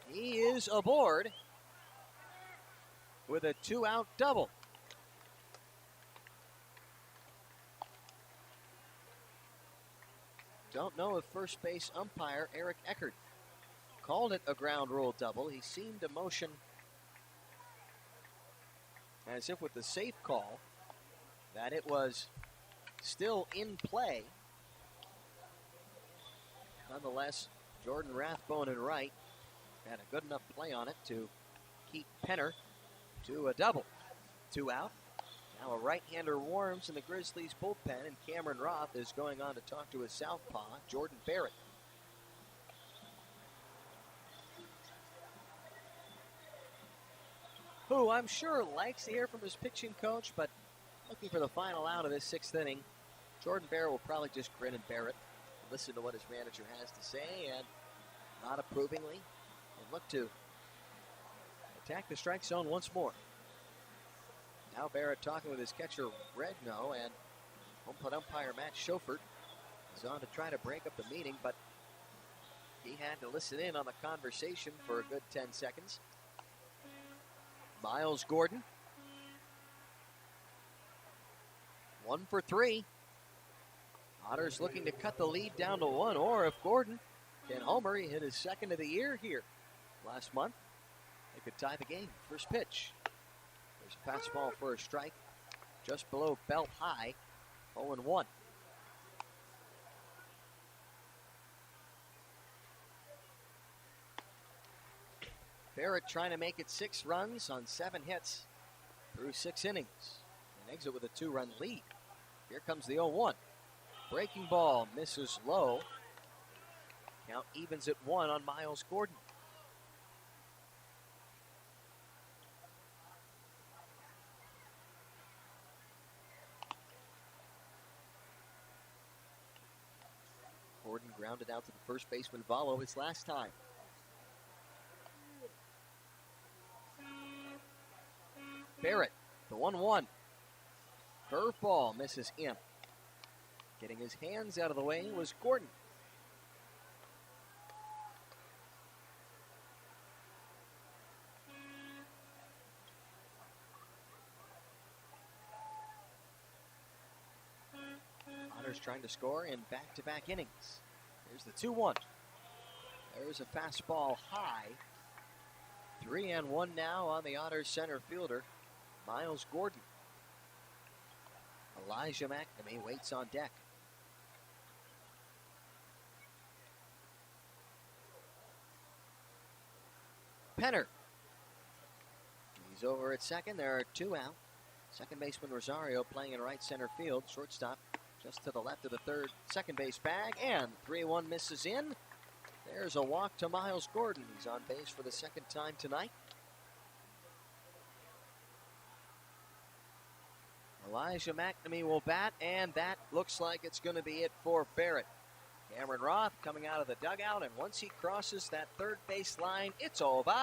he is aboard with a 2-out double. Don't know if first base umpire Eric Eckert called it a ground rule double. He seemed to motion as if with the safe call that it was still in play. Nonetheless, Jordan Rathbone in right had a good enough play on it to keep Penner to a double. 2 out. Now a right-hander warms in the Grizzlies bullpen, and Cameron Roth is going on to talk to his southpaw, Jordan Barrett. Who I'm sure likes to hear from his pitching coach, but looking for the final out of this 6th inning. Jordan Barrett will probably just grin and bear it, listen to what his manager has to say, and not approvingly, and look to attack the strike zone once more. Now Barrett talking with his catcher Regno, and home plate umpire Matt Schofert is on to try to break up the meeting, but he had to listen in on the conversation for a good 10 seconds. Miles Gordon, 1 for 3. Otters looking to cut the lead down to 1, or if Gordon can homer, he hit his 2nd of the year here last month. They could tie the game. First pitch. There's a fastball for a strike, just below belt high, 0-1. Barrett trying to make it 6 runs on 7 hits through 6 innings. An exit with a 2-run lead. Here comes the 0-1. Breaking ball misses low. Count evens at 1 on Miles Gordon. Gordon grounded out to the first baseman Valo his last time. Barrett, the 1-1. Curveball misses in. Getting his hands out of the way was Gordon. Otters trying to score in back-to-back innings. Here's the 2-1. There's a fastball high. 3-1 now on the Otters center fielder, Miles Gordon. Elijah Mcnamee waits on deck. Penner. He's over at second. There are 2 out. Second baseman Rosario playing in right center field. Shortstop just to the left of the second base bag. And 3-1 misses in. There's a walk to Miles Gordon. He's on base for the second time tonight. Elijah Mcnamee will bat, and that looks like it's going to be it for Barrett. Cameron Roth coming out of the dugout, and once he crosses that third base line, it's over.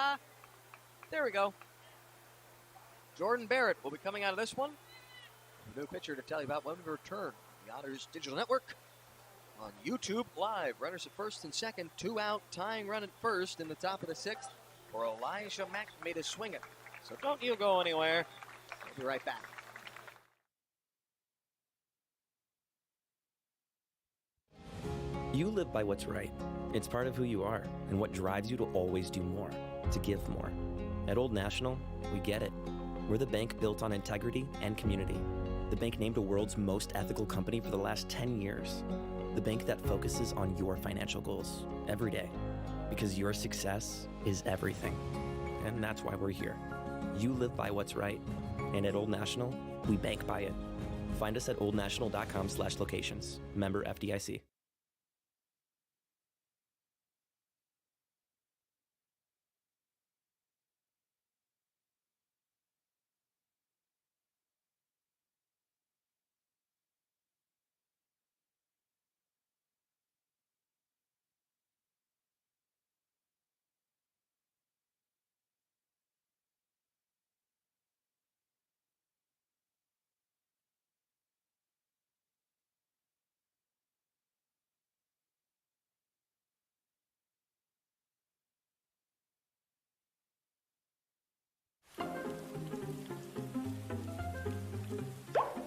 There we go. Jordan Barrett will be coming out of this one. A new pitcher to tell you about when we return. The Otters Digital Network on YouTube Live. Runners at first and second, 2 out, tying run at first in the top of the 6th for Elijah Mcnamee to swing it. So don't you go anywhere. We'll be right back. You live by what's right. It's part of who you are and what drives you to always do more, to give more. At Old National, we get it. We're the bank built on integrity and community. The bank named a world's most ethical company for the last 10 years. The bank that focuses on your financial goals every day. Because your success is everything. And that's why we're here. You live by what's right. And at Old National, we bank by it. Find us at oldnational.com/locations. Member FDIC.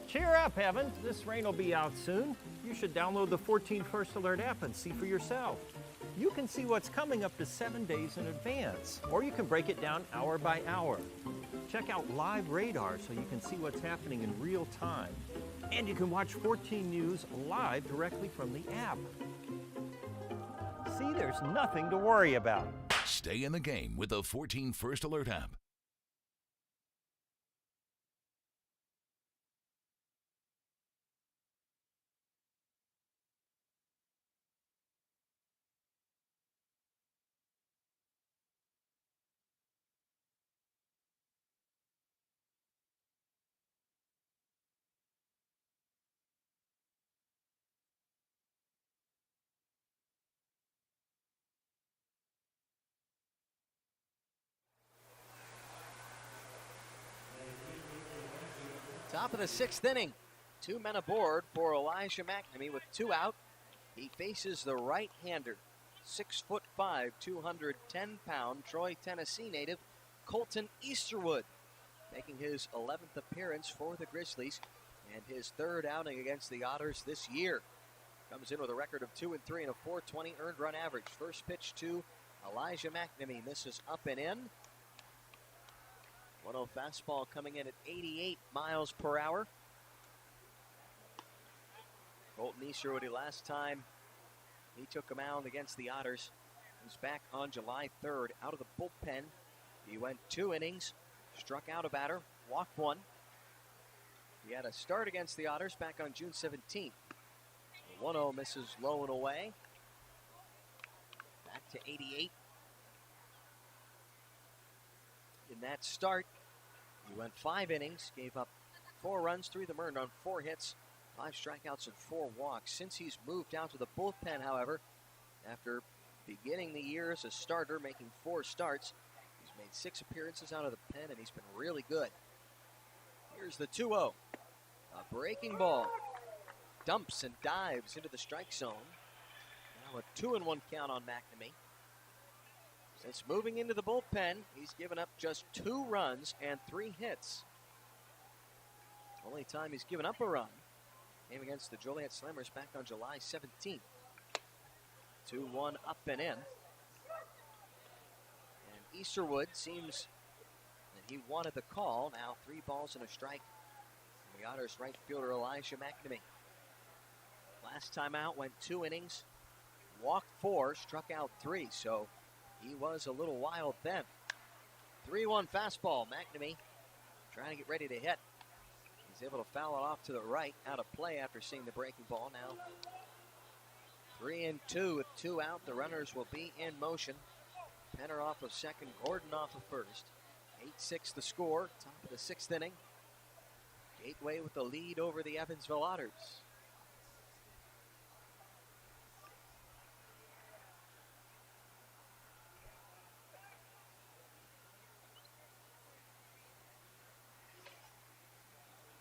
Cheer up, Evan. This rain will be out soon. You should download the 14 First Alert app and see for yourself. You can see what's coming up to 7 days in advance, or you can break it down hour by hour. Check out live radar so you can see what's happening in real time. And you can watch 14 News live directly from the app. See, there's nothing to worry about. Stay in the game with the 14 First Alert app. Top of the 6th inning. 2 men aboard for Elijah Mcnamee with 2 out. He faces the right-hander, 6'5", 210-pound Troy, Tennessee native Colton Easterwood, making his 11th appearance for the Grizzlies and his 3rd outing against the Otters this year. Comes in with a record of 2-3 and a .420 earned run average. First pitch to Elijah Mcnamee misses up and in. 1-0 fastball coming in at 88 miles per hour. Colton Easterwood, last time he took a mound against the Otters, was back on July 3rd out of the bullpen. He went 2 innings, struck out a batter, walked 1. He had a start against the Otters back on June 17th. 1-0 misses low and away. Back to 88. In that start, he went 5 innings, gave up 4 runs, 3 of them earned on 4 hits, 5 strikeouts and 4 walks. Since he's moved out to the bullpen, however, after beginning the year as a starter, making 4 starts, he's made 6 appearances out of the pen, and he's been really good. Here's the 2-0. A breaking ball. Dumps and dives into the strike zone. Now a 2-1 count on Mcnamee. Since moving into the bullpen, he's given up just 2 runs and 3 hits. Only time he's given up a run Game against the Joliet Slammers back on July 17th. 2-1 up and in. And Easterwood seems that he wanted the call. Now 3 balls and a strike. And the Otters right fielder Elijah Mcnamee. Last time out went 2 innings, walked 4, struck out 3, so he was a little wild then. 3-1 fastball. Mcnamee trying to get ready to hit. He's able to foul it off to the right, out of play after seeing the breaking ball. Now 3-2 with 2 out. The runners will be in motion. Penner off of second, Gordon off of first. 8-6 the score, top of the 6th inning. Gateway with the lead over the Evansville Otters.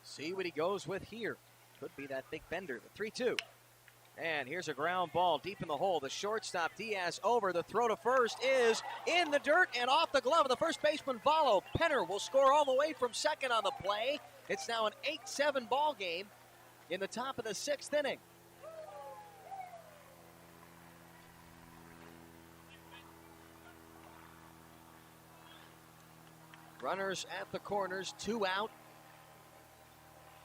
See what he goes with here. Could be that big bender, the 3-2. And here's a ground ball deep in the hole. The shortstop, Diaz, over. The throw to first is in the dirt and off the glove of the first baseman, Vallo. Penner will score all the way from second on the play. It's now an 8-7 ball game in the top of the 6th inning. Runners at the corners, 2 out.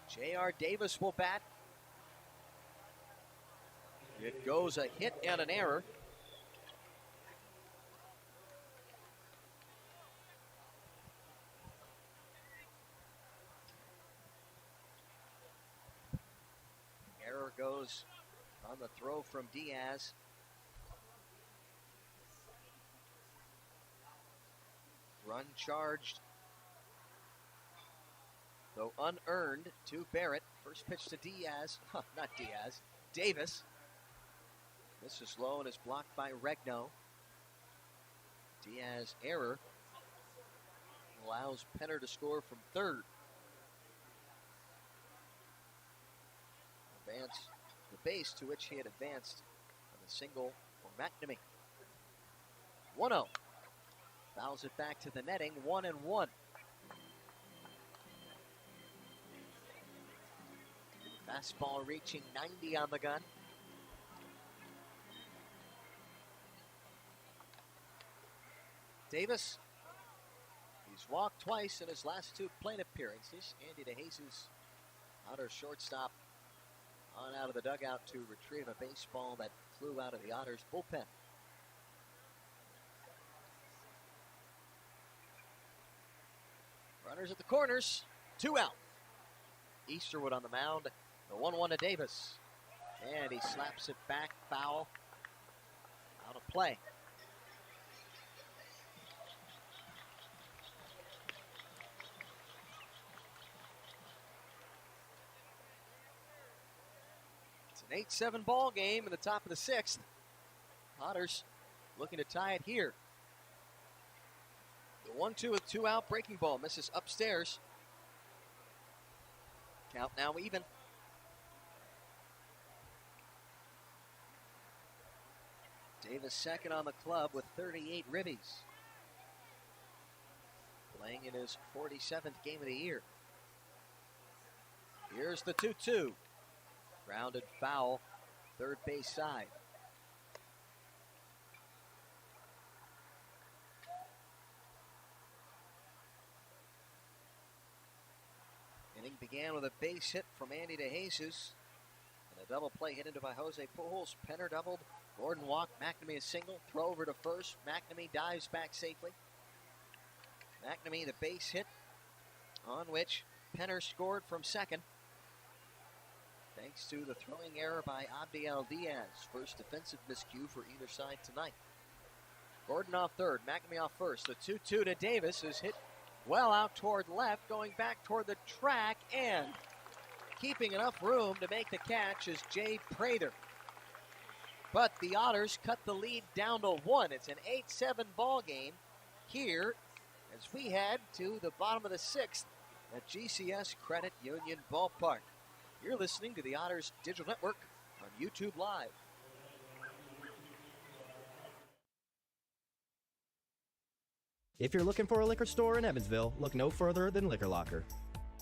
J.R. Davis will bat. It goes a hit and an error. Error goes on the throw from Diaz. Run charged, though unearned, to Barrett. First pitch to Diaz. Not Diaz. Davis. This is low and is blocked by Regno. Diaz error allows Penner to score from third. Advance the base to which he had advanced on a single for Mcnamee. 1-0. Fouls it back to the netting, 1-1. Fastball reaching 90 on the gun. Davis, he's walked twice in his last 2 plate appearances. Andy DeJesus, Otter shortstop, on out of the dugout to retrieve a baseball that flew out of the Otters bullpen. Runners at the corners, 2 out. Easterwood on the mound, the 1-1 to Davis. And he slaps it back, foul, out of play. It's an 8-7 ball game in the top of the 6th. Otters looking to tie it here. The 1-2 with 2 out, breaking ball misses upstairs. Count now even. Davis second on the club with 38 ribbies. Playing in his 47th game of the year. Here's the 2-2. Grounded foul, third base side. Inning began with a base hit from Andy DeJesus and a double play hit into by Jose Pujols. Penner doubled, Gordon walked, Mcnamee a single, throw over to first. Mcnamee dives back safely. Mcnamee the base hit on which Penner scored from second. Thanks to the throwing error by Abdiel Diaz. First defensive miscue for either side tonight. Gordon off third, Mcnamee off first. The 2-2 to Davis is hit well out toward left, going back toward the track, and keeping enough room to make the catch is Jay Prather. But the Otters cut the lead down to 1. It's an 8-7 ball game here as we head to the bottom of the 6th at GCS Credit Union Ballpark. You're listening to the Otters Digital Network on YouTube Live. If you're looking for a liquor store in Evansville, look no further than Liquor Locker.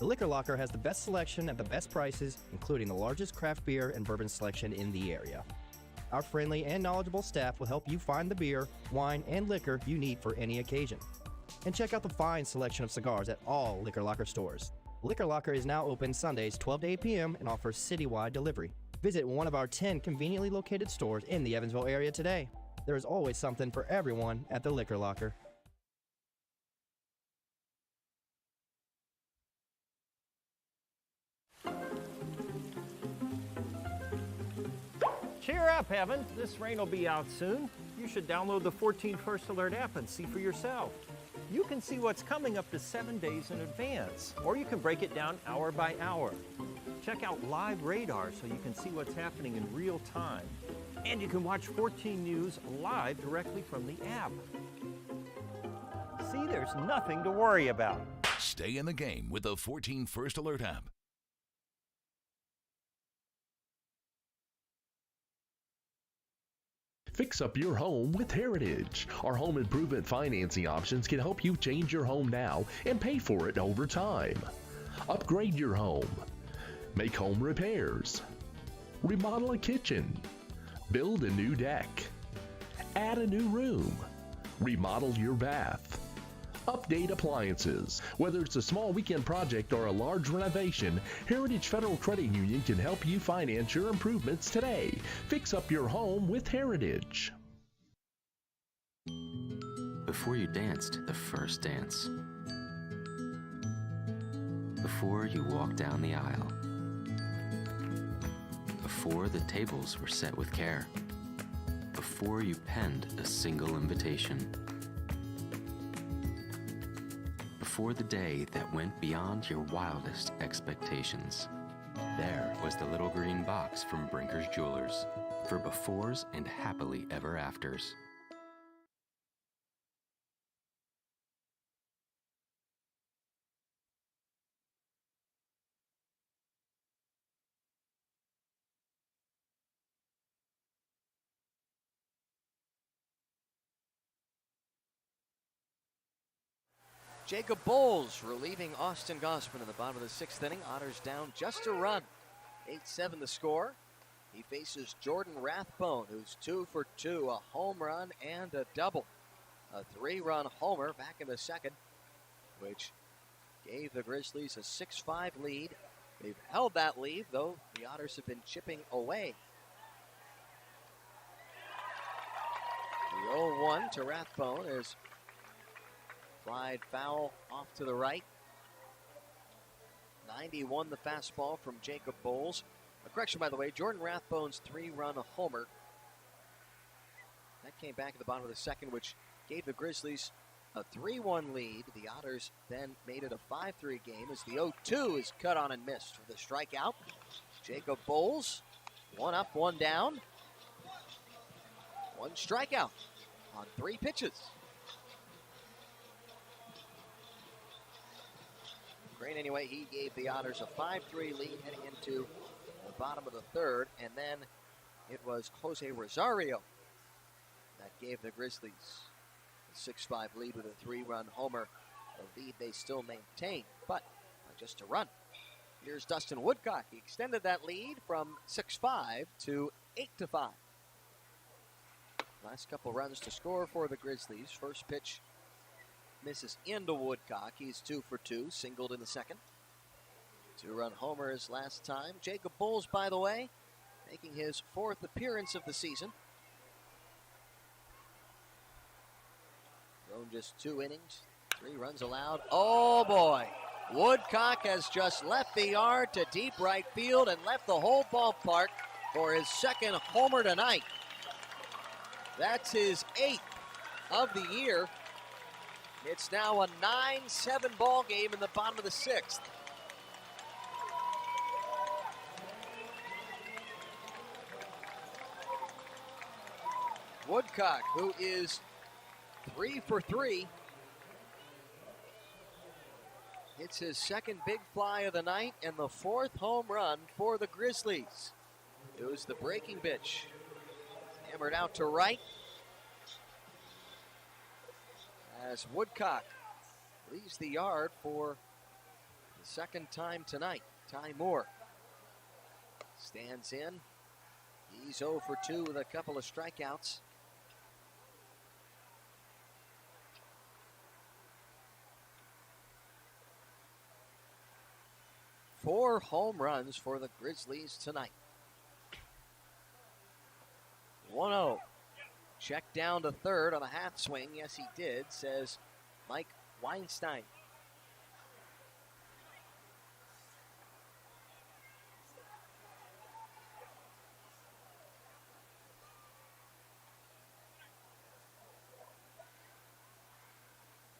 The Liquor Locker has the best selection at the best prices, including the largest craft beer and bourbon selection in the area. Our friendly and knowledgeable staff will help you find the beer, wine, and liquor you need for any occasion. And check out the fine selection of cigars at all Liquor Locker stores. Liquor Locker is now open Sundays 12 to 8 p.m. and offers citywide delivery. Visit one of our 10 conveniently located stores in the Evansville area today. There is always something for everyone at the Liquor Locker. Cheer up, Evan. This rain will be out soon. You should download the 14 First Alert app and see for yourself. You can see what's coming up to 7 days in advance, or you can break it down hour by hour. Check out live radar so you can see what's happening in real time. And you can watch 14 News live directly from the app. See, there's nothing to worry about. Stay in the game with the 14 First Alert app. Fix up your home with Heritage. Our home improvement financing options can help you change your home now and pay for it over time. Upgrade your home. Make home repairs. Remodel a kitchen. Build a new deck. Add a new room. Remodel your bath. Update appliances. Whether it's a small weekend project or a large renovation, Heritage Federal Credit Union can help you finance your improvements today. Fix up your home with Heritage. Before you danced the first dance. Before you walked down the aisle. Before the tables were set with care. Before you penned a single invitation. Before the day that went beyond your wildest expectations. There was the little green box from Brinker's Jewelers for befores and happily ever afters. Jacob Bowles relieving Austin Gossman in the bottom of the 6th inning. Otters down just a run. 8-7 the score. He faces Jordan Rathbone, who's 2 for 2, a home run and a double. A 3-run homer back in the second, which gave the Grizzlies a 6-5 lead. They've held that lead, though the Otters have been chipping away. The 0-1 to Rathbone is flied foul off to the right. 91 the fastball from Jacob Bowles. A correction, by the way, Jordan Rathbone's 3-run homer. That came back at the bottom of the second, which gave the Grizzlies a 3-1 lead. The Otters then made it a 5-3 game as the 0-2 is cut on and missed for the strikeout. Jacob Bowles, 1 up, 1 down. 1 strikeout on 3 pitches. Crane, anyway, he gave the Otters a 5-3 lead heading into the bottom of the third, and then it was Jose Rosario that gave the Grizzlies a 6-5 lead with a 3-run homer, a lead they still maintain, but by just a run. Here's Dustin Woodcock. He extended that lead from 6-5 to 8-5. Last couple runs to score for the Grizzlies. First pitch misses into Woodcock. He's 2 for 2, singled in the second. 2-run homer his last time. Jacob Bowles, by the way, making his 4th appearance of the season. Thrown just 2 innings, 3 runs allowed. Oh boy, Woodcock has just left the yard to deep right field and left the whole ballpark for his 2nd homer tonight. That's his 8th of the year. It's now a 9-7 ball game in the bottom of the 6th. Woodcock, who is 3 for 3, hits his 2nd big fly of the night and the 4th home run for the Grizzlies. It was the breaking pitch. Hammered out to right as Woodcock leaves the yard for The second time tonight, Ty Moore stands in. He's 0 for 2 with a couple of strikeouts. Four home runs for the Grizzlies tonight. 1-0. Check down to third on a half swing. Yes, he did, says Mike Weinstein.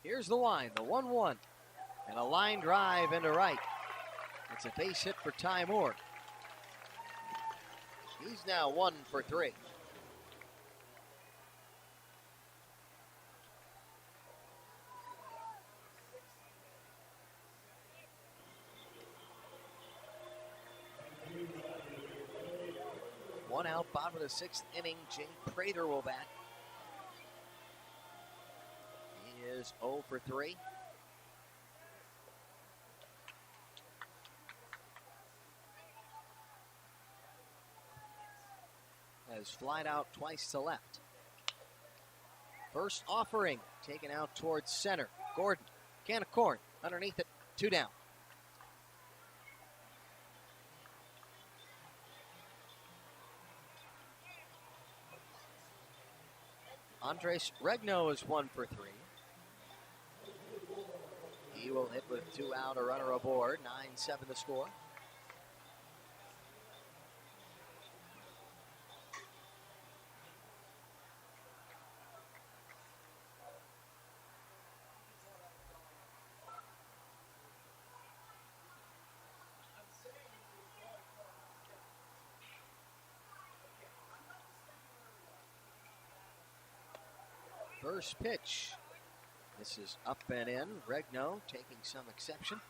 Here's the line, the 1-1, and a line drive into right. It's a base hit for Ty Moore. He's now 1 for 3. One out, bottom of the 6th inning. Jay Prater will bat. He is 0 for 3. Has flied out twice to left. First offering taken out towards center. Gordon, can of corn, underneath it, 2 down. Andres Regno is 1 for 3. He will hit with 2 out, a runner aboard, 9-7 the score. First pitch. This is up and in. Regno taking some exception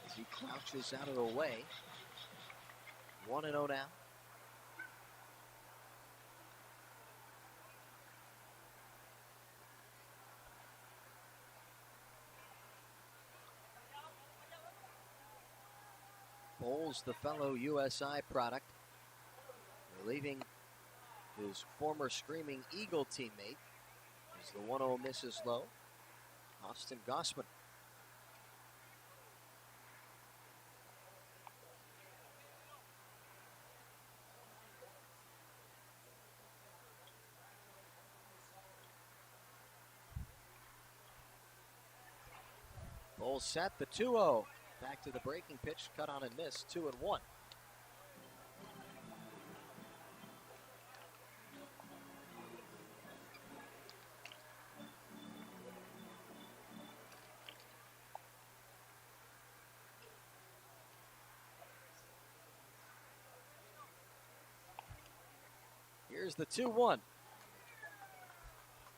as he crouches out of the way. 1-0 now. Bowles, the fellow USI product, relieving his former Screaming Eagle teammate, as the 1-0 misses low, Austin Gossman. Bowles set, the 2-0. Back to the breaking pitch, cut on and missed, 2-1. Here's the 2-1.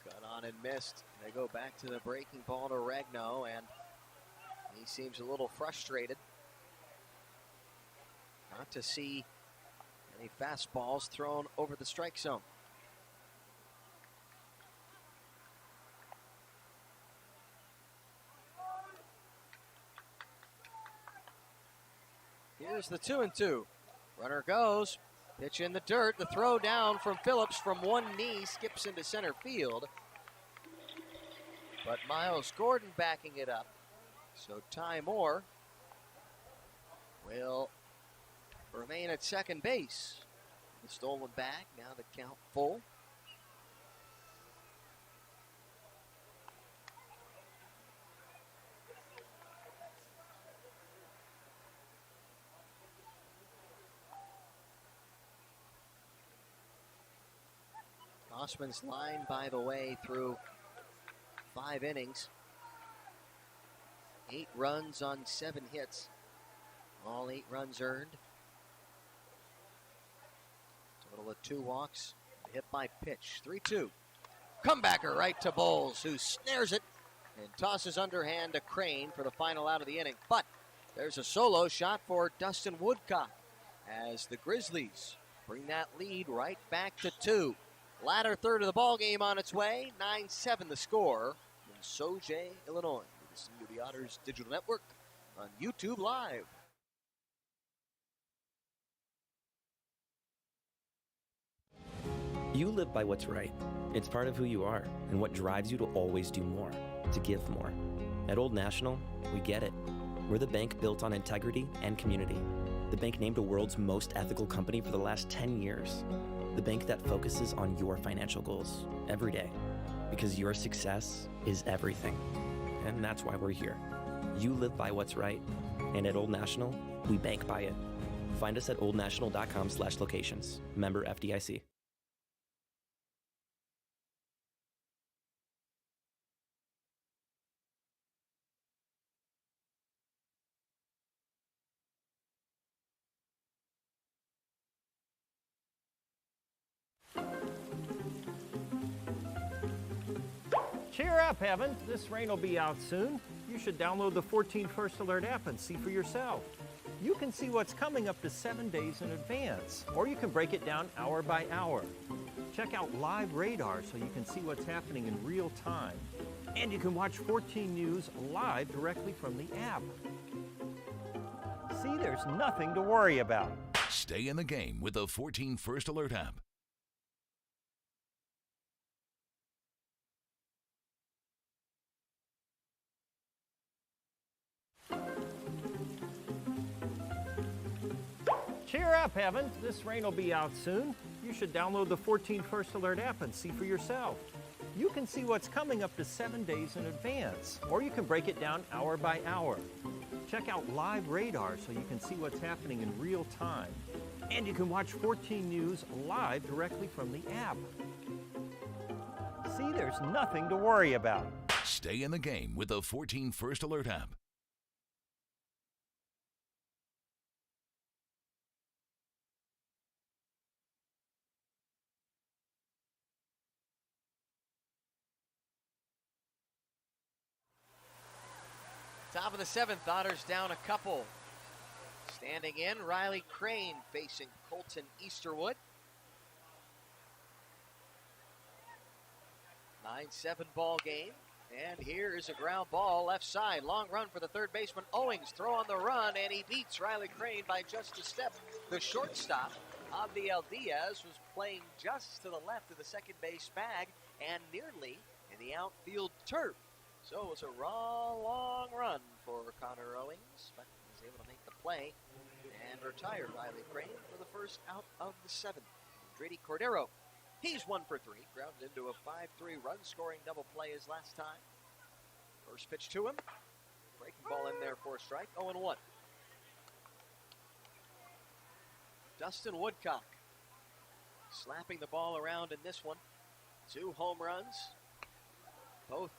Cut on and missed. They go back to the breaking ball to Regno, and he seems a little frustrated not to see any fastballs thrown over the strike zone. Here's the 2-2. Runner goes. Pitch in the dirt. The throw down from Phillips from one knee skips into center field. But Miles Gordon backing it up. So Ty Moore will remain at second base. The stolen bag, now the count full. Gossman's line, by the way, through 5 innings. 8 runs on 7 hits. All 8 runs earned. Total of 2 walks. Hit by pitch. 3-2. Comebacker right to Bowles, who snares it and tosses underhand to Crane for the final out of the inning. But there's a solo shot for Dustin Woodcock as the Grizzlies bring that lead right back to 2. Latter third of the ball game on its way. 9-7 the score. Sauget, Illinois. You're listening to the Otters Digital Network on YouTube Live. You live by what's right. It's part of who you are and what drives you to always do more, to give more. At Old National, we get it. We're the bank built on integrity and community. The bank named the world's most ethical company for the last 10 years. The bank that focuses on your financial goals every day. Because your success is everything. And that's why we're here. You live by what's right. And at Old National, we bank by it. Find us at oldnational.com/locations. Member FDIC. Cheer up, Evan. This rain will be out soon. You should download the 14 First Alert app and see for yourself. You can see what's coming up to 7 days in advance, or you can break it down hour by hour. Check out live radar so you can see what's happening in real time. And you can watch 14 News live directly from the app. See, there's nothing to worry about. Stay in the game with the 14 First Alert app. Cheer up, Evan. This rain will be out soon. You should download the 14 First Alert app and see for yourself. You can see what's coming up to 7 days in advance, or you can break it down hour by hour. Check out live radar so you can see what's happening in real time. And you can watch 14 News live directly from the app. See, there's nothing to worry about. Stay in the game with the 14 First Alert app. Top of the seventh, Otters down a couple. Standing in, Riley Crane facing Colton Easterwood. 9-7 ball game. And here is a ground ball left side. Long run for the third baseman. Owings throw on the run, and he beats Riley Crane by just a step. The shortstop, Abdiel Diaz, was playing just to the left of the second base bag and nearly in the outfield turf. So it was a raw, long run for Conor Owings, but he was able to make the play and retire Riley Crane for the first out of the seventh. Andretti Cordero, he's 1 for 3, grounded into a 5-3 run-scoring double play his last time. First pitch to him, breaking ball in there for a strike, 0-1. Dustin Woodcock slapping the ball around in this one. 2 home runs, both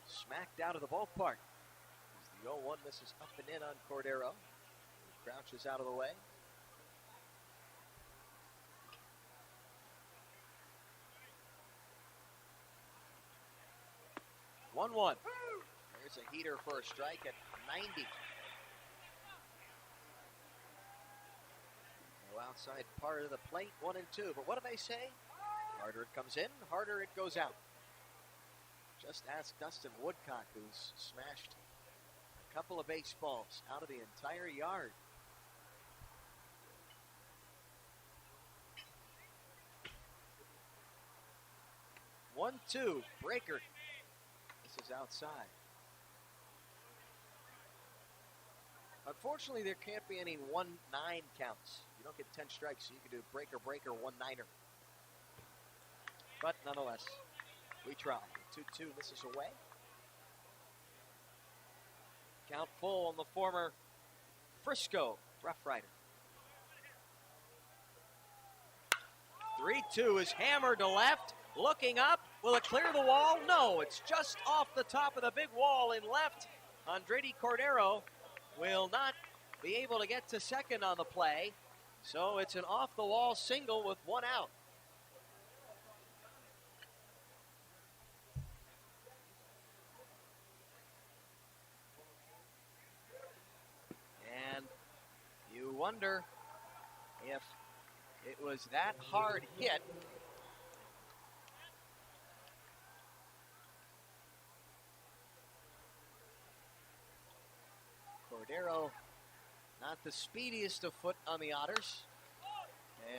smacked out of the ballpark. As the 0-1 misses up and in on Cordero. He crouches out of the way. One. There's a heater for a strike at 90. No outside part of the plate, 1-2. But what do they say? Harder it comes in, harder it goes out. Just ask Dustin Woodcock, who's smashed a couple of baseballs out of the entire yard. One, two, breaker. This is outside. Unfortunately, there can't be any 1-9 counts. You don't get 10 strikes, so you can do breaker, 1-9er. But nonetheless, we try. 2-2 misses away. Count full on the former Frisco Rough Rider. 3-2 is hammered to left. Looking up. Will it clear the wall? No, it's just off the top of the big wall in left. Andretti Cordero will not be able to get to second on the play. So it's an off-the-wall single with 1 out. And you wonder if it was that hard hit Cordero, not the speediest of foot on the Otters.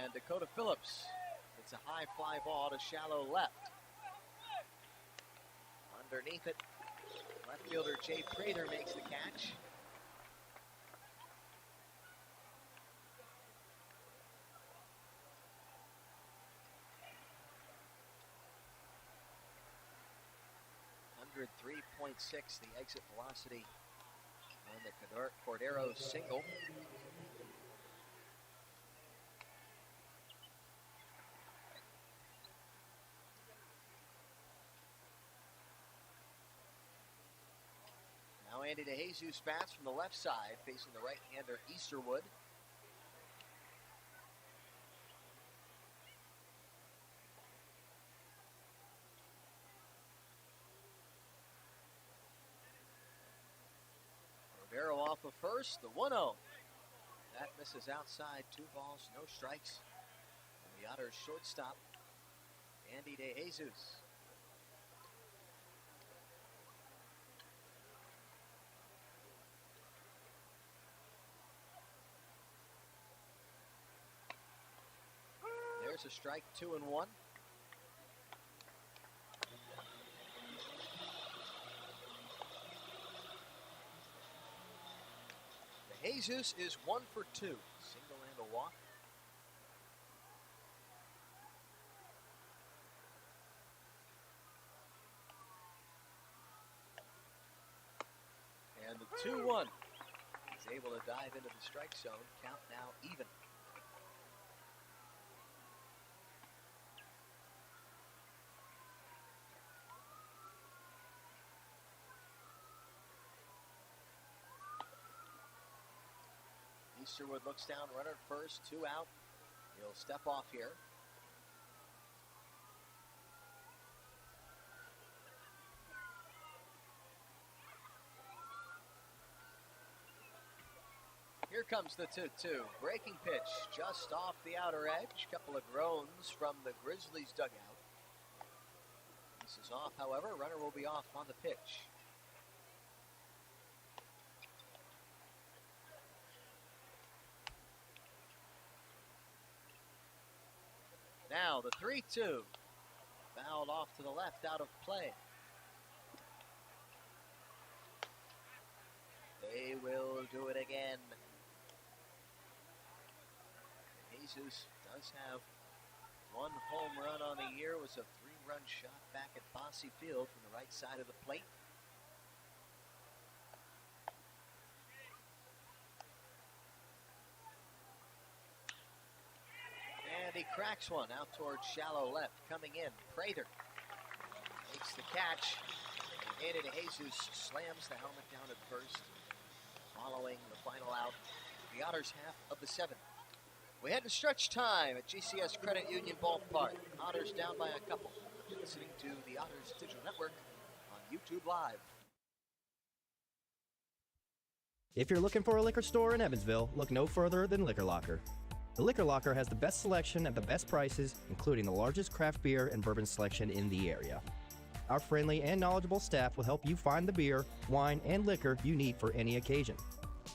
And Dakota Phillips, it's a high fly ball to shallow left. Underneath it, left fielder Jay Prater makes the catch. .3.6 the exit velocity on the Cordero single. Now Andy DeJesus bats from the left side, facing the right-hander Easterwood. Cordero off of first, the 1-0. That misses outside, 2 balls, no strikes. And the Otters shortstop, Andy DeJesus. There's a strike, 2-1. Jesus is 1 for 2, single and a walk. And the 2-1 is able to dive into the strike zone. Count now even. Easterwood looks down, runner at first, 2 out. He'll step off here. Here comes the 2-2. Breaking pitch just off the outer edge. Couple of groans from the Grizzlies dugout. This is off, however. Runner will be off on the pitch. Now the 3-2. Fouled off to the left, out of play. They will do it again. Jesus does have 1 home run on the year. It was a 3-run shot back at Bosse Field from the right side of the plate. And he cracks one out towards shallow left. Coming in, Prater makes the catch. And Andy DeJesus slams the helmet down at first, following the final out. The Otters half of the 7th. We head to stretch time at GCS Credit Union Ballpark. Otters down by a couple. You're listening to the Otters Digital Network on YouTube Live. If you're looking for a liquor store in Evansville, look no further than Liquor Locker. The Liquor Locker has the best selection at the best prices, including the largest craft beer and bourbon selection in the area. Our friendly and knowledgeable staff will help you find the beer, wine, and liquor you need for any occasion.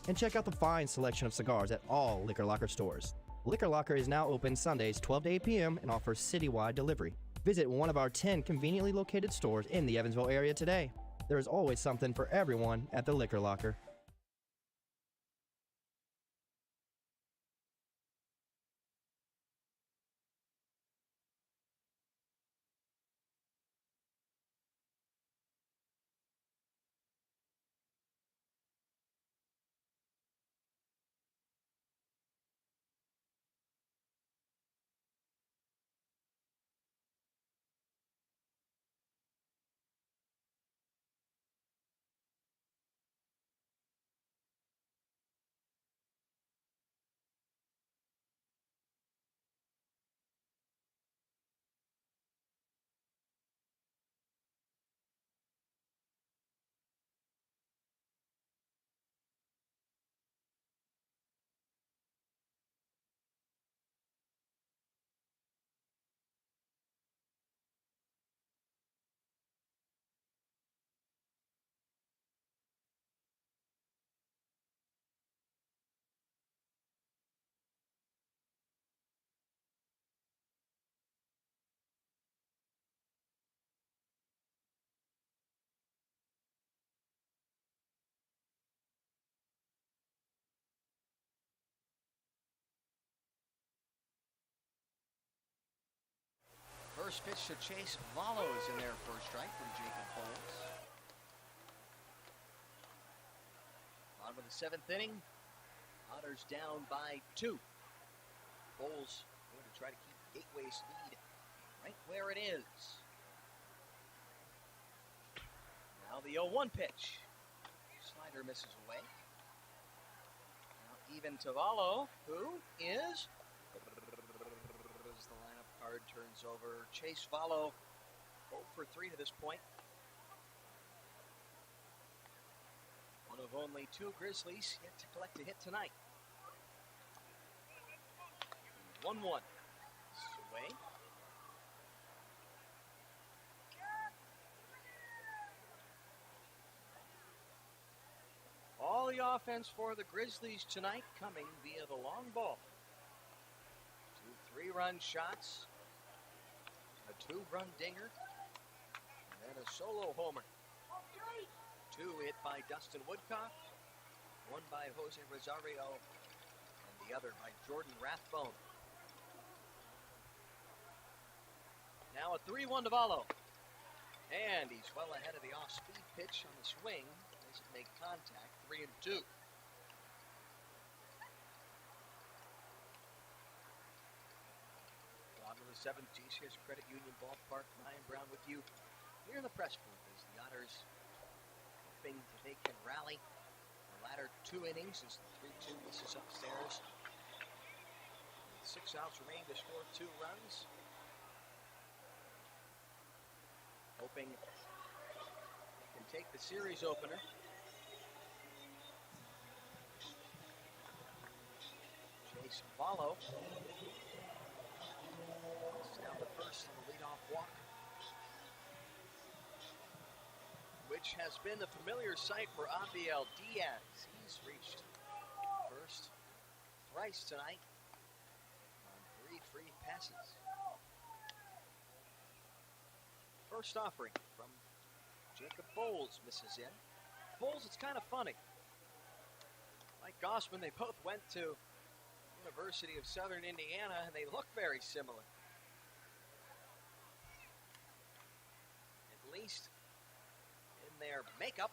And check out the fine selection of cigars at all Liquor Locker stores. Liquor Locker is now open Sundays 12 to 8 p.m. and offers citywide delivery. Visit one of our 10 conveniently located stores in the Evansville area today. There is always something for everyone at the Liquor Locker. First pitch to Chase Vallo is in there for a strike from Jacob Bowles. On with the 7th inning. Otters down by 2. Bowles going to try to keep Gateway's lead right where it is. Now the 0-1 pitch. Slider misses away. Now even to Vallo, who is... As the lineup card turns over, Chase Vallo 0 for 3 to this point. One of only 2 Grizzlies yet to collect a hit tonight. 1-1. This is away. All the offense for the Grizzlies tonight coming via the long ball. 2 3-run shots, a 2-run dinger, and then a solo homer. 2 hit by Dustin Woodcock, 1 by Jose Rosario, and the other by Jordan Rathbone. Now a 3-1 to Vallo. And he's well ahead of the off-speed pitch on the swing. Doesn't make contact, 3-2. On to the 7th GCS Credit Union Ballpark. Ryan Brown with you here in the press booth as the Otters hoping that they can rally the latter 2 innings as the 3-2 misses upstairs. 6 outs remain to score 2 runs. Hoping they can take the series opener. Chase Vallo is down to first on the leadoff walk, which has been the familiar sight for Abiel Diaz. He's reached first thrice tonight on 3 free passes. First offering from Jacob Bowles misses in. Bowles, it's kind of funny. Like Gossman, they both went to University of Southern Indiana, and they look very similar. At least in their makeup.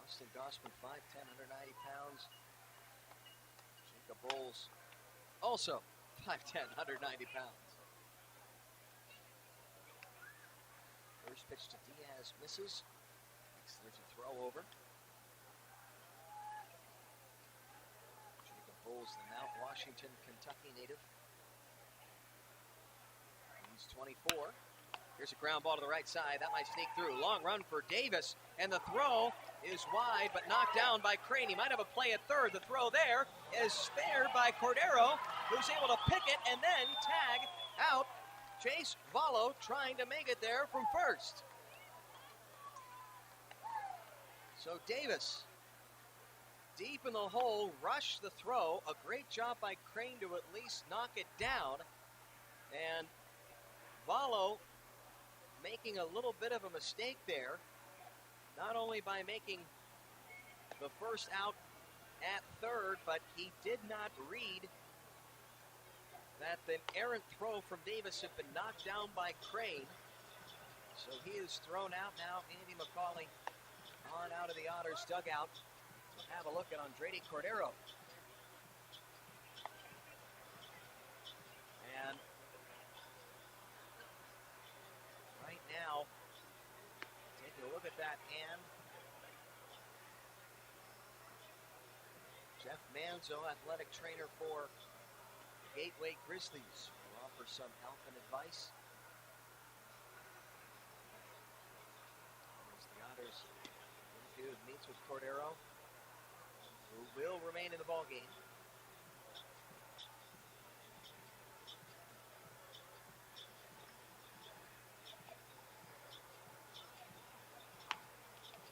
Austin Gossman, 5'10", 190 pounds. Jacob Bowles, also 5'10", 190 pounds. First pitch to Diaz misses. Next there's a throw over. Jacob Bowles, the Mount Washington, Kentucky native. He's 24. Here's a ground ball to the right side. That might sneak through. Long run for Davis. And the throw is wide, but knocked down by Crane. He might have a play at third. The throw there is spared by Cordero, who's able to pick it and then tag out Chase Vallo, trying to make it there from first. So Davis, deep in the hole, rushed the throw. A great job by Crane to at least knock it down. And Vallo making a little bit of a mistake there, not only by making the first out at third, but he did not read that the errant throw from Davis had been knocked down by Crane. So he is thrown out now. Andy McCauley on out of the Otters dugout to have a look at Andredi Cordero. And right now, taking a look at that hand, Jeff Manzo, athletic trainer for Gateway Grizzlies, will offer some help and advice as the Otters meets with Cordero, who will remain in the ballgame.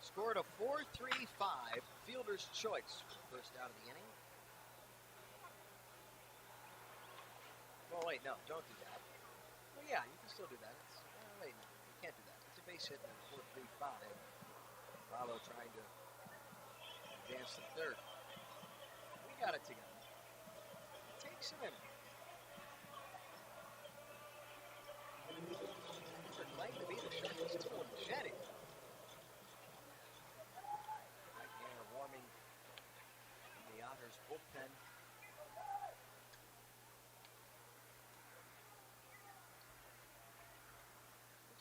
Scored a 4-3-5 fielder's choice for the first out of the inning. Oh, wait, no, don't do that. Well, yeah, you can still do that. Wait, no, you can't do that. It's a base hit in 4-3-5. Vallo trying to advance to third. We got it together. It takes a minute.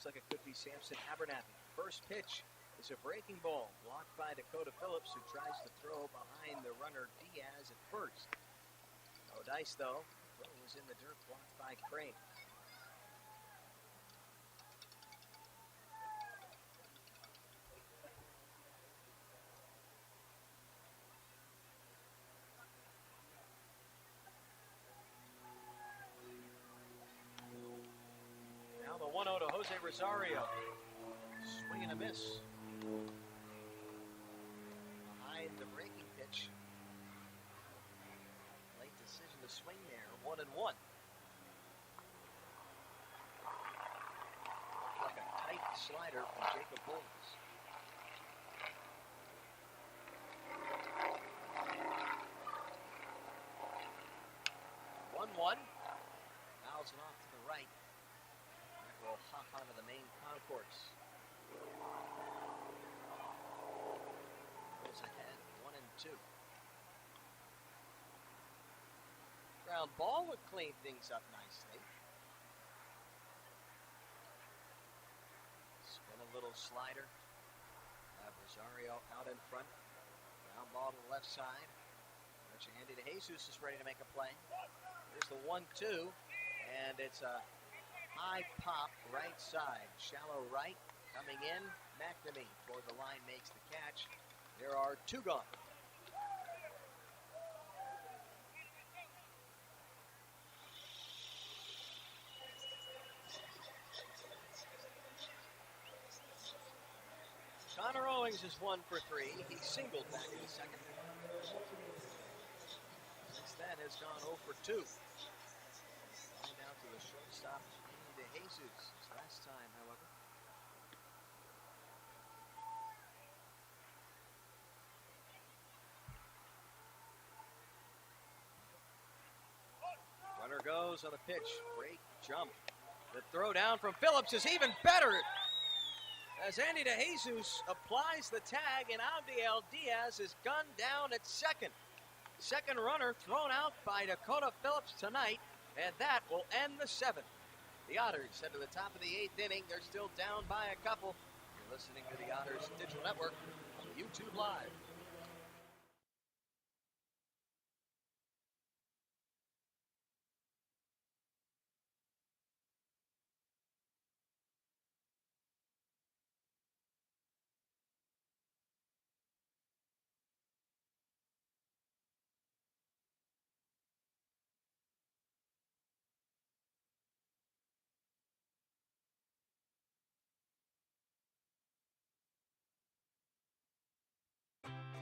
looks like it could be Samson Abernathy. First pitch is a breaking ball, blocked by Dakota Phillips, who tries to throw behind the runner Diaz at first. No dice, though. Throw was in the dirt, blocked by Crane. Now the 1-0 to Jose Rosario. Swing and a miss. Behind the breaking pitch. Late decision to swing there. 1-1. Like a tight slider from Jacob Bowles. One. Fouls it off to the right. That will hop onto the main concourse. Goes ahead, 1-2. Ground ball would clean things up nicely. Spin a little slider. Have Rosario out in front. Ground ball to the left side. There's Andy DeJesus is ready to make a play. There's the 1-2, and it's a high pop right side. Shallow right, coming in. Mcnamee for the line makes the catch. There are 2 gone. Conor Owings is 1 for 3. He singled back in the second. Since then has gone 0 for 2. Line down to the shortstop, Andy DeJesus. His last time, however. Runner goes on the pitch. Great jump. The throw down from Phillips is even better, as Andy DeJesus applies the tag, and Abdiel Diaz is gunned down at second. Second runner thrown out by Dakota Phillips tonight, and that will end the 7th. The Otters head to the top of the 8th inning. They're still down by a couple. You're listening to the Otters Digital Network on YouTube Live.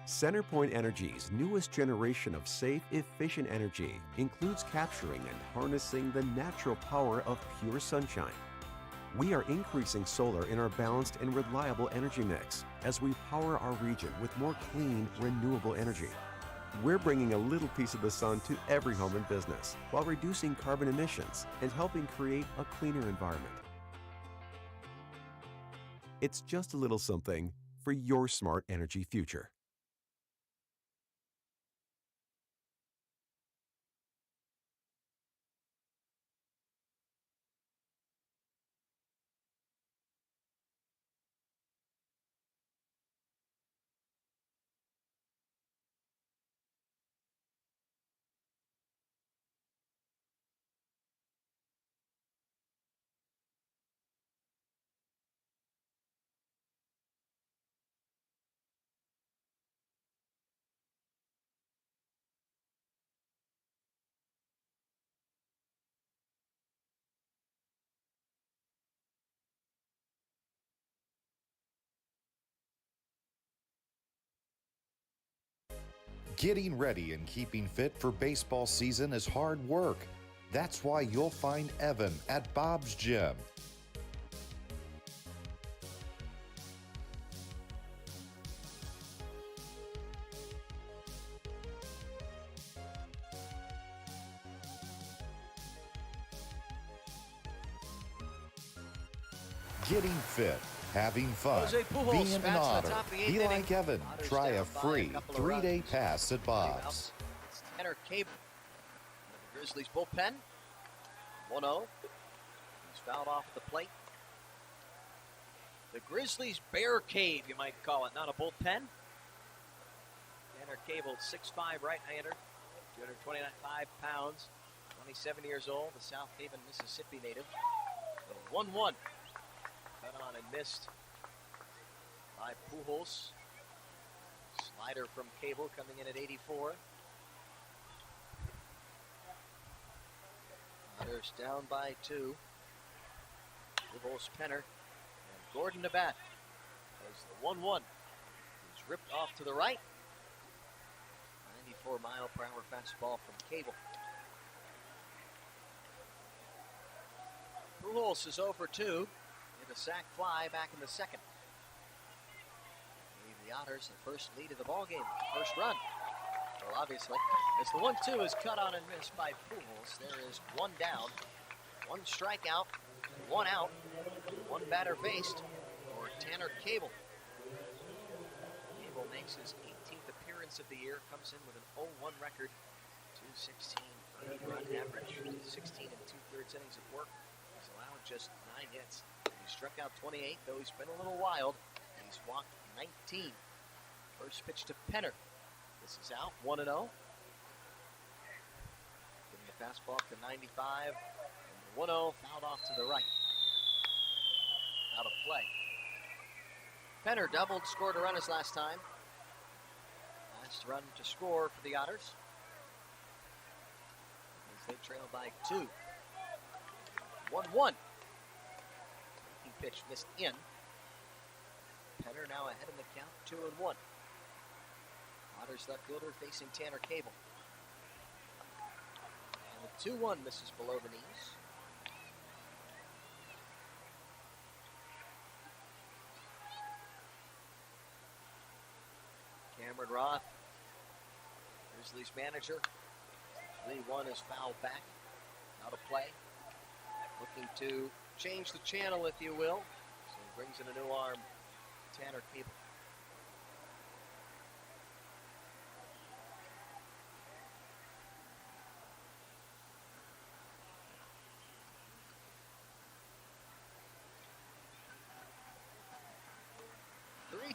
CenterPoint Energy's newest generation of safe, efficient energy includes capturing and harnessing the natural power of pure sunshine. We are increasing solar in our balanced and reliable energy mix as we power our region with more clean, renewable energy. We're bringing a little piece of the sun to every home and business while reducing carbon emissions and helping create a cleaner environment. It's just a little something for your smart energy future. Getting ready and keeping fit for baseball season is hard work. That's why you'll find Evan at Bob's Gym. Getting fit, having fun, being an Otter. Be like Evan. Try a free 3-day pass at Bob's. It's Tanner Cable. The Grizzlies bullpen. 1-0. He's fouled off at the plate. The Grizzlies' bear cave, you might call it, not a bullpen. Tanner Cable, 6'5", right-hander, 225 pounds, 27 years old, the South Haven, Mississippi native. The 1-1, cut on and missed by Pujols. Slider from Cable coming in at 84. Otters down by 2. Pujols, Penner, and Gordon to bat. As the 1-1 is ripped off to the right. 94-mile-per-hour fastball from Cable. Pujols is 0 for 2. Hit a sac fly back in the second. Gave the Otters the first lead of the ballgame, first run. Well, obviously, as the 1-2 is cut on and missed by Pujols, there is one down, one strikeout, one out, one batter faced for Tanner Cable. Cable makes his 18th appearance of the year, comes in with an 0-1 record, 216 earned run average, 16 and 2/3 innings of work. He's allowed just 9 hits. He struck out 28, though he's been a little wild. He's walked 19. First pitch to Penner. This is out, 1-0. Giving the fastball to 95. And the 1-0 fouled off to the right. Out of play. Penner doubled, scored a run his last time. Last run to score for the Otters, as they trail by 2. 1-1. Breaking pitch missed in. Penner now ahead in the count, 2-1. Otters left fielder facing Tanner Cable. And the 2-1 misses below the knees. Cameron Roth, Grizzlies manager. 3-1 is fouled back. Out of play. Looking to change the channel, if you will. So he brings in a new arm, Tanner Cable.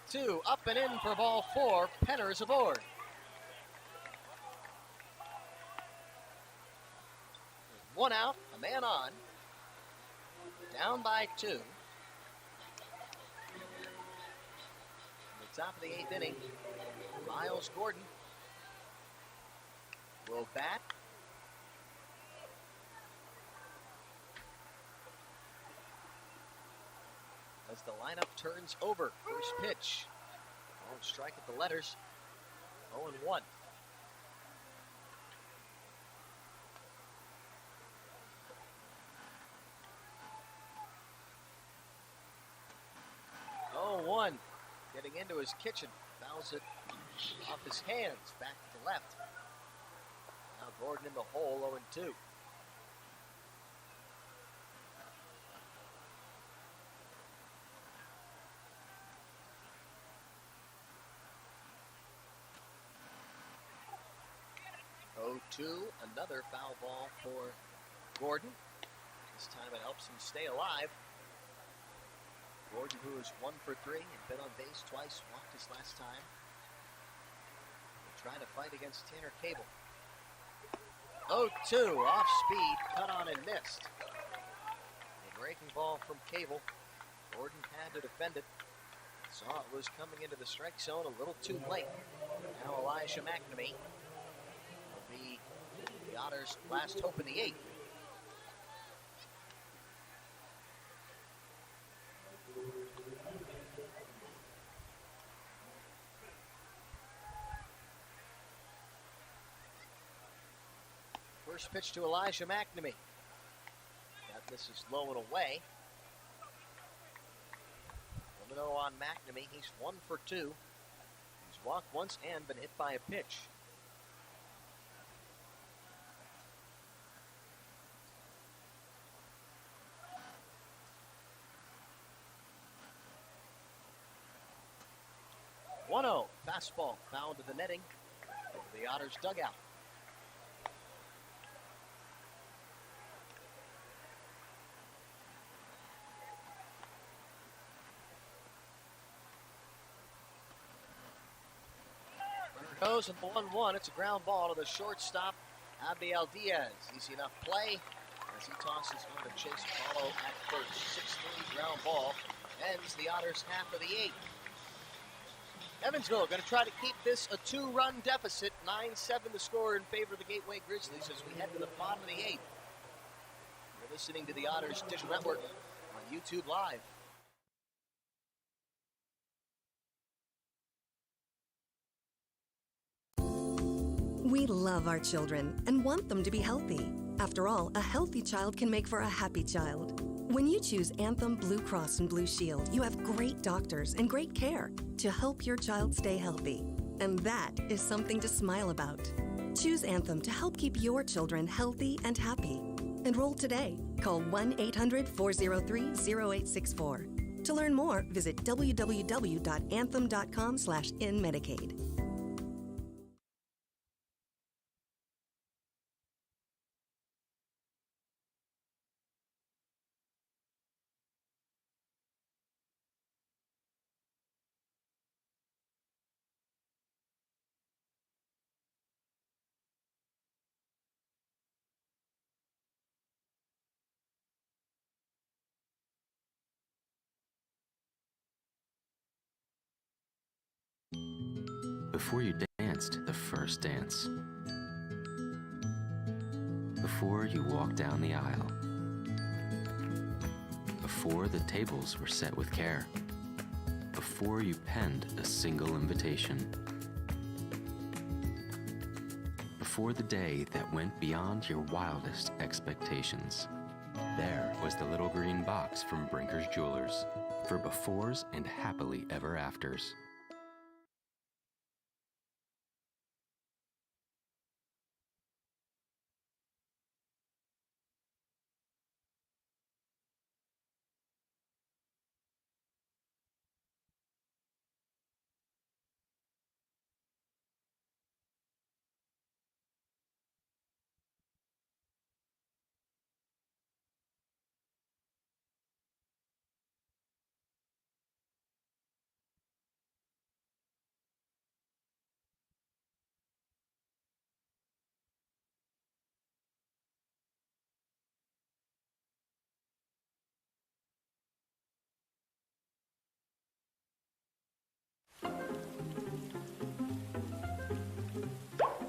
Two up and in for ball 4. Penner is aboard. One out, a man on. Down by 2. In the top of the 8th inning, Miles Gordon will bat. As the lineup turns over. First pitch. Won't strike at the letters. 0-1. Getting into his kitchen. Fouls it off his hands. Back to the left. Now Gordon in the hole, 0-2. Another foul ball for Gordon. This time it helps him stay alive. Gordon, who is 1 for 3 and been on base twice, walked his last time. He'll try to fight against Tanner Cable. 0-2, off speed, cut on and missed. A breaking ball from Cable. Gordon had to defend it. Saw it was coming into the strike zone a little too late. Now Elijah Mcnamee will be the Otters' last hope in the 8th. First pitch to Elijah Mcnamee. This is low and away. 1-0 on Mcnamee. He's 1 for 2. He's walked once and been hit by a pitch. Fastball found to the netting over the Otters dugout. Goes with the 1-1. It's a ground ball to the shortstop, Abdiel Diaz. Easy enough play as he tosses on to Chase Paulo at first. 6-3 ground ball ends the Otters' half of the 8th. Evansville going to try to keep this a 2-run deficit. 9-7 the score in favor of the Gateway Grizzlies as we head to the bottom of the 8th. You're listening to the Otters Digital Network on YouTube Live. We love our children and want them to be healthy. After all, a healthy child can make for a happy child. When you choose Anthem Blue Cross and Blue Shield, you have great doctors and great care to help your child stay healthy. And that is something to smile about. Choose Anthem to help keep your children healthy and happy. Enroll today. Call 1-800-403-0864. To learn more, visit www.anthem.com/inmedicaid. Before you danced the first dance. Before you walked down the aisle. Before the tables were set with care. Before you penned a single invitation. Before the day that went beyond your wildest expectations. There was the little green box from Brinker's Jewelers for befores and happily ever afters.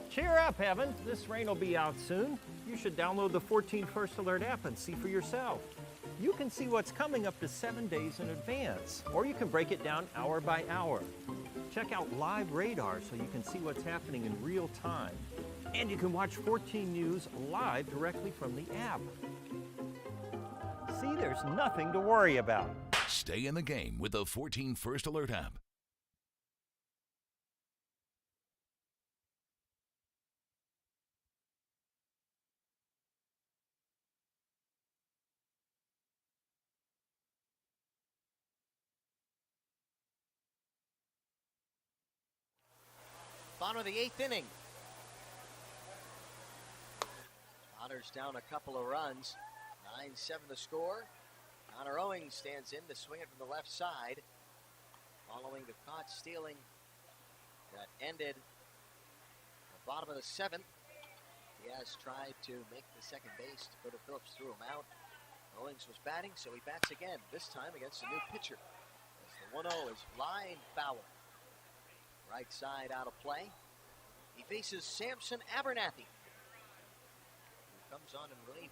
Cheer up, Evan. This rain will be out soon. You should download the 14 First Alert app and see for yourself. You can see what's coming up to 7 days in advance, or you can break it down hour by hour. Check out live radar so you can see what's happening in real time. And you can watch 14 News live directly from the app. See, there's nothing to worry about. Stay in the game with the 14 First Alert app. Bottom of the 8th inning. Otters down a couple of runs. 9-7 the score. Conor Owings stands in to swing it from the left side. Following the caught stealing that ended the bottom of the 7th. Diaz tried to make the second base. Dakota Phillips threw him out. Owings was batting, so he bats again, this time against a new pitcher. As the 1-0 is line foul. Right side out of play. He faces Samson Abernathy, who comes on in relief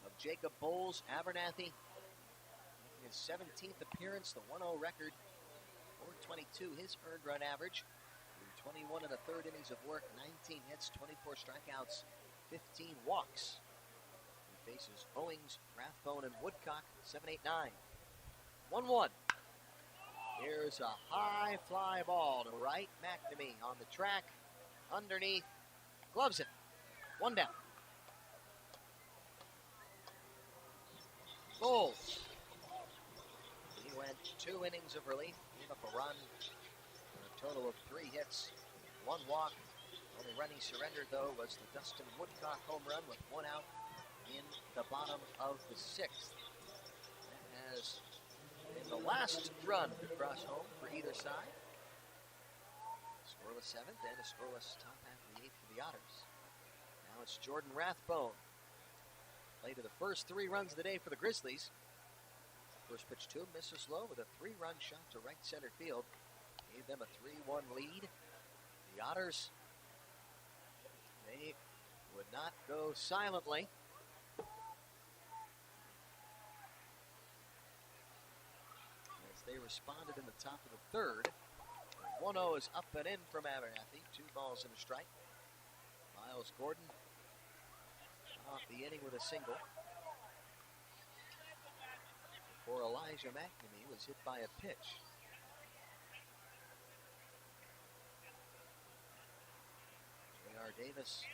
of Jacob Bowles. Abernathy making his 17th appearance, the 1-0 record, 422 his earned run average. 21 in the third innings of work, 19 hits, 24 strikeouts, 15 walks. He faces Owings, Rathbone, and Woodcock, 7-8-9. 1-1. Here's a high fly ball to right. Mcnamee on the track. Underneath. Gloves it. 1 down. Bowles. He went 2 innings of relief. Gave up a run. For a total of 3 hits. 1 walk. Only run he surrendered, though, was the Dustin Woodcock home run with 1 out in the bottom of the 6th. That has been the last run across home for either side. Scoreless the 7th, and a scoreless top half of the 8th for the Otters. Now it's Jordan Rathbone. Play to the first 3 runs of the day for the Grizzlies. First pitch to him, misses low with a 3-run shot to right center field. Gave them a 3-1 lead. The Otters, they would not go silently. As they responded in the top of the 3rd. 1-0 is up and in from Abernathy. 2 balls and a strike. Miles Gordon off the inning with a single. Before Elijah Mcnamee was hit by a pitch. J.R. Davis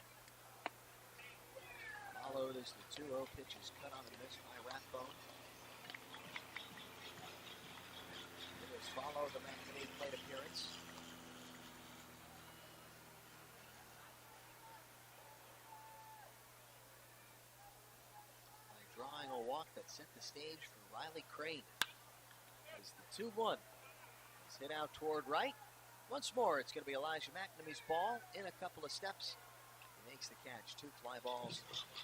followed as the 2-0 pitch is cut on the miss by Rathbone. Davis followed the Mcnamee plate appearance. Drawing a walk that set the stage for Riley Crane. As the 2-1 is hit out toward right. Once more, it's going to be Elijah Mcnamee's ball in a couple of steps. He makes the catch. 2 fly balls,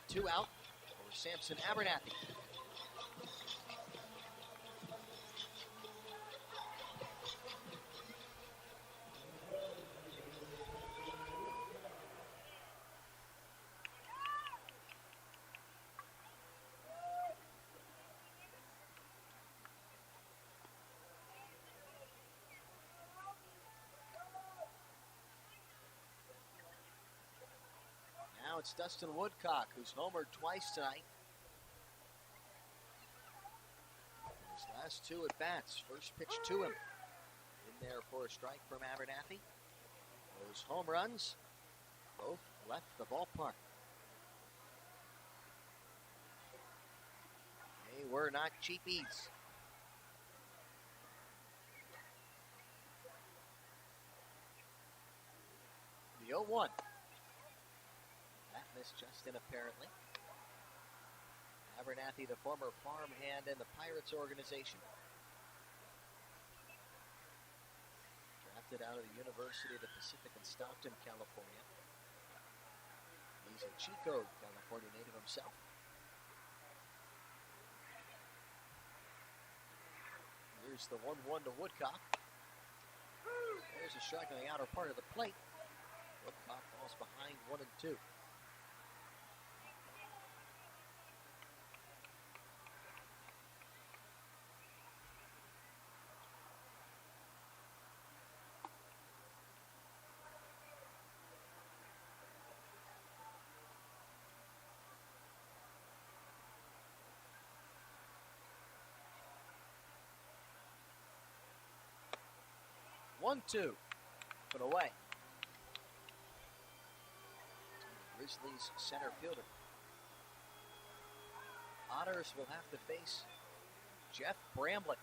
2 out for Samson Abernathy. Now it's Dustin Woodcock, who's homered twice tonight. His last 2 at bats, first pitch to him. In there for a strike from Abernathy. Those home runs both left the ballpark. They were not cheapies. The 0-1. That missed just in apparently. Abernathy, the former farmhand in the Pirates organization. Drafted out of the University of the Pacific in Stockton, California. He's a Chico, California native himself. Here's the 1-1 to Woodcock. There's a strike on the outer part of the plate. Woodcock falls behind 1 and 2. One-two, put away. Grizzlies center fielder. Otters will have to face Jeff Bramlett.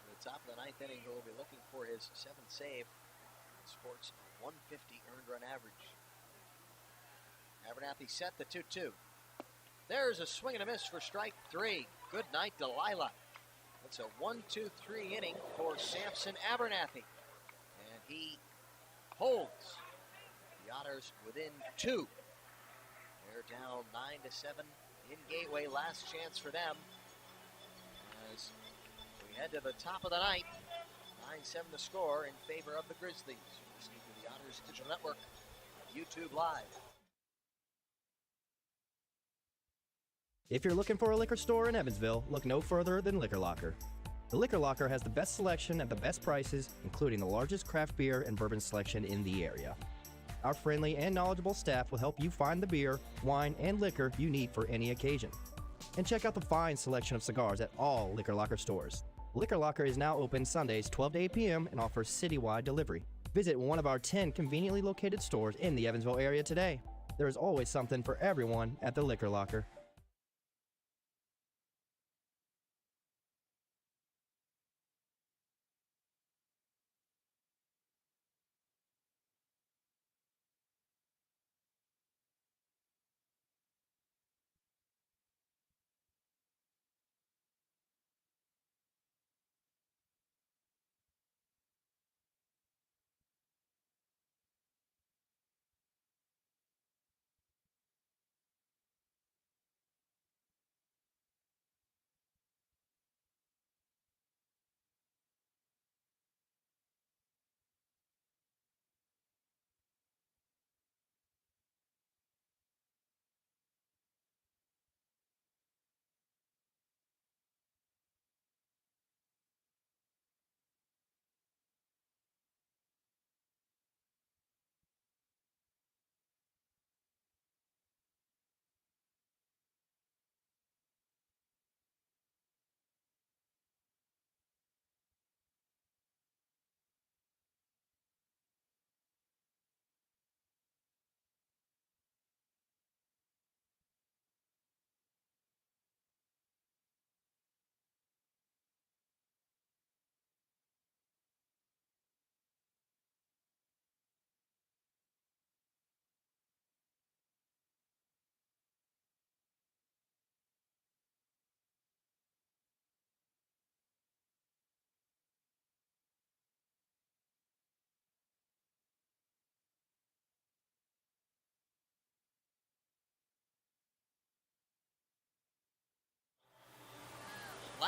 At the top of the 9th inning, he will be looking for his 7th save. Sports a 150 earned run average. Abernathy set the 2-2. There's a swing and a miss for strike 3. Good night, Delilah. It's a 1-2-3 inning for Samson Abernathy. And he holds the Otters within 2. They're down 9-7 in Gateway. Last chance for them as we head to the top of the 9th. 9-7 the score in favor of the Grizzlies. You're listening to the Otters Digital Network, YouTube Live. If you're looking for a liquor store in Evansville, look no further than Liquor Locker. The Liquor Locker has the best selection at the best prices, including the largest craft beer and bourbon selection in the area. Our friendly and knowledgeable staff will help you find the beer, wine, and liquor you need for any occasion. And check out the fine selection of cigars at all Liquor Locker stores. Liquor Locker is now open Sundays 12 to 8 p.m. and offers citywide delivery. Visit one of our 10 conveniently located stores in the Evansville area today. There is always something for everyone at the Liquor Locker.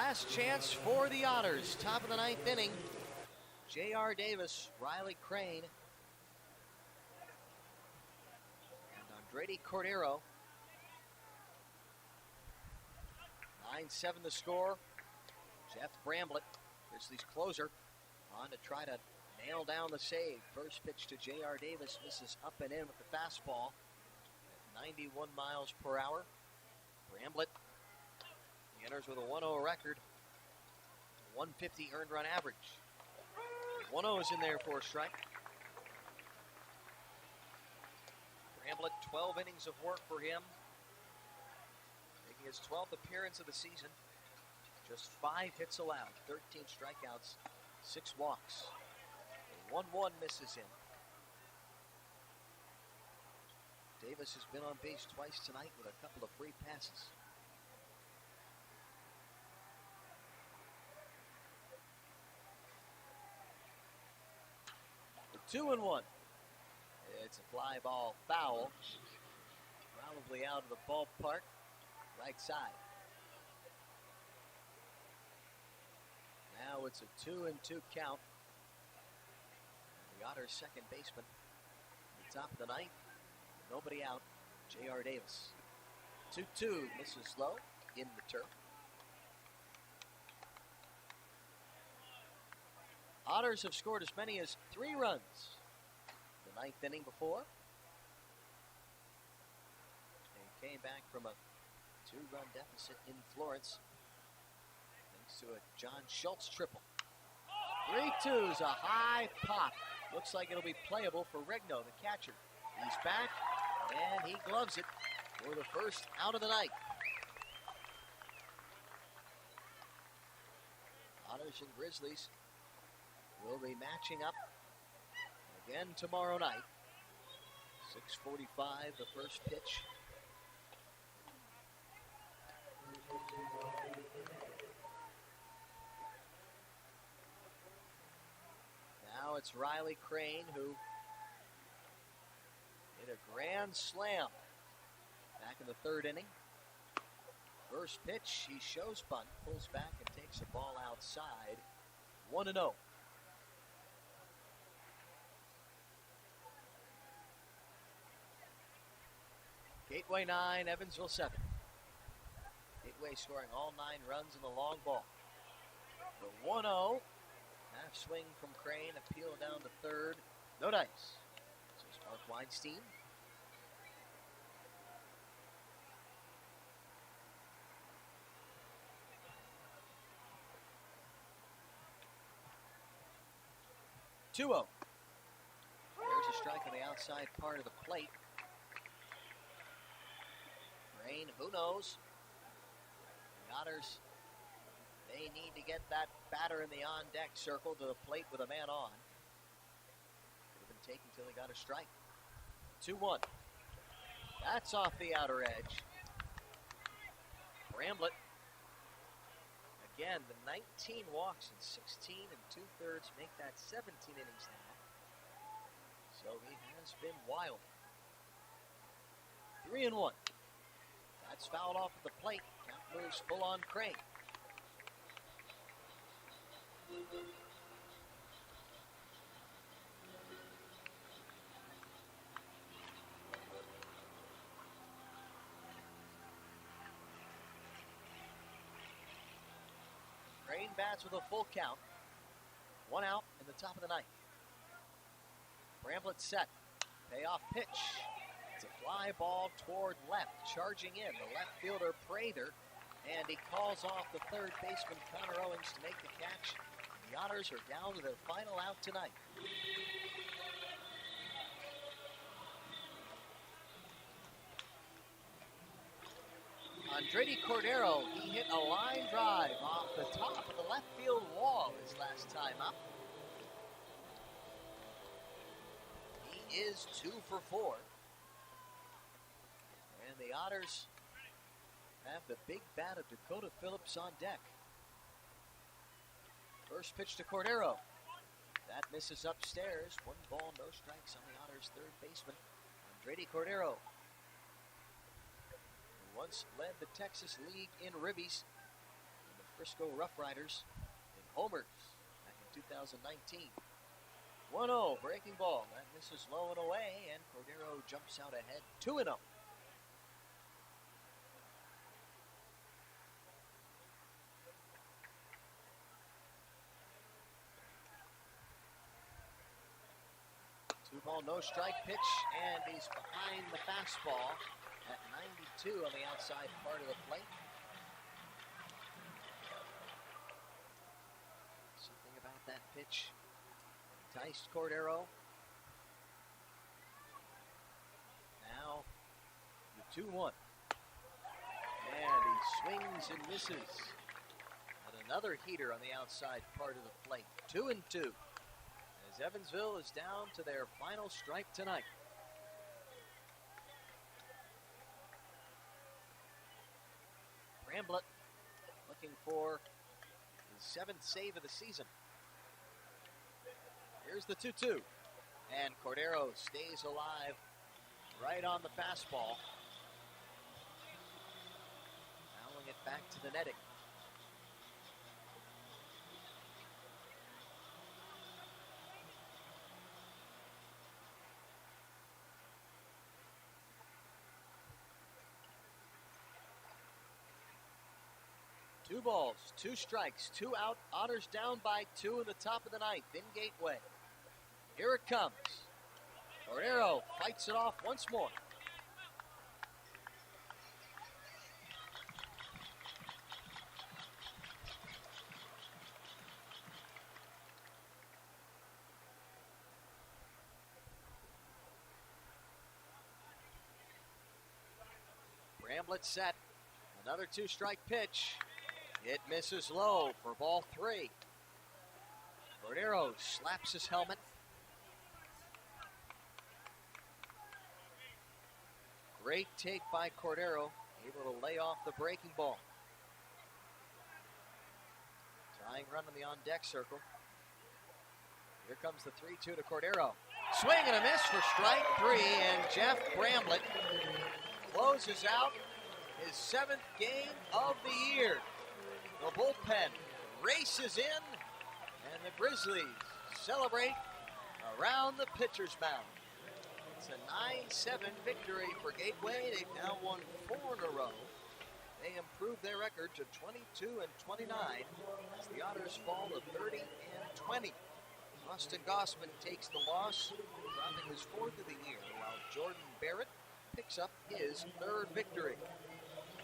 Last chance for the Otters. Top of the 9th inning. J.R. Davis, Riley Crane, and Andretti Cordero. 9-7 the score. Jeff Bramblett, Grizzlies closer, on to try to nail down the save. First pitch to J.R. Davis, misses up and in with the fastball at 91 miles per hour. Bramblett, he enters with a 1-0 record, 150 earned run average. 1-0 is in there for a strike. Bramblett, 12 innings of work for him, making his 12th appearance of the season. Just 5 hits allowed, 13 strikeouts, 6 walks. 1-1 misses him. Davis has been on base twice tonight with a couple of free passes. The 2-1. It's a fly ball foul. Probably out of the ballpark, right side. Now it's a 2-2 count. The Otters' second baseman at the top of the 9th. Nobody out. J.R. Davis. 2-2. Misses low in the turf. Otters have scored as many as 3 runs the 9th inning before. They came back from a 2-run deficit in Florence thanks to a John Schultz triple. 3-2's a high pop. Looks like it'll be playable for Regno, the catcher. He's back, and he gloves it for the first out of the night. Otters and Grizzlies will be matching up again tomorrow night. 6:45, the first pitch. Now it's Riley Crane who hit a grand slam back in the 3rd inning. First pitch, he shows bunt, pulls back and takes the ball outside. 1-0. Gateway 9, Evansville 7. Gateway scoring all 9 runs in the long ball. The 1-0. Half swing from Crane, appeal down to 3rd. No dice. So it's Mark Weinstein. There's a strike on the outside part of the plate. Crane, who knows? The Otters, they need to get that batter in the on-deck circle to the plate with a man on. Could have been taken till he got a strike. 2-1. That's off the outer edge. Bramblett. Again, the 19 walks in 16 2/3 make that 17 innings now. So he has been wild. 3-1. That's fouled off at the plate. Count moves full on Crane. Crane bats with a full count. 1 out in the top of the 9th. Bramblett set. Payoff pitch. It's a fly ball toward left. Charging in the left fielder Prather. And he calls off the 3rd baseman Conor Owings to make the catch. The Otters are down to their final out tonight. Andretti Cordero, he hit a line drive off the top of the left field wall his last time up. He is 2 for 4. And the Otters have the big bat of Dakota Phillips on deck. First pitch to Cordero. That misses upstairs. 1 ball, no strikes on the Otters' 3rd baseman, Andretti Cordero. Once led the Texas League in ribbies. In the Frisco Rough Riders in homers back in 2019. 1-0, breaking ball. That misses low and away, and Cordero jumps out ahead 2-0. Two ball, no strike pitch, and he's behind the fastball at 92 on the outside part of the plate. Something about that pitch enticed Cordero. Now the 2-1. And he swings and misses. And another heater on the outside part of the plate. 2-2. As Evansville is down to their final strike tonight. Bramblett looking for his 7th save of the season. Here's the 2-2. And Cordero stays alive right on the fastball. Fouling it back to the netting. Two balls, two strikes, two out. Otters down by 2 in the top of the 9th in Gateway. Here it comes. Cordero fights it off once more. Bramblett set. Another 2-strike pitch. It misses low for ball 3. Cordero slaps his helmet. Great take by Cordero, able to lay off the breaking ball. Tying run on the on-deck circle. Here comes the 3-2 to Cordero. Swing and a miss for strike 3, and Jeff Bramblett closes out his 7th game of the year. The bullpen races in, and the Grizzlies celebrate around the pitcher's mound. It's a 9-7 victory for Gateway. They've now won 4 in a row. They improved their record to 22-29 as the Otters fall to 30-20. Austin Gossman takes the loss, dropping his 4th of the year, while Jordan Barrett picks up his 3rd victory.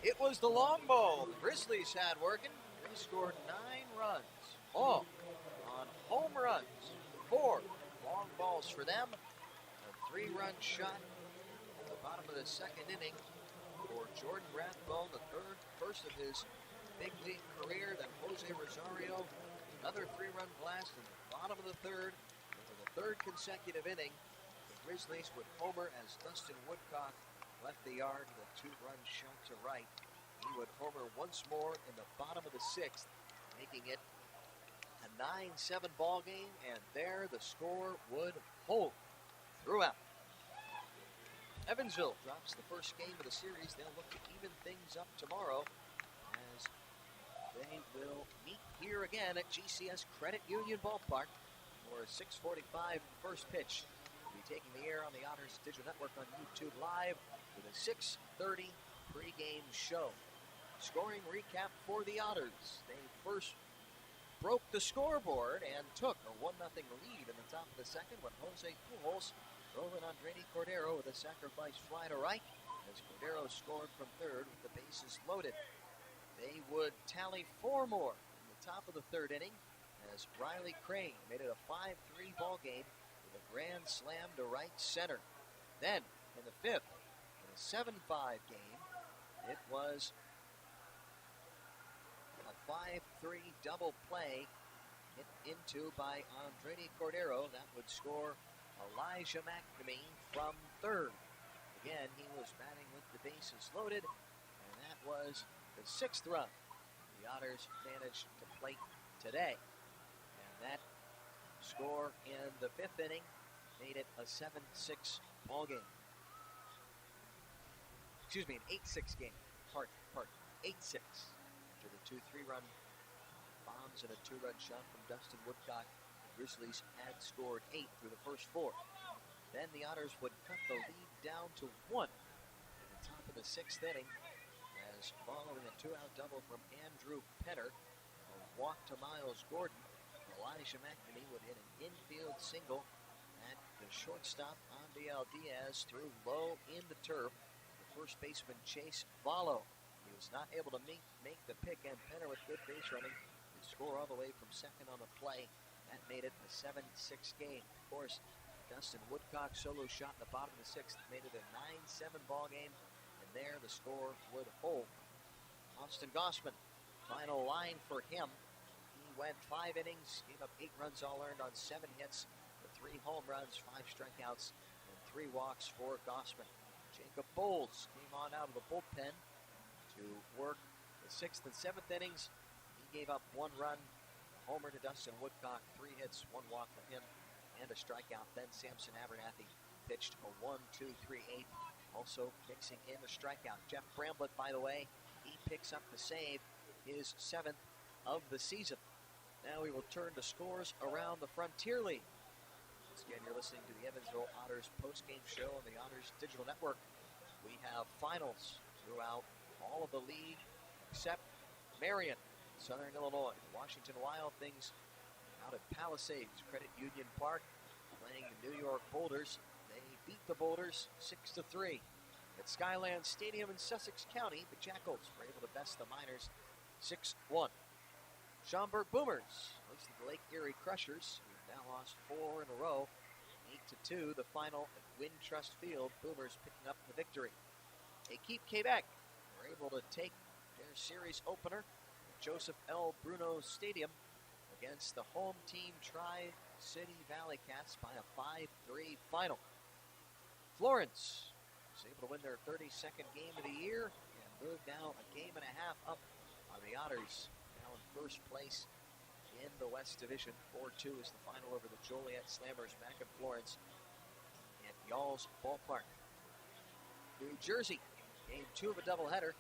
It was the long ball the Grizzlies had working. They scored 9 runs, all on home runs. 4 long balls for them. A 3-run shot at the bottom of the 2nd inning for Jordan Rathbone, the first of his big league career. Then Jose Rosario, another 3-run blast in the bottom of the 3rd. And for the 3rd consecutive inning, the Grizzlies would homer as Dustin Woodcock left the yard with a 2-run shot to right. He would homer once more in the bottom of the 6th, making it a 9-7 ball game, and there the score would hold throughout. Evansville drops the first game of the series. They'll look to even things up tomorrow as they will meet here again at GCS Credit Union Ballpark for a 6:45 first pitch. We'll be taking the air on the Otters Digital Network on YouTube Live with a 6:30 pregame show. Scoring recap for the Otters. They first broke the scoreboard and took a 1-0 lead in the top of the 2nd when Jose Pujols drove in Andreni Cordero with a sacrifice fly to right as Cordero scored from 3rd with the bases loaded. They would tally 4 more in the top of the 3rd inning as Riley Crane made it a 5-3 ball game with a grand slam to right center. Then in the 5th, in a 7-5 game, it was a 5-3 double play hit into by Andreni Cordero. That would score Elijah Mcnamee from 3rd. Again, he was batting with the bases loaded, and that was the 6th run the Otters managed to plate today. And that score in the 5th inning made it a 7-6 ball game. Excuse me, an 8-6 game. Pardon. 8-6 after the 2 3-run bombs and a 2-run shot from Dustin Woodcock. The Grizzlies had scored 8 through the first 4. Then the Otters would cut the lead down to 1 at the top of the 6th inning, as following a 2-out double from Andrew Penner, a walk to Miles Gordon, Elijah Mcnamee would hit an infield single at the shortstop. Andiel Diaz threw low in the turf. The first baseman Chase Vallo, he was not able to make the pick, and Penner with good base running would score all the way from second on the play. That made it a 7-6 game. Of course, Dustin Woodcock solo shot in the bottom of the 6th made it a 9-7 ball game, and there the score would hold. Austin Gossman, final line for him. He went 5 innings, gave up 8 runs all earned on 7 hits, with 3 home runs, 5 strikeouts, and 3 walks for Gossman. Jacob Bowles came on out of the bullpen to work the 6th and 7th innings. He gave up 1 run, a homer to Dustin Woodcock, 3 hits, 1 walk for him, and a strikeout. Then Samson Abernathy pitched a 1-2-3-8, also mixing in a strikeout. Jeff Bramblett, by the way, he picks up the save, his 7th of the season. Now we will turn to scores around the Frontier League. Once again, you're listening to the Evansville Otters post-game show on the Otters Digital Network. We have finals throughout all of the league except Marion, Southern Illinois. Washington Wild things out at Palisades Credit Union Park, playing the New York Boulders. They beat the Boulders 6-3. At Skyland Stadium in Sussex County, the Jackals were able to best the Miners 6-1. Schaumburg Boomers hosted the Lake Erie Crushers, who have now lost 4 in a row, 8-2. The final at Wintrust Field, Boomers picking up the victory. Équipe Quebec were able to take their series opener at Joseph L. Bruno Stadium against the home team Tri-City Valley Cats by a 5-3 final. Florence was able to win their 32nd game of the year and move now a game and a half up on the Otters, now in first place in the West Division. 4-2 is the final over the Joliet Slammers back in Florence at Y'all's Ballpark. New Jersey, game 2 of a doubleheader.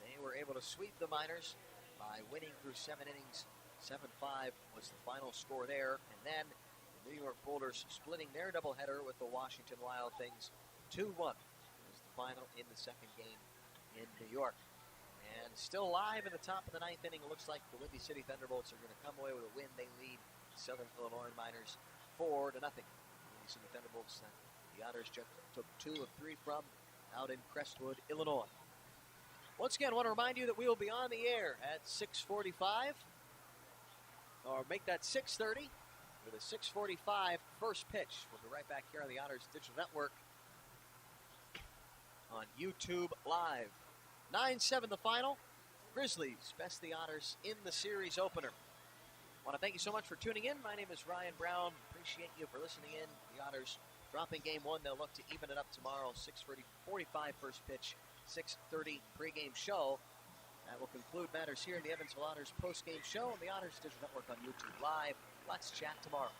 They were able to sweep the Miners by winning through 7 innings. 7-5 was the final score there. And then the New York Boulders splitting their doubleheader with the Washington Wild Things. 2-1 was the final in the second game in New York. And still alive in the top of the 9th inning, it looks like the Windy City Thunderbolts are going to come away with a win. They lead Southern Illinois Miners 4-0. Windy City Thunderbolts that the Otters just took 2 of 3 from out in Crestwood, Illinois. Once again, I want to remind you that we will be on the air at 6:45, or make that 6:30 with a 6:45 first pitch. We'll be right back here on the Otters Digital Network on YouTube Live. 9-7 the final. Grizzlies best the Otters in the series opener. I want to thank you so much for tuning in. My name is Ryan Brown. Appreciate you for listening in. The Otters dropping game 1. They'll look to even it up tomorrow. 6:45 first pitch, 6:30 pregame show. That will conclude matters here in the Evansville Otters postgame show on the Otters Digital Network on YouTube Live. Let's chat tomorrow.